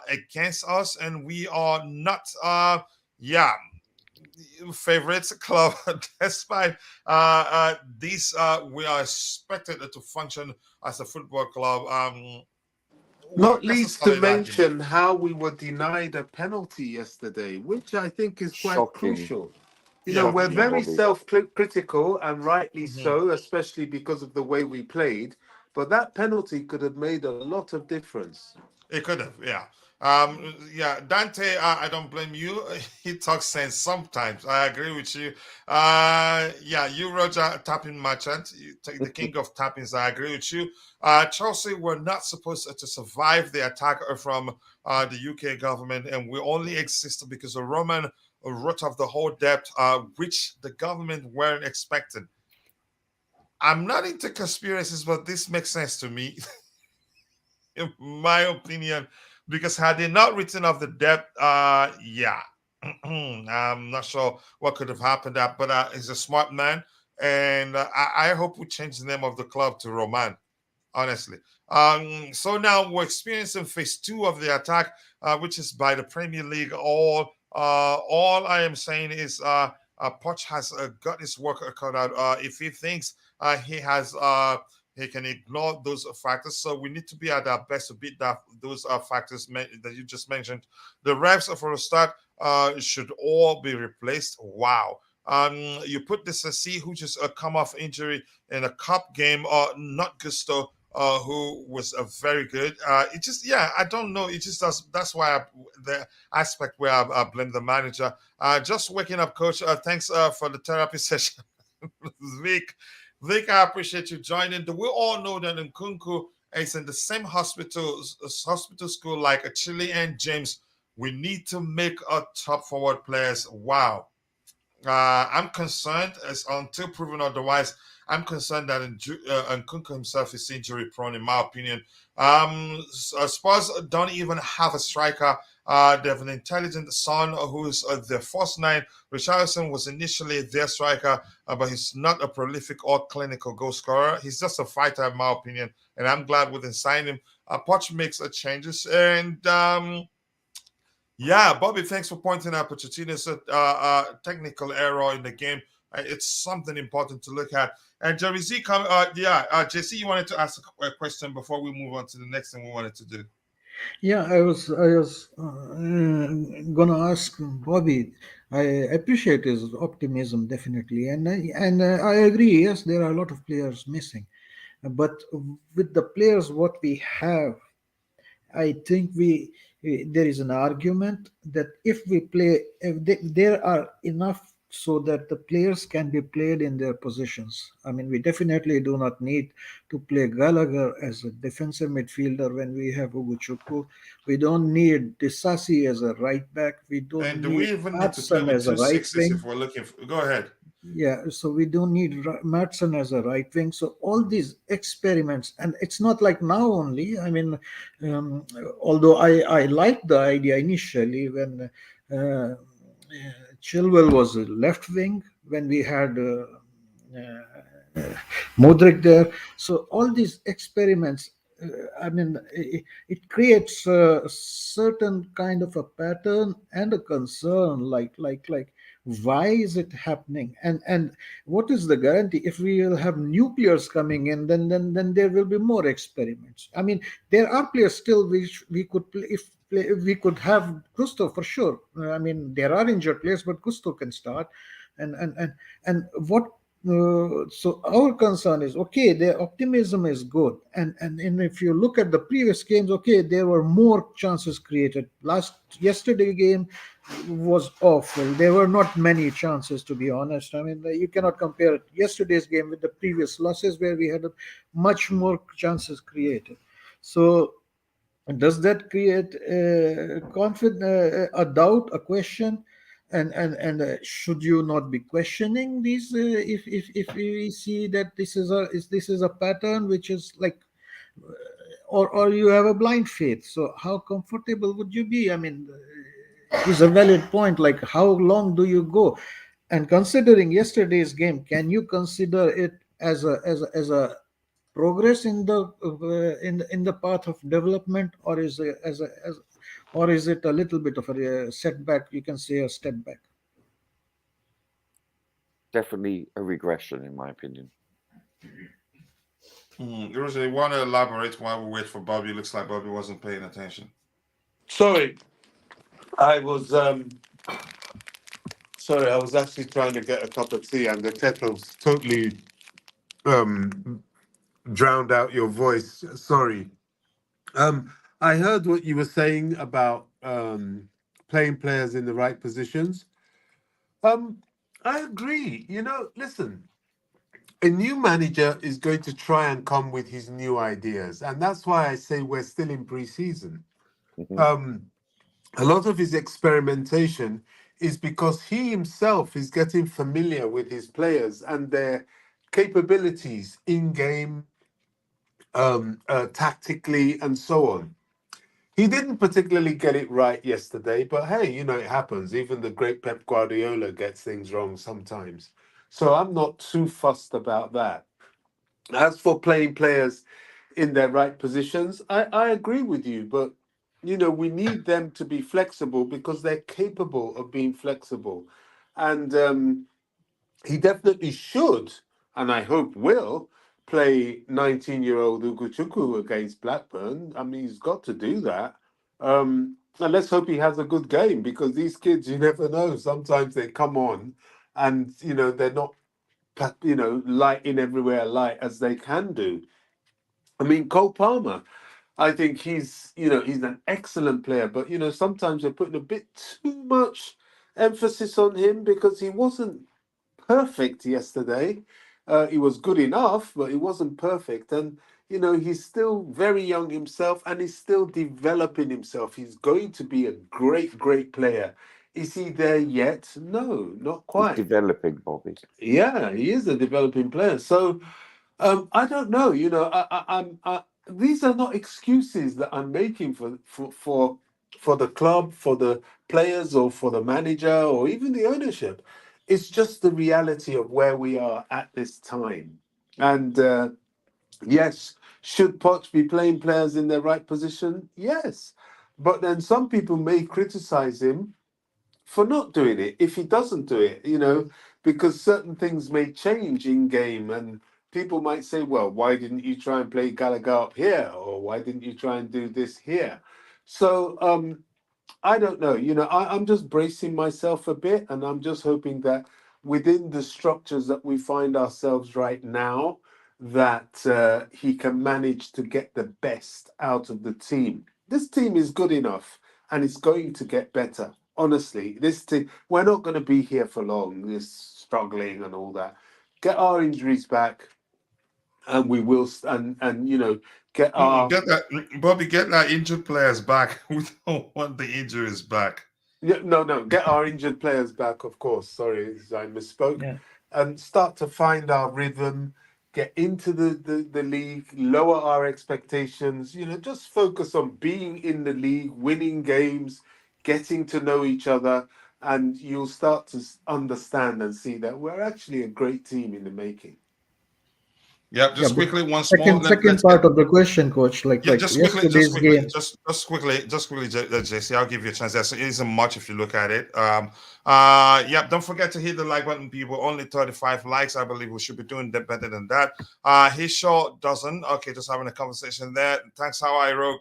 against us, and we are not favorites club despite these we are expected to function as a football club. Not least to mention how we were denied a penalty yesterday, which I think is quite Shocking. crucial. You know, we're very self-critical, and rightly so, especially because of the way we played. But that penalty could have made a lot of difference. It could have, yeah. Dante, I don't blame you. He talks sense sometimes. I agree with you. You, Roger, tapping merchant. You take the king of tappings. I agree with you. Chelsea were not supposed to survive the attack from the UK government, and we only existed because the Roman wrote off the whole debt, which the government weren't expecting. I'm not into conspiracies, but this makes sense to me, in my opinion. Because had they not written off the debt, I'm not sure what could have happened. But he's a smart man, and I hope we change the name of the club to Roman, honestly. So now we're experiencing phase 2 of the attack, which is by the Premier League. All I am saying is Poch has got his work cut out. If he thinks he can ignore those factors. So we need to be at our best to beat those factors that you just mentioned. The refs for a start should all be replaced. Wow. You put this C, who just come off injury in a cup game, or not Gusto, who was very good. It just, yeah, I don't know. It just does. That's why the aspect where I blame the manager. Just waking up, coach. Thanks for the therapy session, Vic. Vic, I appreciate you joining. We all know that Nkunku is in the same hospital school like a Chile and James. We need to make our top forward players. Wow. I'm concerned, as until proven otherwise, I'm concerned that Nkunku himself is injury prone, in my opinion. Spurs don't even have a striker. They have an intelligent son who's their first nine. Richarlison was initially their striker, but he's not a prolific or clinical goal scorer. He's just a fighter, in my opinion, and I'm glad we didn't sign him. Poch makes changes, and yeah, Bobby, thanks for pointing out Pochettino's technical error in the game. It's something important to look at. And Jerry Z, JC, you wanted to ask a question before we move on to the next thing we wanted to do. Yeah, I was gonna ask Bobby. I appreciate his optimism definitely, and I agree. Yes, there are a lot of players missing, but with the players what we have, I think there is an argument that if there are enough so that the players can be played in their positions. I mean, we definitely do not need to play Gallagher as a defensive midfielder when we have Uguchuku. We don't need Disasi as a right back. We don't And do we need even need to play Hudson with as a two right sixes if wing. we're looking for? Go ahead. Yeah, so we don't need Matson as a right wing. So all these experiments, and it's not like now only. I mean, um, although I liked the idea initially when Chilwell was a left wing, when we had Modric there. So all these experiments, I mean, it creates a certain kind of a pattern and a concern, like why is it happening, and what is the guarantee if we will have new players coming in, then there will be more experiments. I mean, there are players still which we could play if we could have Gusto for sure. I mean, there are injured players, but Gusto can start, and what so our concern is okay, the optimism is good, and if you look at the previous games, okay, there were more chances created. Yesterday game was awful. There were not many chances, to be honest. I mean, you cannot compare yesterday's game with the previous losses where we had much more chances created. So does that create a doubt, a question, and should you not be questioning these if we see that this is a pattern which is like, or you have a blind faith? So how comfortable would you be? I mean, is a valid point, like how long do you go? And considering yesterday's game, can you consider it as a progress in the path of development, or is it or is it a little bit of a setback? You can say a step back. Definitely a regression, in my opinion. You want to elaborate while we wait for Bobby? Looks like Bobby wasn't paying attention. Sorry, I was sorry. I was actually trying to get a cup of tea, and the kettle's totally drowned out your voice. Sorry. I heard what you were saying about playing players in the right positions. I agree. You know, listen, a new manager is going to try and come with his new ideas, and that's why I say we're still in pre-season. A lot of his experimentation is because he himself is getting familiar with his players and their capabilities in game, tactically, and so on. He didn't particularly get it right yesterday, but hey, you know, it happens. Even the great Pep Guardiola gets things wrong sometimes. So I'm not too fussed about that. As for playing players in their right positions, I agree with you, but you know, we need them to be flexible because they're capable of being flexible. And he definitely should, and I hope will, play 19-year-old Uguchuku against Blackburn. I mean, he's got to do that. And let's hope he has a good game because these kids, you never know. Sometimes they come on and they're not lighting everywhere light as they can do. I mean, Cole Palmer, I think he's an excellent player, but sometimes they're putting a bit too much emphasis on him because he wasn't perfect yesterday. He was good enough, but he wasn't perfect. And, he's still very young himself and he's still developing himself. He's going to be a great, great player. Is he there yet? No, not He's quite. developing, Bobby. Yeah, he is a developing player. So I don't know. These are not excuses that I'm making for the club, for the players, or for the manager, or even the ownership. It's just the reality of where we are at this time. And yes, should Poch be playing players in their right position? Yes. But then some people may criticize him for not doing it if he doesn't do it, because certain things may change in game and people might say, well, why didn't you try and play Gallagher up here? Or why didn't you try and do this here? So I don't know. I'm just bracing myself a bit, and I'm just hoping that within the structures that we find ourselves right now, that he can manage to get the best out of the team. This team is good enough, and it's going to get better. Honestly, this team, we're not going to be here for long, this struggling and all that. Get our injuries back, and we will, get our. Get that, Bobby. Get that injured players back. We don't want the injuries back. Yeah, no, get our injured players back, of course. Sorry, I misspoke. Yeah. And start to find our rhythm, get into the league, lower our expectations, just focus on being in the league, winning games, getting to know each other, and you'll start to understand and see that we're actually a great team in the making. Yeah, just but quickly once more. second part of the question, coach, like Just quickly, game. just quickly, JC. I'll give you a chance. There isn't much if you look at it. Yeah, don't forget to hit the like button, people. Only 35 likes. I believe we should be doing better than that. He sure doesn't. Okay, just having a conversation there. That's how I wrote,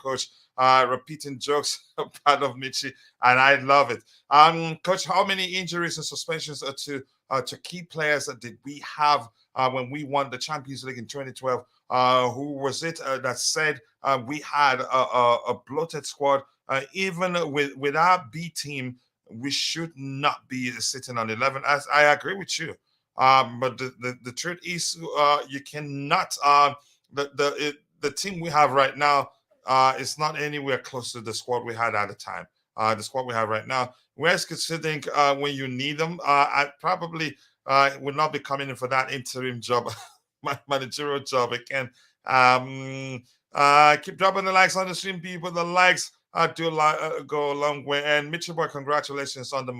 Coach. Repeating jokes, part of Michi, and I love it. Coach, how many injuries and suspensions to key players did we have when we won the Champions League in 2012? Who was it that said we had a bloated squad? Even with our B team, we should not be sitting on 11. As I agree with you, but the truth is, you cannot. The team we have right now is not anywhere close to the squad we had at the time. The squad we have right now. Whereas considering when you need them, I probably would not be coming in for that interim job, managerial job again. Keep dropping the likes on the stream, people. The likes do go a long way. And Mitchell Boy, congratulations on the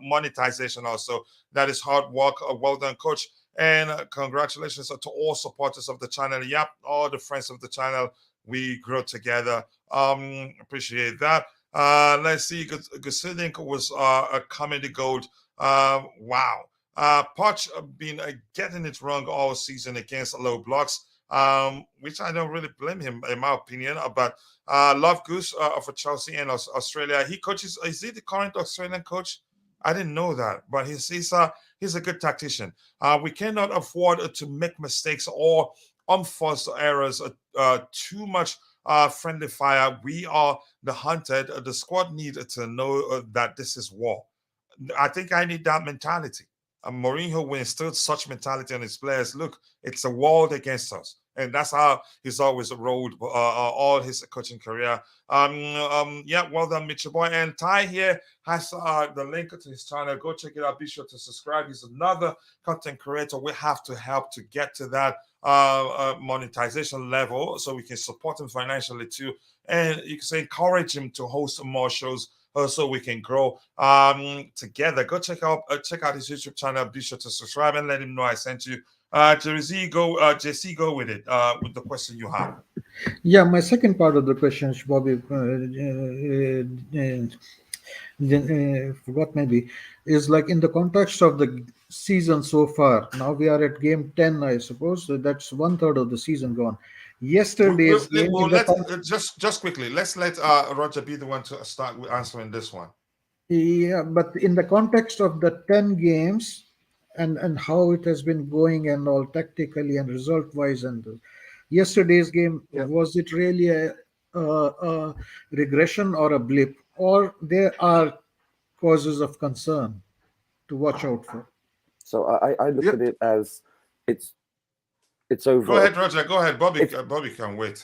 monetization also. That is hard work. Well done, Coach. And congratulations to all supporters of the channel. Yep, all the friends of the channel. We grow together. Appreciate that. Let's see. Gusidink was a comedy gold. Wow. Poch been getting it wrong all season against low blocks, which I don't really blame him, in my opinion. But Love Goose for Chelsea and Australia. He coaches. Is he the current Australian coach? I didn't know that, but he's a good tactician. We cannot afford to make mistakes or unforced errors. Too much friendly fire. We are the hunted. The squad needs to know that this is war. I think I need that mentality. Mourinho will instill such mentality on his players. Look, it's a world against us, and that's how he's always rolled all his coaching career. Yeah, well done, Mitchell Boy. And Ty here has the link to his channel. Go check it out. Be sure to subscribe. He's another content creator. We have to help to get to that monetization level so we can support him financially too, and you can say encourage him to host more shows so we can grow together. Go check out his YouTube channel. Be sure to subscribe and let him know I sent you. JC, go with it with the question you have. Yeah, my second part of the question, Bobby, forgot maybe, is like in the context of the season so far. Now we are at game 10, I suppose. So that's 1/3 of the season gone. Yesterday's game. Just quickly, let's let Roger be the one to start with answering this one. Yeah, but in the context of the 10 games and how it has been going and all tactically and result wise, and yesterday's game, Yeah. was it really a regression or a blip, or there are causes of concern to watch out for? So I look Yeah. at it as it's Go over. ahead, Roger. Go ahead. Bobby. It's- Bobby can wait.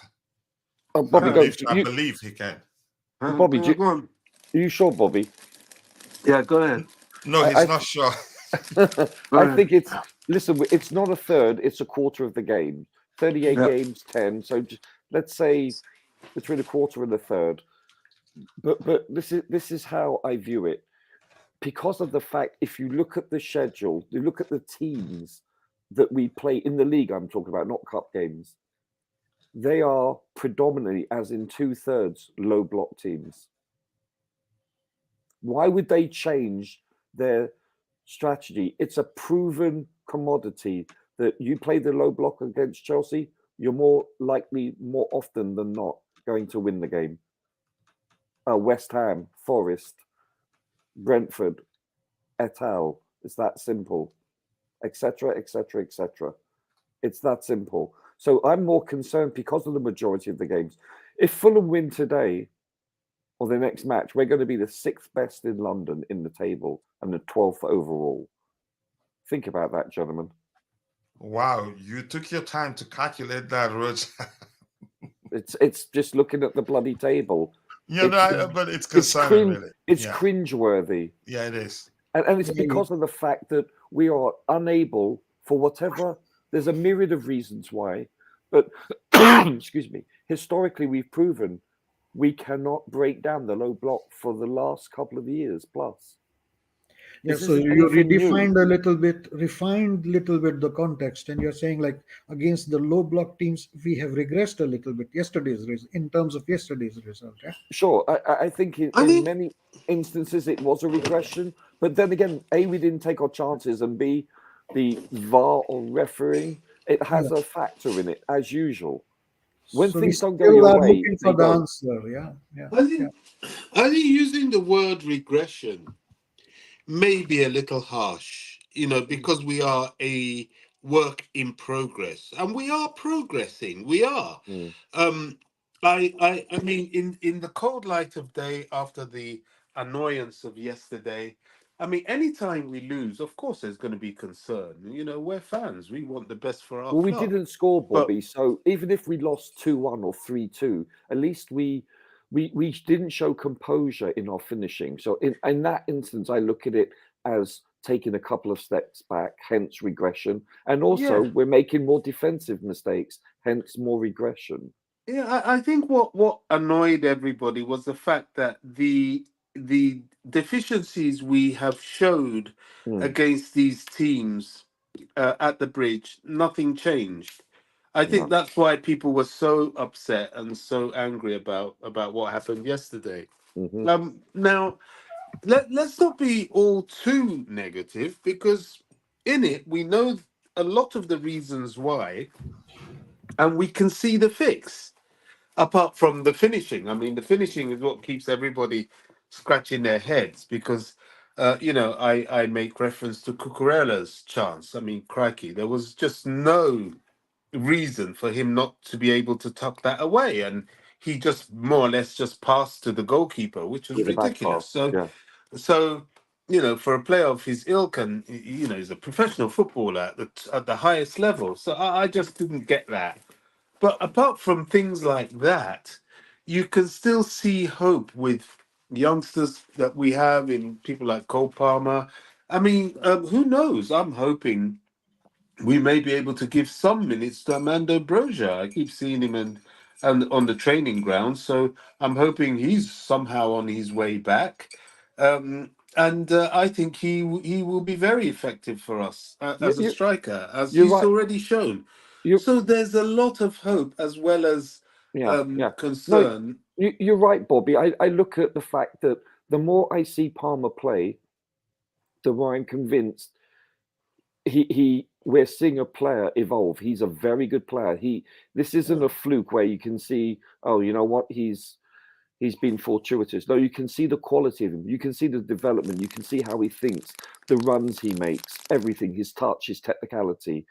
Oh, Bobby, go. I believe he can. Bobby, Go on. are you sure, Bobby? Yeah, go ahead. No, I- he's I- not sure. I think listen, it's not a third, it's a quarter of the game. 38 Yeah. games, 10. So let's say between a quarter and a third. But this is how I view it. Because of the fact, if you look at the schedule, you look at the teams that we play in the league, I'm talking about, not cup games, they are predominantly, as in 2/3, low block teams. Why would they change their strategy? It's a proven commodity that you play the low block against Chelsea, you're more likely, more often than not, going to win the game. West Ham, Forest, Brentford, et al. It's that simple, etc., etc., etc. It's that simple. So I'm more concerned because of the majority of the games. If Fulham win today or the next match, we're going to be the 6th best in London in the table and the 12th overall. Think about that, gentlemen. Wow, you took your time to calculate that, Roger. It's just looking at the bloody table. Yeah, no, but it's concerning, really. It's Yeah. cringeworthy. Yeah, it is. And it's because of the fact that we are unable, for whatever, there's a myriad of reasons why, but excuse me, historically we've proven we cannot break down the low block for the last couple of years plus. Yeah, This so isn't you anything new. refined little bit the context, and you're saying like against the low block teams, we have regressed a little bit in terms of yesterday's result. Yeah? Sure, I think in many instances it was a regression, but then again, A, we didn't take our chances, and B, the VAR or refereeing, it has a factor in it, as usual. When So we things don't go still your are way, looking they for the don't. answer. Yeah, yeah. I think using the word regression may be a little harsh, because we are a work in progress, and we are progressing. We are. Mm. I mean, in the cold light of day, after the annoyance of yesterday, I mean, anytime we lose, of course, there's going to be concern. We're fans. We want the best for our Well, we club. didn't score, But Bobby. So even if we lost 2-1 or 3-2, at least we didn't show composure in our finishing. So in that instance, I look at it as taking a couple of steps back, hence regression. And also, yeah, we're making more defensive mistakes, hence more regression. yeah, I think what annoyed everybody was the fact that the deficiencies we have showed Mm. against these teams at the bridge, nothing changed. I think No. that's why people were so upset and so angry about what happened yesterday. Mhm. Now let's not be all too negative, because in it we know a lot of the reasons why, and we can see the fix. Apart from the finishing, I mean, the finishing is what keeps everybody scratching their heads, because, I make reference to Cucurella's chance. I mean, crikey, there was just no reason for him not to be able to tuck that away, and he just more or less just passed to the goalkeeper, which was With the back ridiculous. pass. So, Yeah. so for a player of his ilk, and he's a professional footballer at the highest level. So I just didn't get that. But apart from things like that, you can still see hope with youngsters that we have in people like Cole Palmer. I mean, who knows? I'm hoping we may be able to give some minutes to Armando Broja. I keep seeing him and on the training ground, so I'm hoping he's somehow on his way back. And I think he will be very effective for us You, as a you, striker, as you're he's right. already shown. You, So there's a lot of hope as well as yeah. No, concern. you're right, Bobby. I look at the fact that the more I see Palmer play, the more I'm convinced we're seeing a player evolve. He's a very good player. This isn't a fluke where you can see, oh, you know what, he's he's been fortuitous. No, you can see the quality of him. You can see the development. You can see how he thinks, the runs he makes, everything, his touch, his technicality.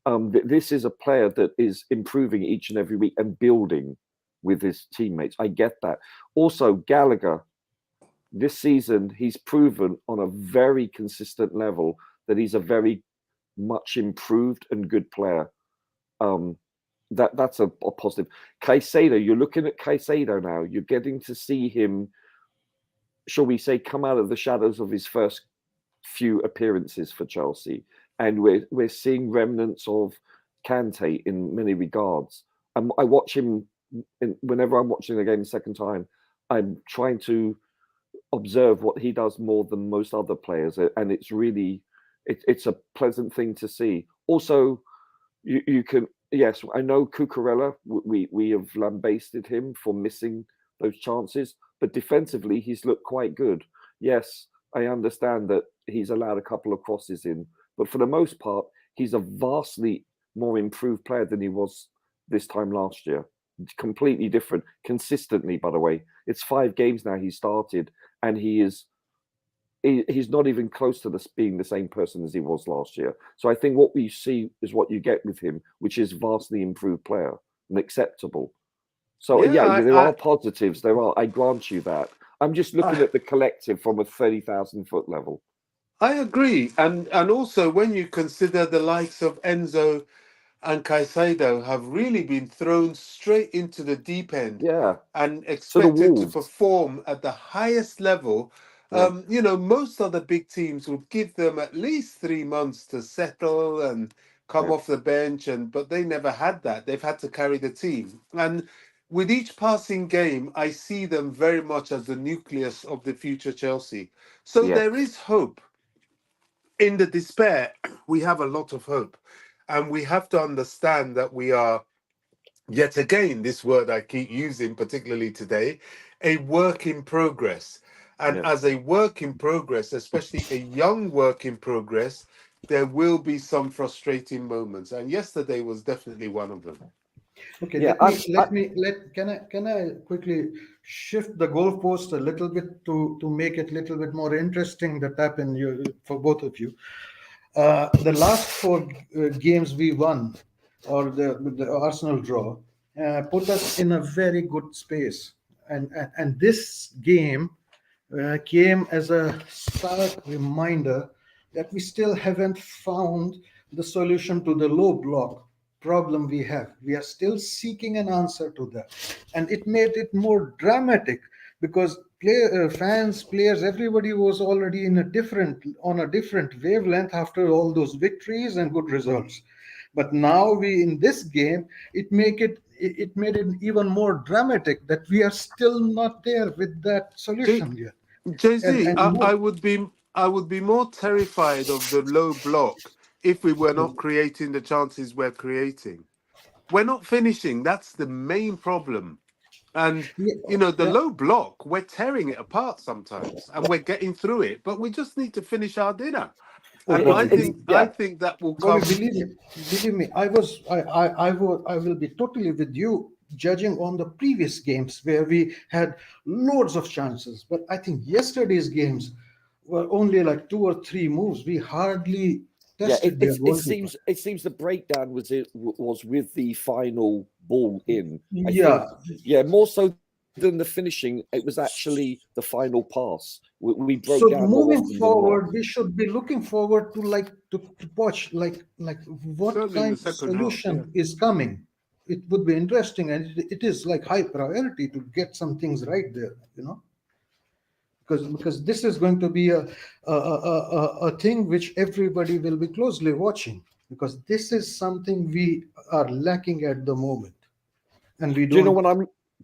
This is a player that is improving each and every week and building with his teammates. I get that. Also, Gallagher, this season, he's proven on a very consistent level that he's a very much improved and good player. That's a positive. Caicedo, you're looking at Caicedo now. You're getting to see him, shall we say, come out of the shadows of his first few appearances for Chelsea, and we're seeing remnants of Kante in many regards. I watch him whenever I'm watching the game the second time. I'm trying to observe what he does more than most other players, and it's really it's a pleasant thing to see. Also, you can, yes, I know Cucurella, we have lambasted him for missing those chances, but defensively he's looked quite good. Yes, I understand that he's allowed a couple of crosses in, but for the most part, he's a vastly more improved player than he was this time last year. Completely different, consistently, by the way. It's 5 games now he started, and he's not even close to being the same person as he was last year. So I think what we see is what you get with him, which is vastly improved player and acceptable. So there are positives. There are. I grant you that. I'm just looking at the collective from a 30,000 foot level. I agree, and also when you consider the likes of Enzo and Caicedo have really been thrown straight into the deep end, and expected to perform at the highest level. Most other big teams would give them at least 3 months to settle and come off the bench, but they never had that. They've had to carry the team, and with each passing game, I see them very much as the nucleus of the future Chelsea. So there is hope. In the despair, we have a lot of hope. And we have to understand that we are, yet again, this word I keep using, particularly today, a work in progress. And as a work in progress, especially a young work in progress, there will be some frustrating moments. And yesterday was definitely one of them. Okay, can I quickly shift the goalpost a little bit to make it a little bit more interesting, the tap in for both of you. The last 4 games we won, or the Arsenal draw, put us in a very good space, and this game came as a stark reminder that we still haven't found the solution to the low block problem we have. We are still seeking an answer to that, and it made it more dramatic because fans, players, everybody was already on a different wavelength after all those victories and good results. But now in this game, it made it even more dramatic that we are still not there with that solution yet. Jay-Z, I would be more terrified of the low block if we were not creating the chances we're creating. We're not finishing. That's the main problem. And, the low block, we're tearing it apart sometimes and we're getting through it, but we just need to finish our dinner. And I think that will come. Believe me, I will be totally with you, judging on the previous games where we had loads of chances. But I think yesterday's games were only like 2 or 3 moves. We hardly tested their goalkeeper. It seems the breakdown was with the final ball in. I think, more so than the finishing. It was actually the final pass. We broke down. Moving forward, we should be looking forward to watch what kind of solution is coming. It would be interesting, and it is like high priority to get some things right there, because this is going to be a thing which everybody will be closely watching, because this is something we are lacking at the moment, and we don't. Do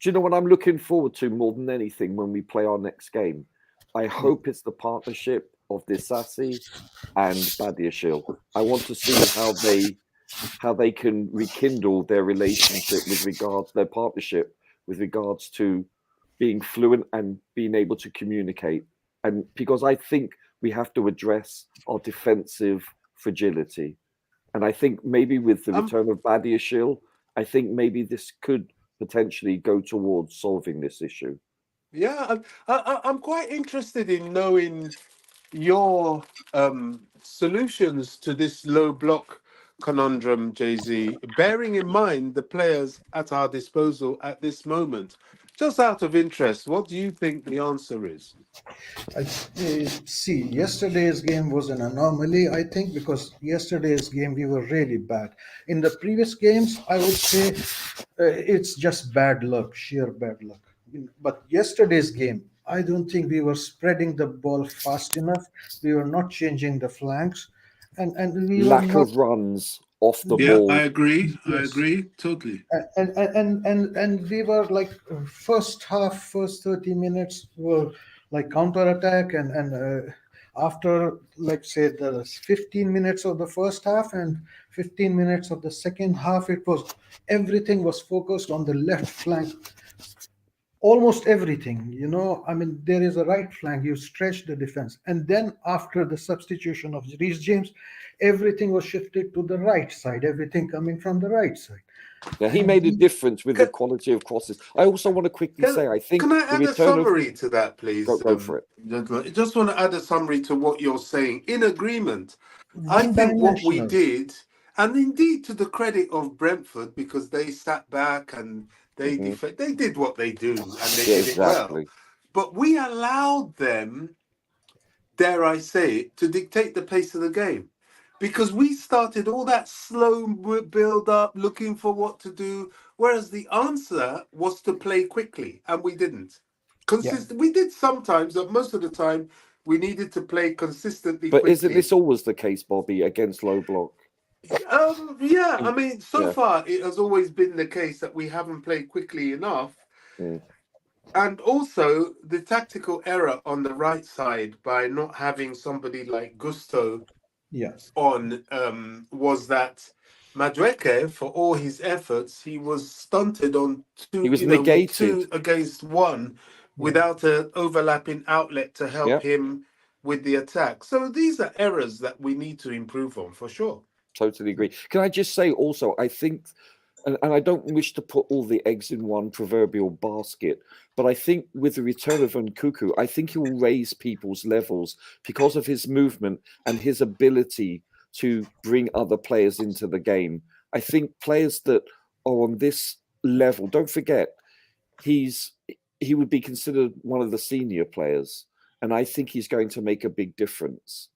you know what I'm looking forward to more than anything when we play our next game? I hope it's the partnership of Disasi and Badiashile. I want to see how they can rekindle their relationship with regards their partnership with regards to being fluent and being able to communicate. And because I think we have to address our defensive fragility. And I think maybe with the return of Badiashile, I think maybe this could potentially go towards solving this issue. Yeah, I'm quite interested in knowing your solutions to this low block conundrum, Jay-Z, bearing in mind the players at our disposal at this moment. Just out of interest, what do you think the answer is? See, yesterday's game was an anomaly, I think, because yesterday's game we were really bad. In the previous games, I would say it's just bad luck, sheer bad luck. But yesterday's game, I don't think we were spreading the ball fast enough. We were not changing the flanks, and we were Lack not. of runs off the Yeah, I ball. agree. I Yes. agree totally. And we were like first half, first 30 minutes were like counter attack, and after, like, say, the 15 minutes of the first half and 15 minutes of the second half, it was everything was focused on the left flank, almost everything. I mean, there is a right flank, you stretch the defense, and then after the substitution of Reece James, everything was shifted to the right side, everything coming from the right side. Now, he And made a we, difference with the Can, quality of crosses. I also want to quickly say, I think can I the add a return of summary to that, please, go for it. gentlemen? I just want to add a summary to what you're saying. In agreement, I think what we one-dimensional. did, and indeed to the credit of Brentford, because they sat back and they Hmm. they did what they do and they Yeah, did it well. exactly. But we allowed them, dare I say it, to dictate the pace of the game. Because we started all that slow build up, looking for what to do, whereas the answer was to play quickly, and we didn't. Yeah. We did sometimes, but most of the time we needed to play consistently But isn't quickly. this always the case, Bobby, against low block? Yeah, I mean, so Yeah. far it has always been the case that we haven't played quickly enough. Mm. And also the tactical error on the right side by not having somebody like Gusto Yeah. on was that Madueke, for all his efforts, he was stunted on He was with negated. 2 against 1 Yeah. without an overlapping outlet to help Yeah, him with the attack. So these are errors that we need to improve on for sure. totally agree. Can I just say also, I think, and I don't wish to put all the eggs in one proverbial basket, but I think with the return of Nkuku, I think he will raise people's levels because of his movement and his ability to bring other players into the game. I think players that are on this level, don't forget, he would be considered one of the senior players, and I think he's going to make a big difference.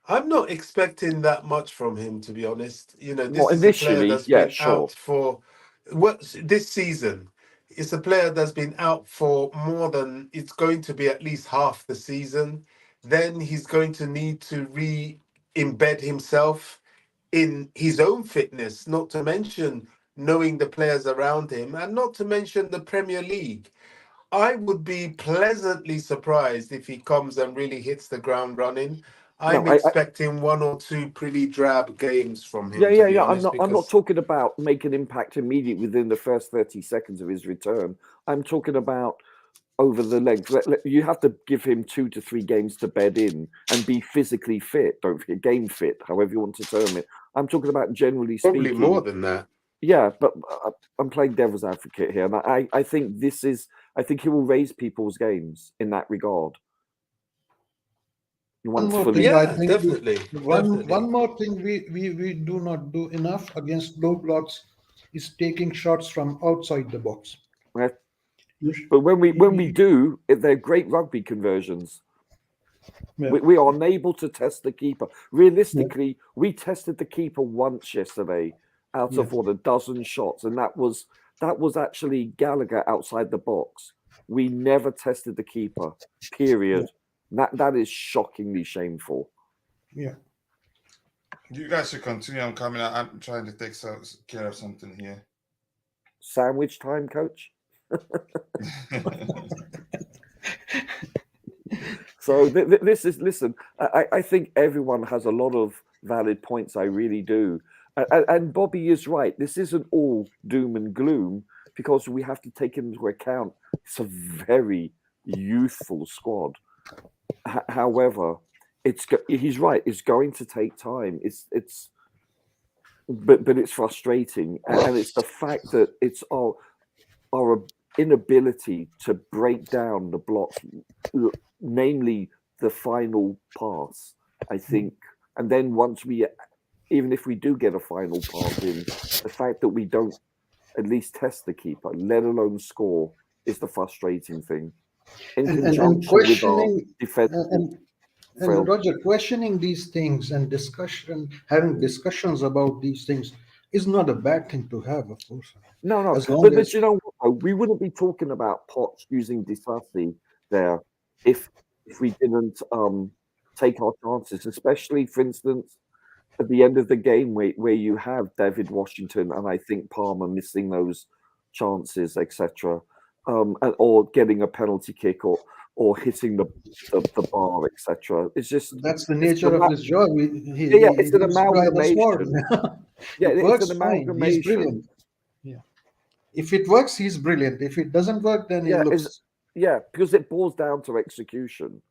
I'm not expecting that much from him, to be honest. Well, This is a player initially, that's yeah, been sure. out for this season. It's a player that's been out for more than, it's going to be at least half the season. Then he's going to need to embed himself in his own fitness, not to mention knowing the players around him, and not to mention the Premier League. I would be pleasantly surprised if he comes and really hits the ground running. No, I'm expecting 1 or 2 pretty drab games from him, to be yeah. honest, I'm not because talking about make an impact immediate within the first 30 seconds of his return. I'm talking about over the length. You have to give him 2 to 3 games to bed in and be physically fit. Don't forget game fit, however you want to term it. I'm talking about generally probably more speaking. than that. Yeah, but I'm playing devil's advocate here, and I think I think he will raise people's games in that regard. One Once more fully, thing, I Yeah, think definitely, one more thing we do not do enough against low blocks is taking shots from outside the box. yeah. You sh- But when we you- do, they're great rugby conversions. yeah, We are unable to test the keeper. yeah, Realistically, we tested the keeper once yesterday out yeah, of what, a dozen shots, and that was actually Gallagher outside the box. We never tested the keeper. Period. That is shockingly shameful. yeah. You guys should continue. I'm coming. I'm trying to take care of something here. Sandwich time, coach. So this is, listen, I think everyone has a lot of valid points. I really do. And Bobby is right. This isn't all doom and gloom because we have to take into account it's a very youthful squad. However, he's right. It's going to take time. But it's frustrating, and it's the fact that it's our inability to break down the blocks, namely the final pass, I think. And then even if we do get a final pass in, the fact that we don't at least test the keeper, let alone score, is the frustrating thing. In conjunction with our defense. And Roger, questioning these things and having discussions about these things is not a bad thing to have, of course. No. But you know what? We wouldn't be talking about Poch using Disasi there if we didn't take our chances, especially, for instance, at the end of the game where you have David Washington and I think Palmer missing those chances, etc., or getting a penalty kick or hitting the bar, etc. It's just that's the nature of his job. It's an amalgamation. It's an amalgamation. He's brilliant. Yeah. If it works, he's brilliant. If it doesn't work, then he looks. Because it boils down to execution.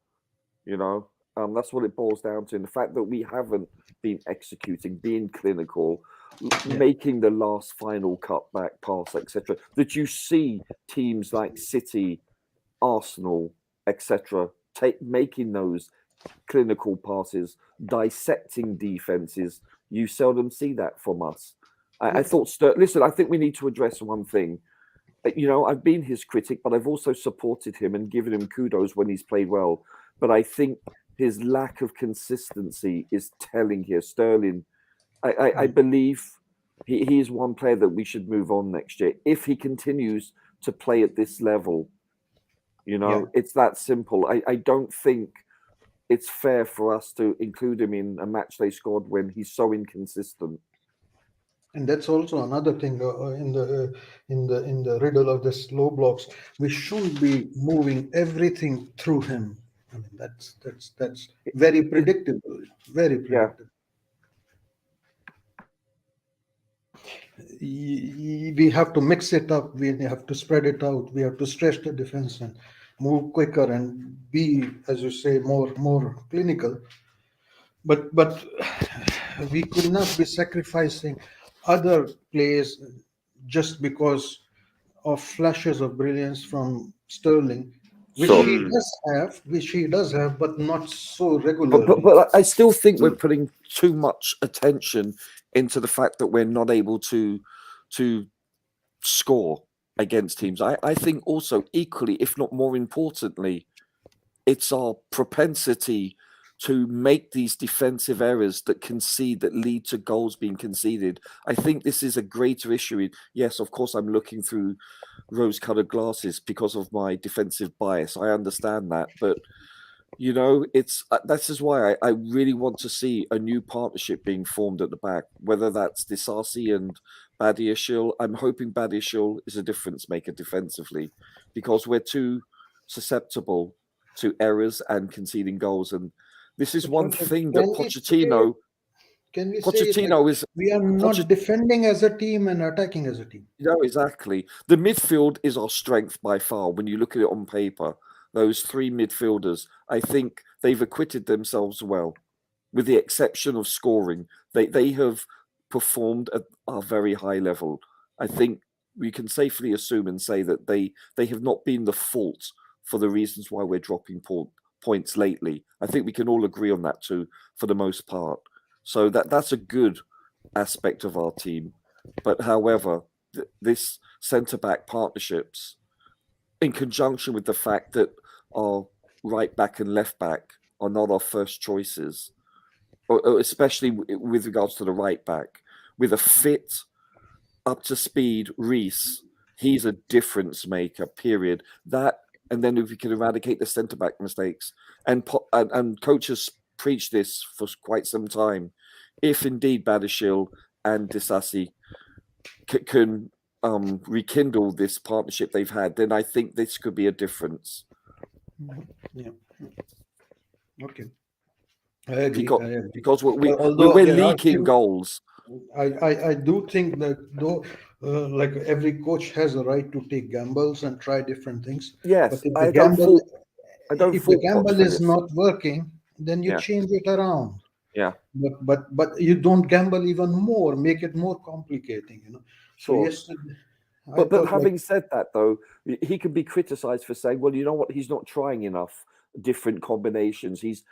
You know, that's what it boils down to. And the fact that we haven't been executing, being clinical, making the last final cutback pass, etc. That you see teams like City, Arsenal, etc. making those clinical passes, dissecting defenses. You seldom see that from us. I thought, listen, I think we need to address one thing. You know, I've been his critic, but I've also supported him and given him kudos when he's played well. But I think his lack of consistency is telling here. Sterling, I believe he is one player that we should move on next year. If he continues to play at this level, you know, it's that simple. I don't think it's fair for us to include him in a match they scored when he's so inconsistent. And that's also another thing in the riddle of the slow blocks. We shouldn't be moving everything through him. I mean, that's very predictable. Very predictable. We have to mix it up. We have to spread it out. We have to stretch the defense and move quicker and be, as you say, more clinical. But we could not be sacrificing other plays just because of flashes of brilliance from Sterling, which he does have, but not so regularly. But I still think we're putting too much attention into the fact that we're not able to score against teams. I think also equally, if not more importantly, it's our propensity to make these defensive errors that lead to goals being conceded. I think this is a greater issue. Yes, of course, I'm looking through rose-colored glasses because of my defensive bias. I understand that, but you know, this is why I really want to see a new partnership being formed at the back, whether that's Disasi and Badiashile. I'm hoping Badiashile is a difference maker defensively because we're too susceptible to errors and conceding goals. And this is one thing that Pochettino is. We are not defending as a team and attacking as a team. No, exactly. The midfield is our strength by far. When you look at it on paper, those three midfielders, I think they've acquitted themselves well, with the exception of scoring. They have performed at a very high level. I think we can safely assume and say that they have not been the fault for the reasons why we're dropping points lately. I think we can all agree on that too, for the most part. So that's a good aspect of our team. But however, this centre-back partnerships, in conjunction with the fact that our right back and left back are not our first choices, or especially with regards to the right back, with a fit, up to speed Reece, he's a difference maker, period. That, and then if we can eradicate the centre-back mistakes, and coaches preach this for quite some time, if indeed Badiashile and Disasi can rekindle this partnership they've had, then I think this could be a difference. Yeah. Okay. I agree. Because we're leaking goals. I do think that though, like every coach has a right to take gambles and try different things. Yes, but if the gamble is not working, then you change it around. Yeah. But you don't gamble even more, make it more complicating. You know. Sure. So But having said that, though, he can be criticised for saying, well, you know what, he's not trying enough different combinations. He's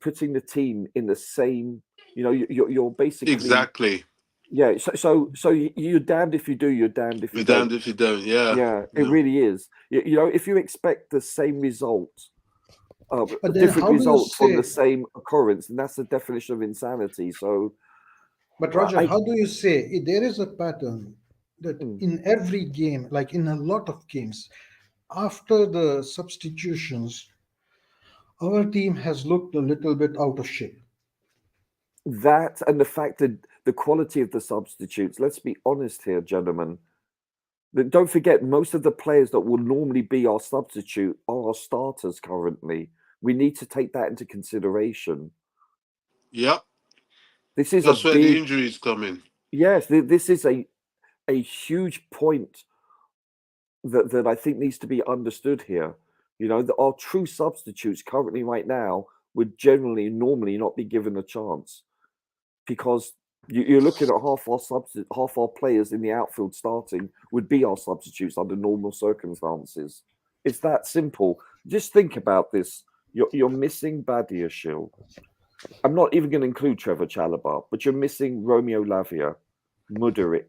putting the team in the same. You're basically Exactly. Yeah. So you're damned if you do, you're damned if you You're don't. damned if you don't. Yeah. Yeah, it really is. If you expect the same result, But then different how do you results from the say? same occurrence, and that's the definition of insanity. So, But Roger, how do you say there is a pattern that in every game, like in a lot of games, after the substitutions, our team has looked a little bit out of shape. that and the fact that the quality of the substitutes, let's be honest here, gentlemen. Don't forget, most of the players that will normally be our substitute are our starters currently. We need to take that into consideration. Yep. This is That's a where big. the injuries come in. Yes, this is a huge point that I think needs to be understood here. That our true substitutes currently right now would normally not be given a chance, because you're looking at half our players in the outfield starting would be our substitutes under normal circumstances. It's that simple. Just think about this. You're missing Badiashile. I'm not even going to include Trevor Chalobah, but you're missing Romeo Lavia, Mudryk,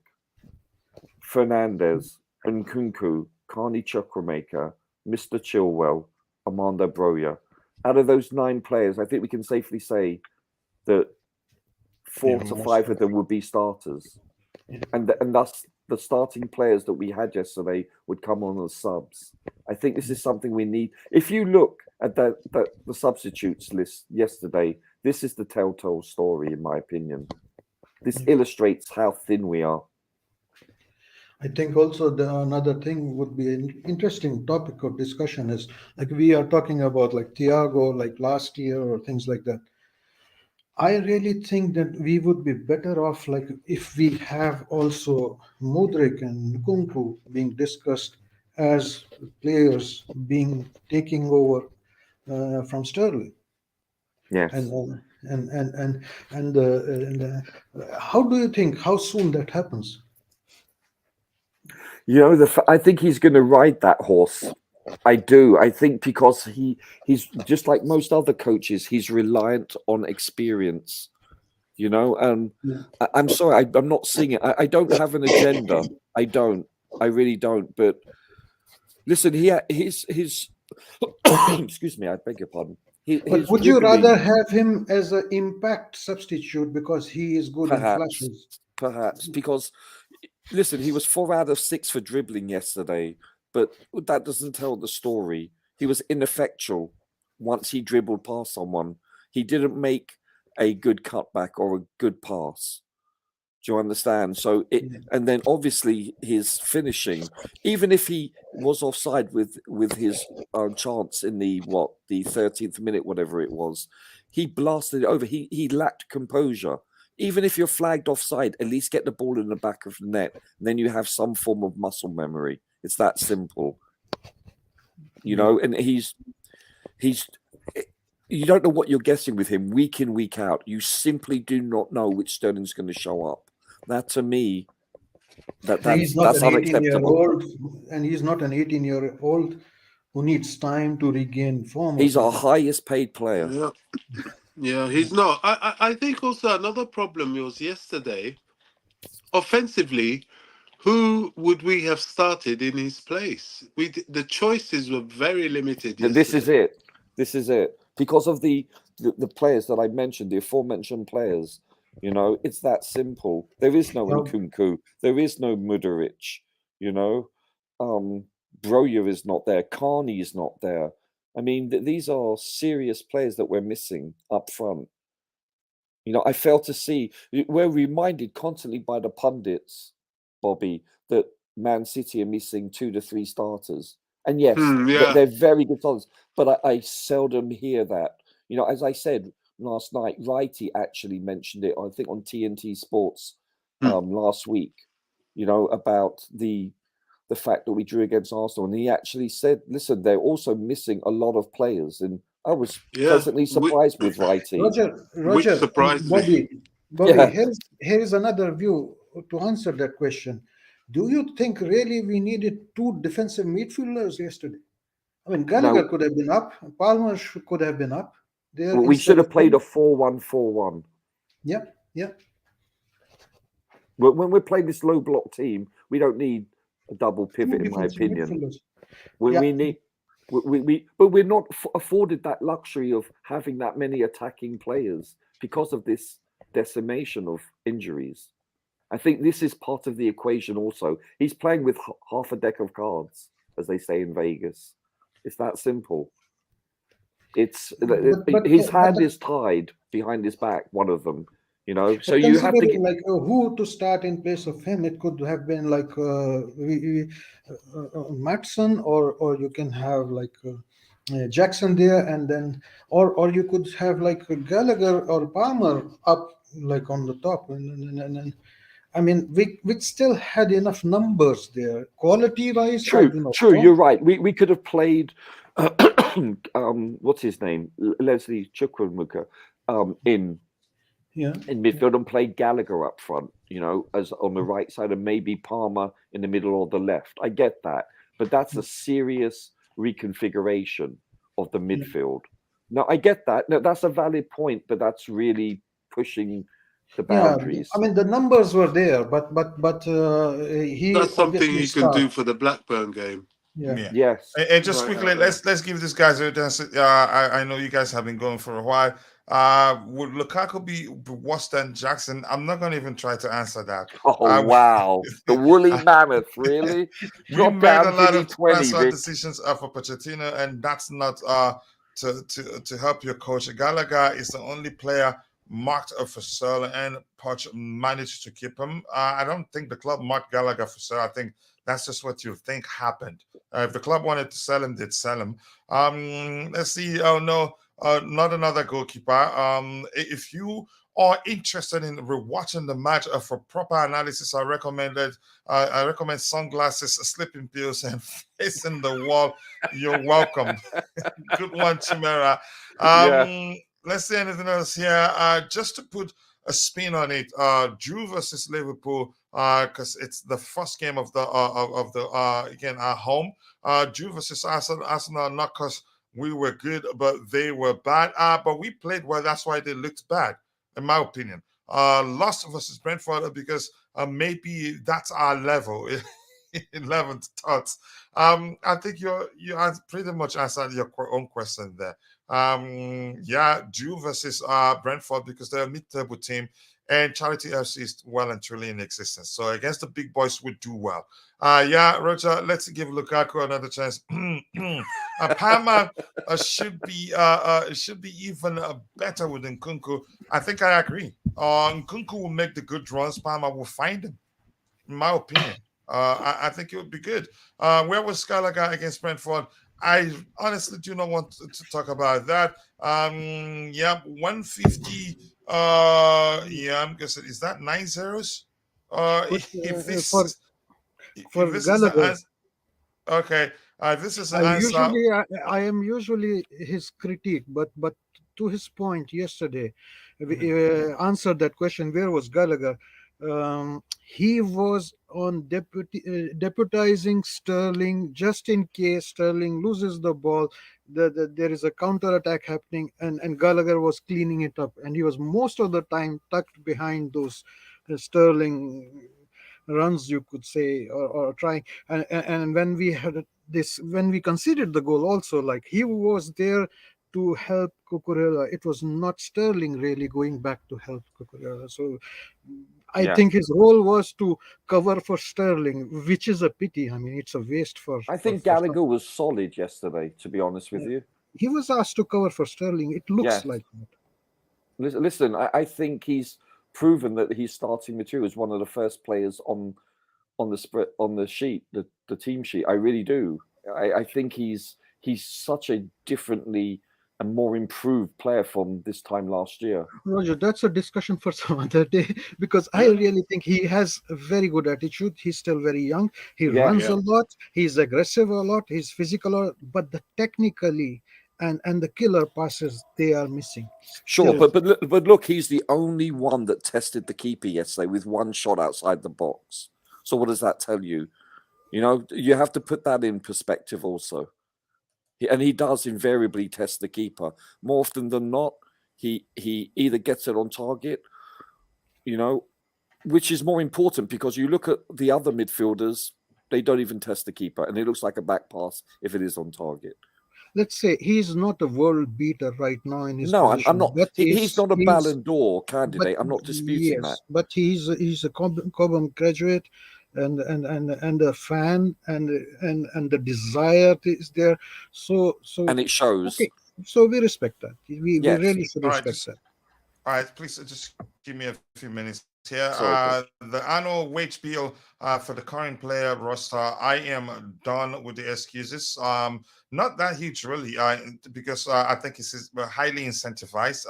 Fernandez, Nkunku, Carney Chukwuemeka, Mr. Chilwell, Armando Broja. Out of those 9 players, I think we can safely say that 4 to 5 of them would be starters. And thus the starting players that we had yesterday would come on as subs. I think this is something we need. If you look at the substitutes list yesterday, this is the telltale story, in my opinion. This illustrates how thin we are. I think also another thing would be an interesting topic of discussion is like we are talking about like Thiago, like last year or things like that. I really think that we would be better off like if we have also Mudryk and Nkunku being discussed as players taking over from Sterling. Yes. And how do you think how soon that happens? I think he's going to ride that horse. I do. I think because he's just like most other coaches, he's reliant on experience. I'm sorry, I'm not seeing it. I don't have an agenda. I don't. I really don't. But listen, his excuse me, I beg your pardon. But would you rather have him as an impact substitute because he is good in flashes? Perhaps because, listen, he was 4 out of 6 for dribbling yesterday, but that doesn't tell the story. He was ineffectual once he dribbled past someone. He didn't make a good cutback or a good pass. Do you understand? So and then obviously his finishing, even if he was offside with his chance in the 13th minute, whatever it was, he blasted it over. He lacked composure. Even if you're flagged offside, at least get the ball in the back of the net, and then you have some form of muscle memory. It's that simple, And he's. You don't know what you're guessing with him week in, week out. You simply do not know which Sterling's going to show up. That, to me, that's unacceptable. And he's not an 18-year-old who needs time to regain form. He's our highest paid player. Yeah, he's not. I think also another problem was yesterday, offensively, who would we have started in his place? The choices were very limited yesterday. This is it. Because of the players that I mentioned, the aforementioned players, it's that simple. There is no Nkunku. There is no Mudryk. Broja is not there. Carney is not there. I mean, these are serious players that we're missing up front. I fail to see. We're reminded constantly by the pundits, Bobby, that Man City are missing 2 to 3 starters. And yes, they're very good starters, but I seldom hear that. As I said last night, Righty actually mentioned it, I think, on TNT Sports last week, about the fact that we drew against Arsenal. And he actually said, listen, they're also missing a lot of players. And I was pleasantly surprised with Righty. Roger, which surprised Bobby, me. here is another view to answer that question, do you think really we needed two defensive midfielders yesterday? I mean, Gallagher No, could have been up, Palmer could have been up there we should instead have of played a him. 4-1-4-1. Yeah, yeah. When we're playing this low block team, we don't need a double Two pivot, in my defensive opinion. midfielders. We, Yeah. we need, but we're not afforded that luxury of having that many attacking players because of this decimation of injuries. I think this is part of the equation also. He's playing with half a deck of cards, as they say in Vegas. It's that simple. It's his hand is tied behind his back, one of them, so you have to considering like who to start in place of him, it could have been like Matson, or you can have like Jackson there, and then or you could have like Gallagher or Palmer up like on the top, and I mean we still had enough numbers there, quality wise. I do not True, know. you're right. We could have played what's his name, Leslie Chukwuemeka, in midfield and played Gallagher up front, as on the right side, and maybe Palmer in the middle or the left. I get that, but that's a serious reconfiguration of the midfield. Now, I get that. No, that's a valid point, but that's really pushing the boundaries. I mean the numbers were there, but he That's something obviously you can do started. for the Blackburn game. Yeah. Yes. And just quickly, let's give these guys a chance. I know you guys have been going for a while. Would Lukaku be worse than Jackson? I'm not going to even try to answer that. Oh wow, the woolly mammoth! Really? We made a lot of transfer decisions for Pochettino, and that's not to help your coach. Gallagher is the only player marked for sale, and Poch managed to keep him. I don't think the club marked Gallagher for sale. I think that's just what you think happened. If the club wanted to sell him, they'd sell him. Let's see. Oh no, not another goalkeeper. If you are interested in rewatching the match for proper analysis, I recommend sunglasses, sleeping pills, and facing the wall. You're welcome. Good one, Chimera. Let's see anything else here. Just to put a spin on it, Drew versus Liverpool, because it's the first game of the again at home. Drew versus Arsenal, not because we were good, but they were bad. But we played well. That's why they looked bad, in my opinion. Lost versus Brentford because maybe that's our level. 11th thoughts. I think you pretty much answered your own question there. Drew versus Brentford because they're a mid-table team, and Charity FC is well and truly in existence. So against the big boys, we do well. Roger, let's give Lukaku another chance. Palmer should be even better with Nkunku. I think I agree. Nkunku will make the good runs. Palmer will find him, in my opinion. I think it would be good. Where was Gallagher against Brentford? I honestly do not want to talk about that. 150. I'm guessing, is that 9 zeros? If this for this Gallagher, is the answer, okay. This is the answer. I am usually his critique, but to his point yesterday, we answered that question. Where was Gallagher? He was on deputizing Sterling just in case Sterling loses the ball. There is a counter attack happening, and Gallagher was cleaning it up, and he was most of the time tucked behind those Sterling runs, you could say, or trying. And when we had when we conceded the goal, also, like, he was there to help Cucurella. It was not Sterling really going back to help Cucurella. So I think his role was to cover for Sterling, which is a pity. I mean, it's a waste for. I think Gallagher was solid yesterday, to be honest with you. He was asked to cover for Sterling. It looks like that. Listen, I think he's proven that he's starting material as one of the first players on the sheet, the team sheet. I really do. I think he's such a differently and more improved player from this time last year. Roger, that's a discussion for some other day, because I really think he has a very good attitude. He's still very young. He runs a lot. He's aggressive a lot. He's physical a lot. But technically, and the killer passes they are missing. Sure, Still. but look, he's the only one that tested the keeper yesterday with one shot outside the box. So what does that tell you? You know, you have to put that in perspective also. And he does invariably test the keeper. More often than not, he either gets it on target, you know, which is more important because you look at the other midfielders, they don't even test the keeper, and it looks like a back pass if it is on target. Let's say he's not a world beater right now in his No, I'm position, not. but He's not a he's Ballon d'Or but candidate. I'm not disputing that. yes, but he's a Cobham graduate, and a fan, and the desire is there. So And it shows. okay, so we respect that. We Yes. really should All right, respect that. All right, please just give me a few minutes here. Sorry, The annual wage bill for the current player roster, I am done with the excuses. Not that huge, really, because I think it's highly incentivized.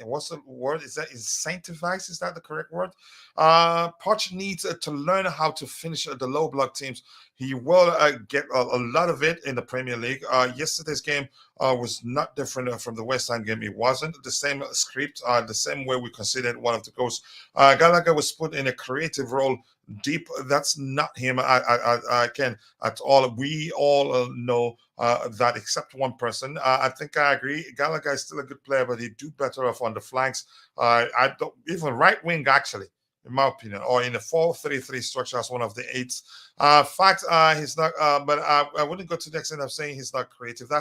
What's the word? Is that incentivized? Is that the correct word? Poch needs to learn how to finish the low block teams. He will get a lot of it in the Premier League. Yesterday's game was not different from the West Ham game. It wasn't the same script, the same way we considered one of the goals. Gallagher was put in a creative role deep. That's not him. I can at all. We all know that except one person. I think I agree. Gallagher is still a good player, but he'd do better off on the flanks. I don't even right wing actually. In my opinion, or in the 4-3-3 structure as one of the eights. He's not, but I wouldn't go to the extent of saying he's not creative.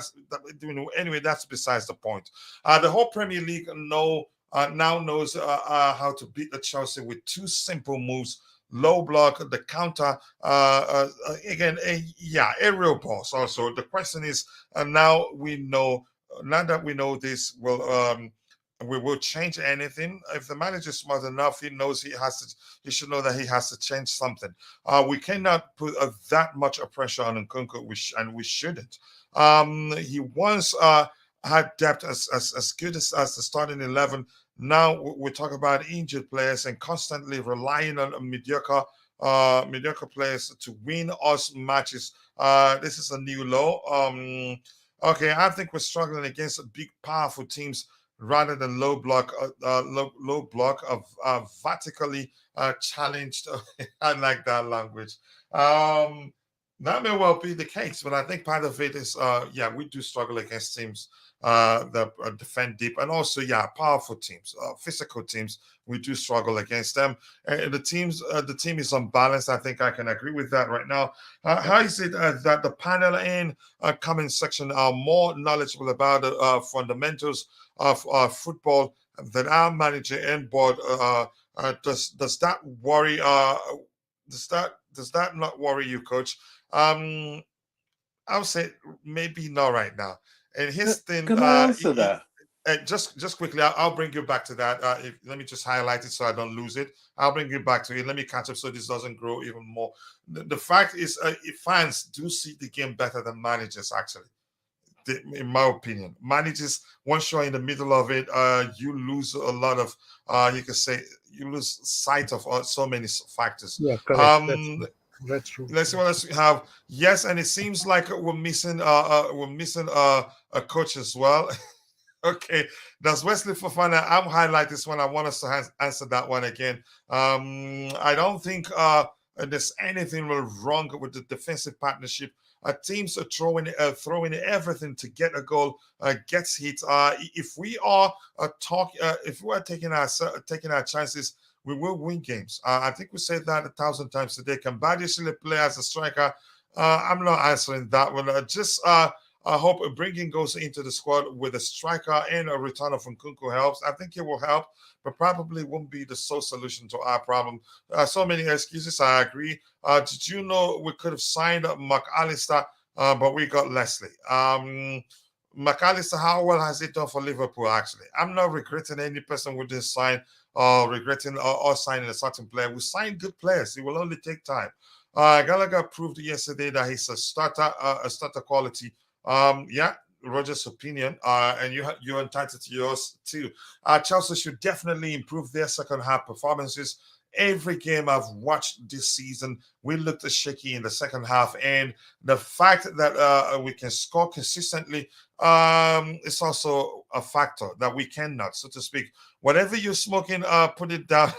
Anyway, that's besides the point. The whole Premier League now knows how to beat the Chelsea with two simple moves. Low block, the counter, aerial balls also. The question is, now that we know this, we will change anything. If the manager is smart enough, he knows he should know that he has to change something. We cannot put that much pressure on Nkunku, and we shouldn't. He once had depth as good as the starting 11. Now we talk about injured players and constantly relying on mediocre players to win us matches. This is a new low. Okay, I think we're struggling against big, powerful teams rather than low block of vertically challenged. I like that language. That may well be the case, but I think part of it is, we do struggle against teams that defend deep, and also, powerful teams, physical teams. We do struggle against them. The team is unbalanced. I think I can agree with that right now. How is it that the panel in comment section are more knowledgeable about the fundamentals of football than our manager and board? Does that worry? Does that not worry you, Coach? I would say maybe not right now. And his thing. Can I answer that? Just quickly, I'll bring you back to that. Let me just highlight it so I don't lose it. I'll bring you back to it. Let me catch up so this doesn't grow even more. The fact is, fans do see the game better than managers, actually. In my opinion, managers, once you're in the middle of it, you lose a lot of, you can say, you lose sight of so many factors. Yeah, correct. That's true. Let's see what else we have. Yes, and it seems like we're missing a coach as well. Okay, does Wesley Fofana? I'm highlight this one. I want us to answer that one again. I don't think there's anything wrong with the defensive partnership. Teams are throwing everything to get a goal, gets hit. If we are taking our chances, we will win games. I think we said that 1,000 times today. Can Badiashile play as a striker? I'm not answering that one. I hope bringing goals into the squad with a striker and a return of Nkunku helps. I think it will help, but probably won't be the sole solution to our problem. So many excuses, I agree. Did you know we could have signed McAllister, but we got Leslie? McAllister, how well has it done for Liverpool, actually? I'm not regretting any person who didn't sign or regretting or signing a certain player. We signed good players. It will only take time. Gallagher proved yesterday that he's a starter quality. Roger's opinion, and you're entitled to yours too. Chelsea should definitely improve their second half performances. Every game I've watched this season, we looked shaky in the second half, and the fact that we can score consistently, it's also a factor that we cannot, so to speak. Whatever you're smoking, put it down.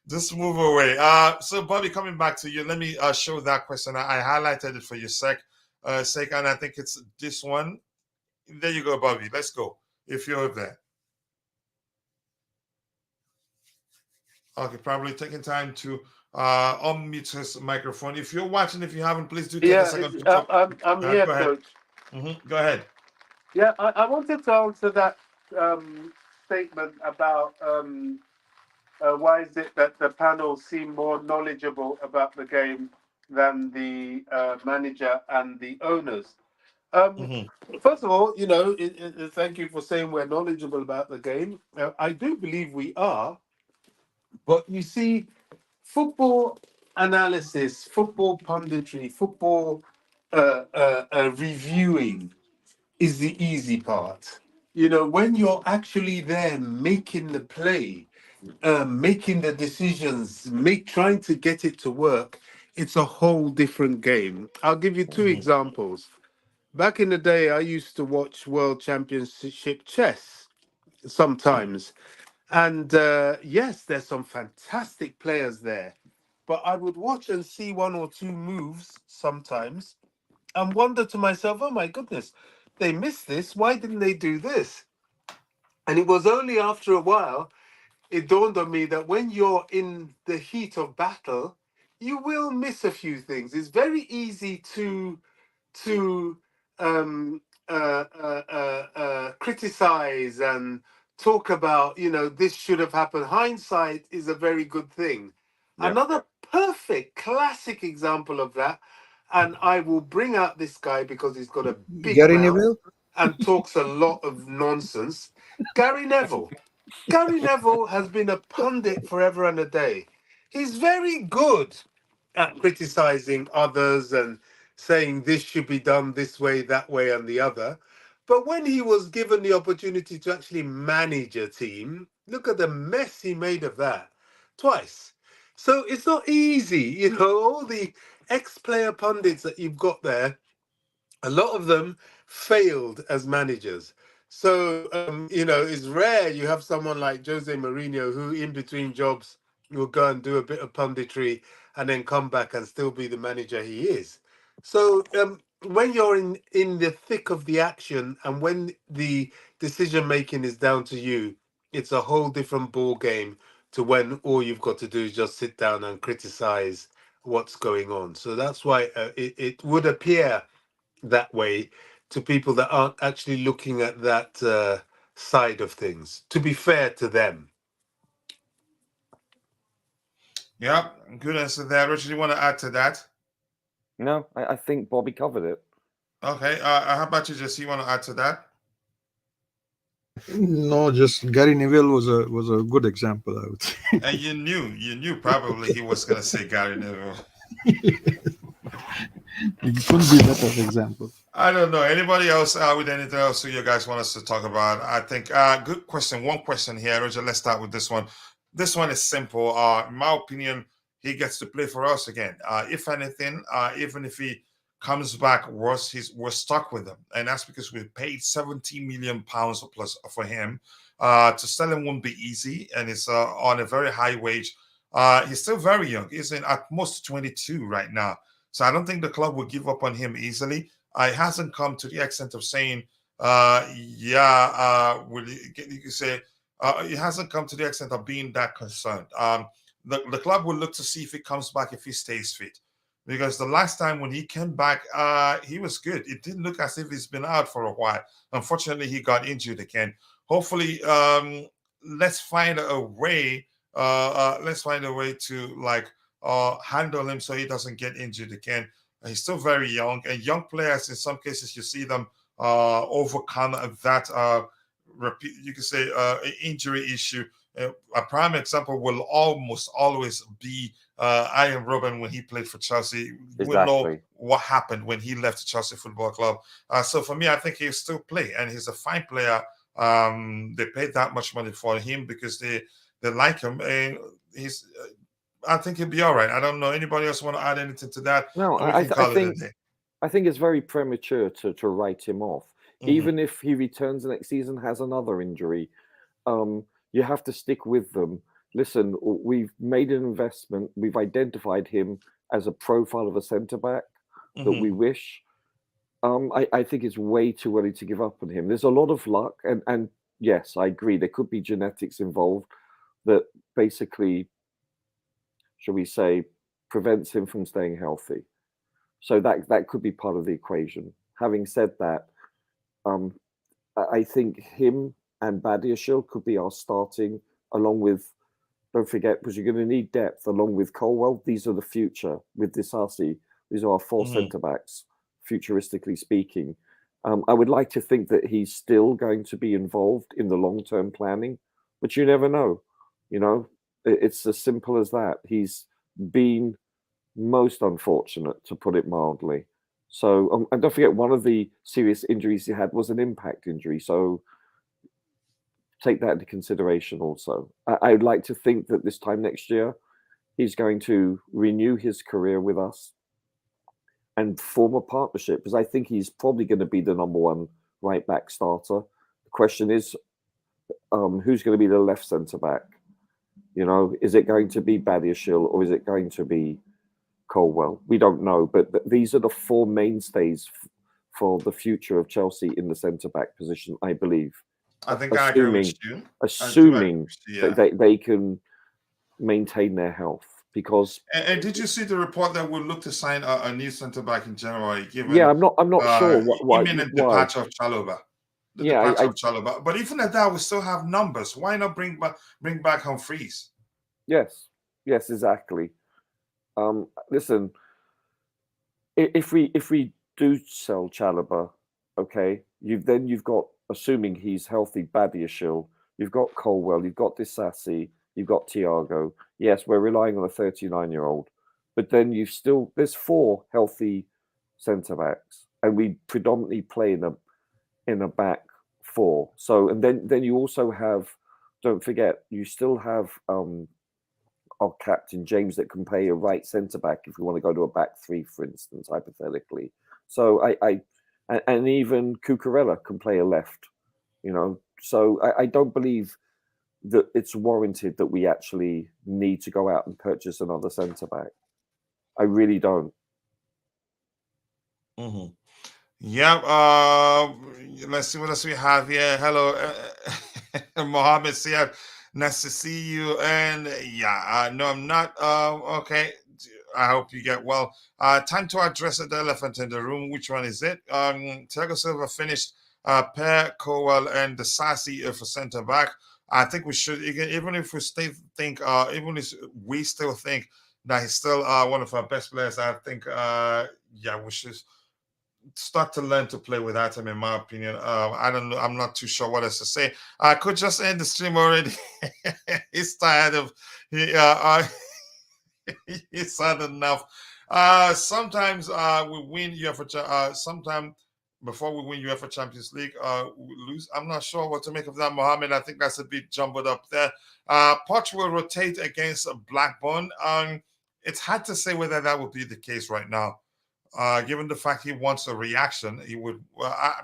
Just move away. So Bobby, coming back to you, let me show that question. I highlighted it for your sake, and I think it's this one. There you go, Bobby. Let's go. If you're there. Okay, probably taking time to unmute his microphone. If you're watching, if you haven't, please do take a second to talk. I'm here, go ahead. Coach. Go ahead. Yeah, I wanted to answer that statement about why is it that the panel seem more knowledgeable about the game than the manager and the owners. First of all, thank you for saying we're knowledgeable about the game. I do believe we are, but you see, football analysis, football punditry, football reviewing is the easy part. When you're actually there making the play, making the decisions, trying to get it to work, it's a whole different game. I'll give you two examples. Back in the day, I used to watch World Championship chess sometimes. And yes, there's some fantastic players there. But I would watch and see one or two moves sometimes and wonder to myself, oh my goodness, they missed this. Why didn't they do this? And it was only after a while it dawned on me that when you're in the heat of battle, you will miss a few things. It's very easy to um, criticize and talk about, this should have happened. Hindsight is a very good thing. Yep. Another perfect classic example of that, and I will bring out this guy because he's got a big Gary mouth Neville. and talks a lot of nonsense. Gary Neville. Gary Neville has been a pundit forever and a day. He's very good at criticizing others and saying this should be done this way, that way, and the other. But when he was given the opportunity to actually manage a team, look at the mess he made of that twice. So it's not easy, all the ex-player pundits that you've got there, a lot of them failed as managers. So, it's rare you have someone like Jose Mourinho who, in between jobs, will go and do a bit of punditry and then come back and still be the manager he is. So, when you're in the thick of the action and when the decision making is down to you, it's a whole different ball game to when all you've got to do is just sit down and criticize what's going on. So that's why it would appear that way to people that aren't actually looking at that side of things, to be fair to them. Yeah, good answer there. Richard, you want to add to that? No, I think Bobby covered it. Okay. How about you, Jesse? You want to add to that? No, just Gary Neville was a good example, I would say. And you knew probably he was going to say Gary Neville. It couldn't be a better example. I don't know. Anybody else with anything else you guys want us to talk about? I think good question. One question here, Roger. Let's start with this one. This one is simple. In my opinion, he gets to play for us again. If anything, even if he comes back worse, we're stuck with him, and that's because we paid £70 million plus for him. To sell him won't be easy, and it's on a very high wage. He's still very young. He's in at most 22 right now. So I don't think the club will give up on him easily. It hasn't come to the extent of saying, you could say, it hasn't come to the extent of being that concerned. The club will look to see if he comes back, if he stays fit. Because the last time when he came back, he was good. It didn't look as if he's been out for a while. Unfortunately, he got injured again. Hopefully, let's find a way. Let's find a way to handle him so he doesn't get injured again. He's still very young, and young players, in some cases, you see them overcome that you could say injury issue. A prime example will almost always be Ian Robben when he played for Chelsea. Exactly. We know what happened when he left the Chelsea Football Club. So for me, I think he'll still play, and he's a fine player. They paid that much money for him because they like him, and he's. I think he'll be all right. I don't know. Anybody else want to add anything to that? No, Or we can call it a day. I think it's very premature to write him off. Even if he returns next season, has another injury, you have to stick with them. Listen, we've made an investment. We've identified him as a profile of a centre back that we wish. I think it's way too early to give up on him. There's a lot of luck, and yes, I agree. There could be genetics involved that basically, shall we say, prevents him from staying healthy. So that could be part of the equation. Having said that, I think him and Badiashile could be our starting, along with, don't forget, because you're going to need depth, along with Colwell. These are the future with Disasi. These are our 4 centre-backs, futuristically speaking. I would like to think that he's still going to be involved in the long-term planning, but you never know. It's as simple as that. He's been most unfortunate, to put it mildly. So, and don't forget, one of the serious injuries he had was an impact injury. So take that into consideration also. I would like to think that this time next year, he's going to renew his career with us and form a partnership, because I think he's probably going to be the number 1 right back starter. The question is, who's going to be the left centre back? Is it going to be Badiashile or is it going to be Colwell? We don't know, but these are the 4 mainstays for the future of Chelsea in the centre-back position, I believe. I think I agree with you. Assuming that they can maintain their health, because. And did you see the report that we'll look to sign a new centre-back in January? Given I'm not sure why. Imminent departure of Chalobah. Departure of Chalobah. But even at that, we still have numbers. Why not bring back Humphreys? Yes, exactly. Listen, if we do sell Chalobah, okay, you've got, assuming he's healthy, Badiashile, you've got Colwell, you've got Disasi, you've got Thiago. Yes, we're relying on a 39-year-old, but then there's 4 healthy centre backs, and we predominantly play in a back 4. So, and then you also have, don't forget, you still have our captain James that can play a right centre back if we want to go to a back 3, for instance, hypothetically. So and even Cucurella can play a left, So I don't believe that it's warranted that we actually need to go out and purchase another centre back. I really don't. Yeah. Let's see what else we have here. Hello, Mohammed Siad. Nice to see you. And no, I'm not. Okay. I hope you get well. Time to address the elephant in the room. Which one is it? Thiago Silva finished Per, Colwell, and the Sassy for centre back. I think we should, even if we still think, we still think that he's still one of our best players. I think, we should start to learn to play without him, in my opinion. I don't know. I'm not too sure what else to say. I could just end the stream already. He's tired of. He's had enough. Sometimes we win UEFA. Sometimes before we win UEFA Champions League, we lose. I'm not sure what to make of that, Mohammed. I think that's a bit jumbled up there. Poch will rotate against Blackburn. It's hard to say whether that would be the case right now. Given the fact he wants a reaction, he would.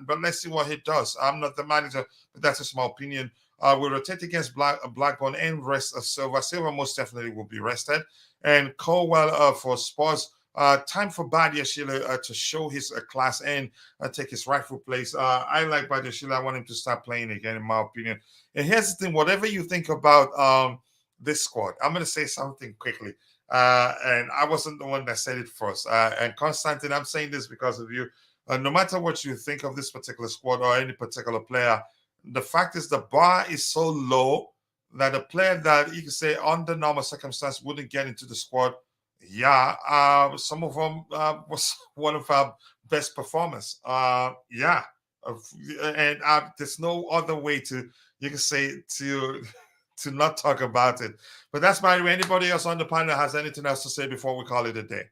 But let's see what he does. I'm not the manager, but that's just my opinion. We'll rotate against Blackburn and rest of Silva. Silva most definitely will be rested. And Colwell for Spurs. Time for Badiashile to show his class and take his rightful place. I like Badiashile. I want him to start playing again, in my opinion. And here's the thing: whatever you think about this squad, I'm going to say something quickly. And I wasn't the one that said it first. And Constantine, I'm saying this because of you. No matter what you think of this particular squad or any particular player, the fact is the bar is so low that a player that you can say under normal circumstances wouldn't get into the squad. Some of them was one of our best performers. And there's no other way to, you can say, to not talk about it. But that's by the way. Anybody else on the panel has anything else to say before we call it a day?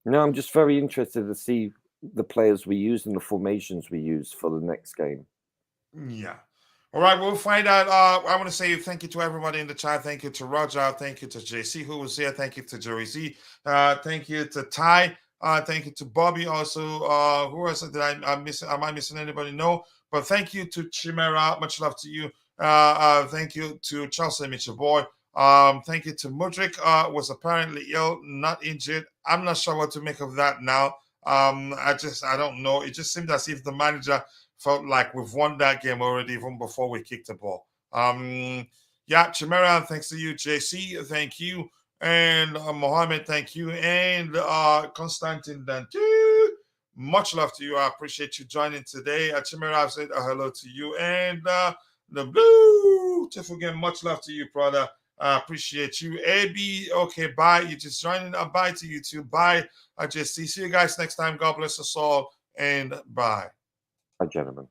No, I'm just very interested to see the players we use and the formations we use for the next game. Yeah. All right, we'll find out. I want to say thank you to everybody in the chat. Thank you to Roger. Thank you to JC who was here. Thank you to Jerry Z. Thank you to Ty. Thank you to Bobby also. Who else did I miss? Am I missing anybody? No. But thank you to Chimera. Much love to you. Thank you to Chelsea, Mitchell Boy. Thank you to Mudrik. Was apparently ill, not injured. I'm not sure what to make of that now. I don't know. It just seemed as if the manager felt like we've won that game already, even before we kicked the ball. Yeah, Chimera, thanks to you. JC, thank you. And Mohammed, thank you. And Constantine, then too. Much love to you. I appreciate you joining today. Chimera, I've said hello to you. And the blue, Tiff again, much love to you, brother. I appreciate you. AB, okay, bye. You just joining. Bye to you too. Bye. JC. See you guys next time. God bless us all. And bye. Bye, gentlemen.